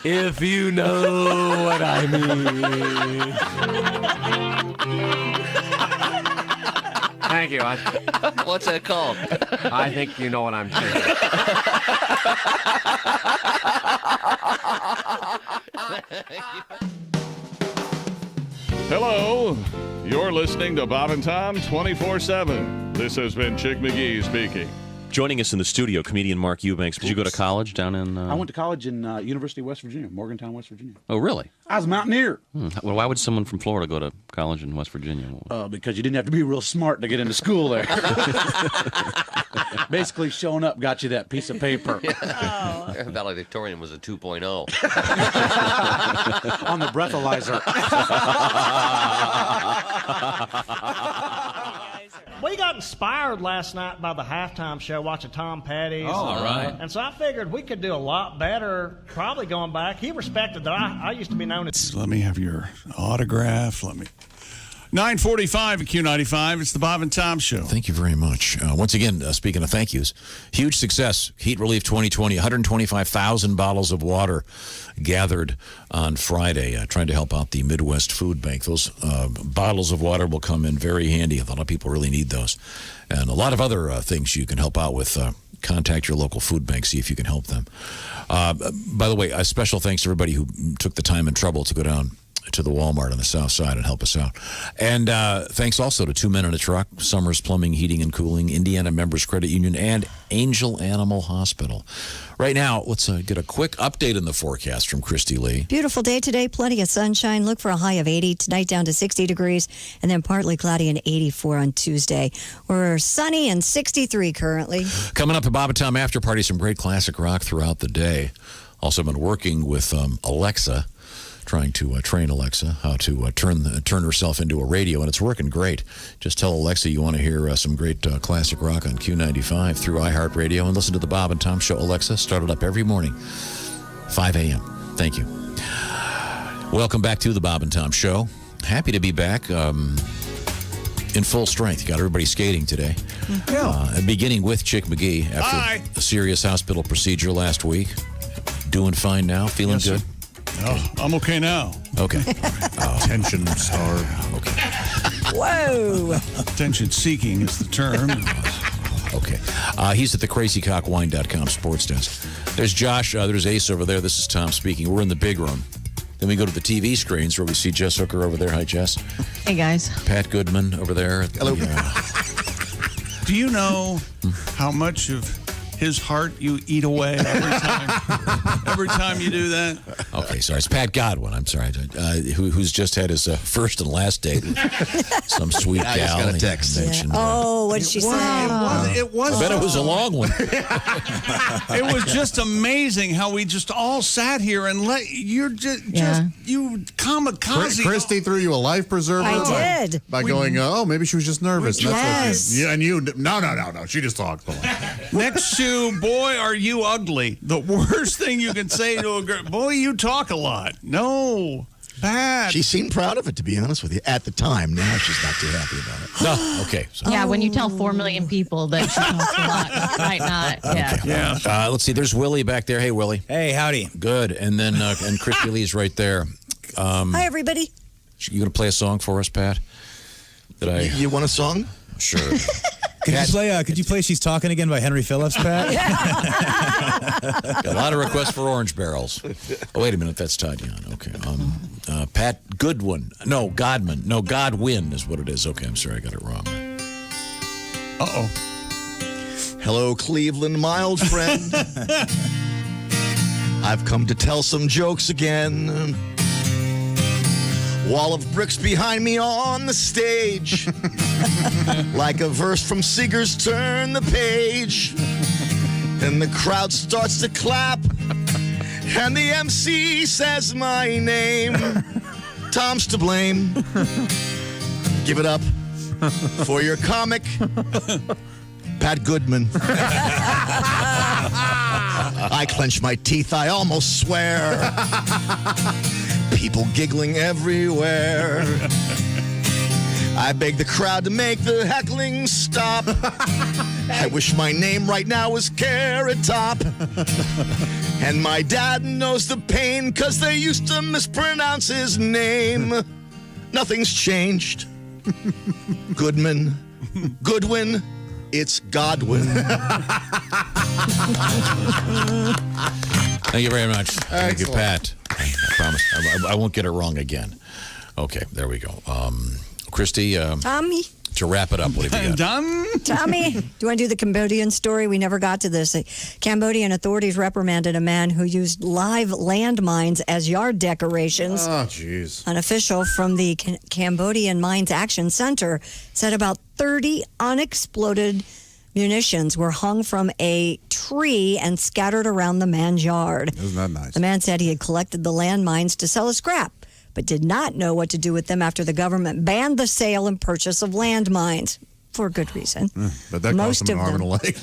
If you know what I mean. Thank you. What's that called? I think you know what I'm saying. Hello, you're listening to Bob and Tom 24/7. This has been Chick McGee speaking. Joining us in the studio, comedian Mark Eubanks. Did you go to college down in... I went to college in University of West Virginia, Morgantown, West Virginia. Oh, really? I was a mountaineer. Well, why would someone from Florida go to college in West Virginia? Because you didn't have to be real smart to get into school there. Basically, showing up got you that piece of paper. Valedictorian was a 2.0. On the breathalyzer. We got inspired last night by the halftime show watching Tom Petty's. Oh, all right. And so I figured we could do a lot better probably going back. He respected that I used to be known as... Let me have your autograph. 9:45 at Q95. It's the Bob and Tom Show. Thank you very much. Once again, speaking of thank yous, huge success. Heat Relief 2020, 125,000 bottles of water gathered on Friday, trying to help out the Midwest Food Bank. Those bottles of water will come in very handy. A lot of people really need those. And a lot of other things you can help out with. Contact your local food bank, see if you can help them. By the way, a special thanks to everybody who took the time and trouble to go down to the Walmart on the south side and help us out. And thanks also to 2 Men in a Truck, Summers Plumbing, Heating and Cooling, Indiana Members Credit Union, and Angel Animal Hospital. Right now, let's get a quick update in the forecast from Christy Lee. Beautiful day today, plenty of sunshine. Look for a high of 80, tonight down to 60 degrees, and then partly cloudy and 84 on Tuesday. We're sunny and 63 currently. Coming up at Bob and Tom After Party, some great classic rock throughout the day. Also been working with Alexa, trying to train Alexa how to turn herself into a radio, and it's working great. Just tell Alexa you want to hear some great classic rock on Q95 through iHeartRadio, and listen to the Bob and Tom Show. Alexa, start it up every morning, 5 a.m. Thank you. Welcome back to the Bob and Tom Show. Happy to be back in full strength. Got everybody skating today. Beginning with Chick McGee after a serious hospital procedure last week. Doing fine now? Feeling good? Sir. Oh, I'm okay now. Okay. Attention starved. Okay. Whoa. Attention seeking is the term. Okay. He's at the crazycockwine.com sports desk. There's Josh. There's Ace over there. This is Tom speaking. We're in the big room. Then we go to the TV screens where we see Jess Hooker over there. Hi, Jess. Hey, guys. Pat Goodman over there. Hello. Do you know how much of his heart you eat away every time you do that? Okay, sorry. It's Pat Godwin. I'm sorry. Who's just had his first and last date with some sweet gal. I just got a text. Yeah. Oh, what did she say? It was. I bet it was a long one. It was just amazing how we just all sat here and let you you kamikaze. Christy threw you a life preserver. I did. By going, oh, maybe she was just nervous. Yes. And you, no. She just talked. Next to, boy, are you ugly. The worst thing you can say to a girl, boy, you talk a lot. No, Pat. She seemed proud of it, to be honest with you, at the time. Now she's not too happy about it. No, okay. So. Yeah, when you tell 4 million people that she talks a lot, you might not. Yeah. Okay. Yeah. Let's see. There's Willie back there. Hey, Willie. Hey, howdy. Good. And then and Christy Lee's right there. Hi, everybody. You gonna play a song for us, Pat? You want a song? Sure. Could you play She's Talking Again by Henry Phillips, Pat? Got a lot of requests for Orange Barrels. Oh, wait a minute. That's Tatiana. Okay. Pat Goodwin. No, Godman. No, Godwin is what it is. Okay, I'm sorry. I got it wrong. Uh-oh. Hello, Cleveland, my old friend. I've come to tell some jokes again. Wall of bricks behind me on the stage. Like a verse from Seeger's Turn the Page. And the crowd starts to clap. And the MC says my name. Tom's to blame. Give it up for your comic, Pat Goodman. I clench my teeth, I almost swear. People giggling everywhere. I beg the crowd to make the heckling stop. I wish my name right now was Carrot Top. And my dad knows the pain, 'cause they used to mispronounce his name. Nothing's changed. Goodman, Goodwin, it's Godwin. Thank you very much. Thank you, Pat. I promise I won't get it wrong again. Okay, there we go. Christy, Tommy. to wrap it up, what have you got? Done? Tommy, do you want to do the Cambodian story? We never got to this. Cambodian authorities reprimanded a man who used live landmines as yard decorations. Oh, jeez. An official from the Cambodian Mines Action Center said about 30 unexploded munitions were hung from a tree and scattered around the man's yard. Isn't that nice? The man said he had collected the landmines to sell as scrap, but did not know what to do with them after the government banned the sale and purchase of landmines. For good reason. But that cost him an arm and a leg.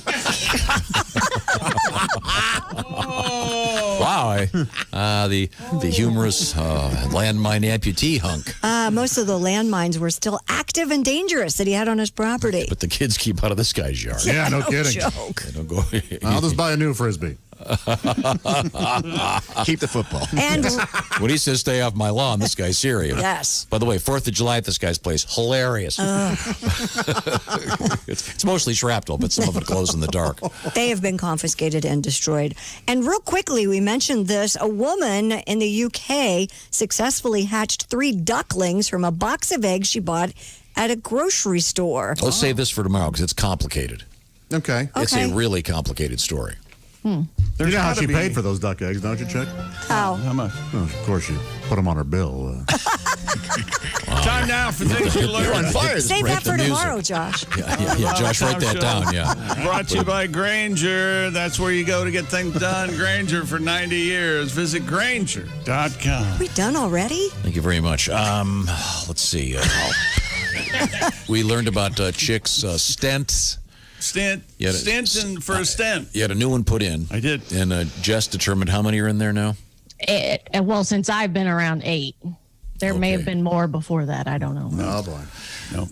Wow, by the humorous landmine amputee hunk. Most of the landmines were still active and dangerous that he had on his property. But the kids keep out of this guy's yard. Yeah, no kidding. Joke. They don't go. I'll just buy a new Frisbee. Keep the football. And when he says stay off my lawn, this guy's serious. Yes. By the way, 4th of July at this guy's place, hilarious. It's mostly shrapnel, but some of it glows in the dark. they have been confiscated and destroyed. And real quickly, we mentioned this. A woman in the UK successfully hatched 3 ducklings from a box of eggs she bought at a grocery store. Let's save this for tomorrow because it's complicated. Okay. It's a really complicated story. You know how she paid for those duck eggs, don't you, Chick? How? How much? Oh, of course, you put them on her bill. Time now for things you learned. You're on fire. Save that for tomorrow, Josh. Yeah, Josh, write that down, yeah. Brought to you by Granger. That's where you go to get things done. Granger for 90 years. Visit Granger.com. We done already? Thank you very much. Let's see. We learned about Chick's stents. Stent for a stent. You had a new one put in. I did. And Jess determined how many are in there now? Well, since I've been around 8. There may have been more before that. I don't know. Oh, boy. No.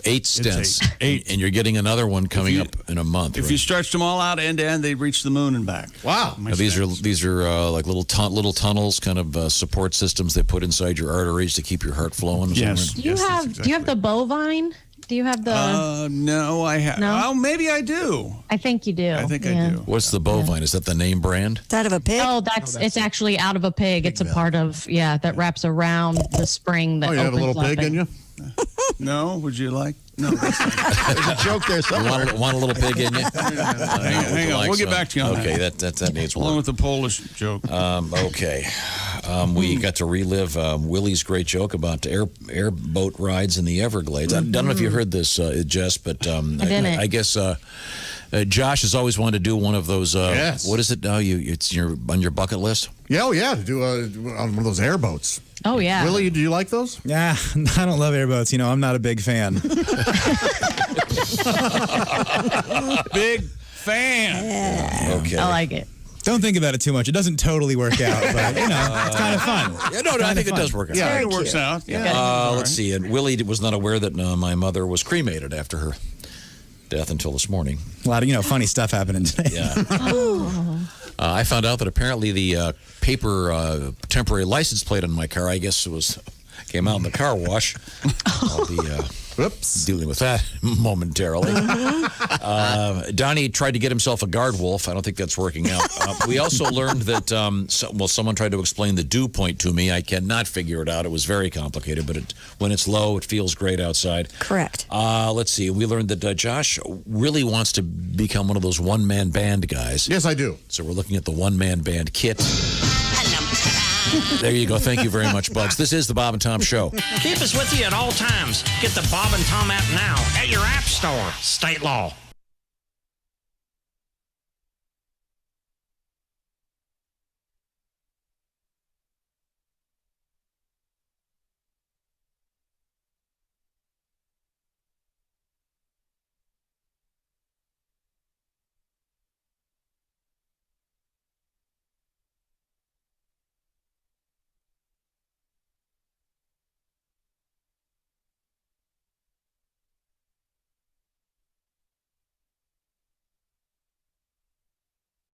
8 stents. 8. And you're getting another one coming up in a month. If you stretched them all out end to end, they'd reach the moon and back. Wow. Now, these are like little tunnels, kind of support systems they put inside your arteries to keep your heart flowing. Yes. Do you have the bovine? Do you have the? No, I have. No? Oh, maybe I do. I think you do. I think yeah. I do. What's the bovine? Is that the name brand? It's out of a pig? Oh, it's actually out of a pig. It's a part of that wraps around the spring that Oh, you have a opens little pig up in you? No, would you like? No. There's a joke there You somewhere. want a little pig in you? Hang on. We'll get back to you on that. Okay, that needs Along work. with the Polish joke. Okay. We got to relive Willie's great joke about airboat rides in the Everglades. I don't know if you heard this, Jess, but didn't. I guess Josh has always wanted to do one of those. Yes. What is it? It's on your bucket list? Yeah, to do on one of those airboats. Oh, yeah. Willie, do you like those? Yeah, I don't love airboats. I'm not a big fan. Big fan. Okay. I like it. Don't think about it too much. It doesn't totally work out, but it's kind of fun. Yeah, no, I think it does work out. Yeah, it works out. Let's see. And Willie was not aware that my mother was cremated after her death until this morning. A lot of funny stuff happening today. Yeah. I found out that apparently the paper temporary license plate on my car, I guess came out in the car wash. I'll be dealing with that momentarily. Donnie tried to get himself a guard wolf. I don't think that's working out. We also learned that, someone tried to explain the dew point to me. I cannot figure it out. It was very complicated, but when it's low, it feels great outside. Correct. Let's see. We learned that Josh really wants to become one of those one-man band guys. Yes, I do. So we're looking at the one-man band kit. There you go. Thank you very much, Bugs. This is the Bob and Tom Show. Keep us with you at all times. Get the Bob and Tom app now at your app store. State law.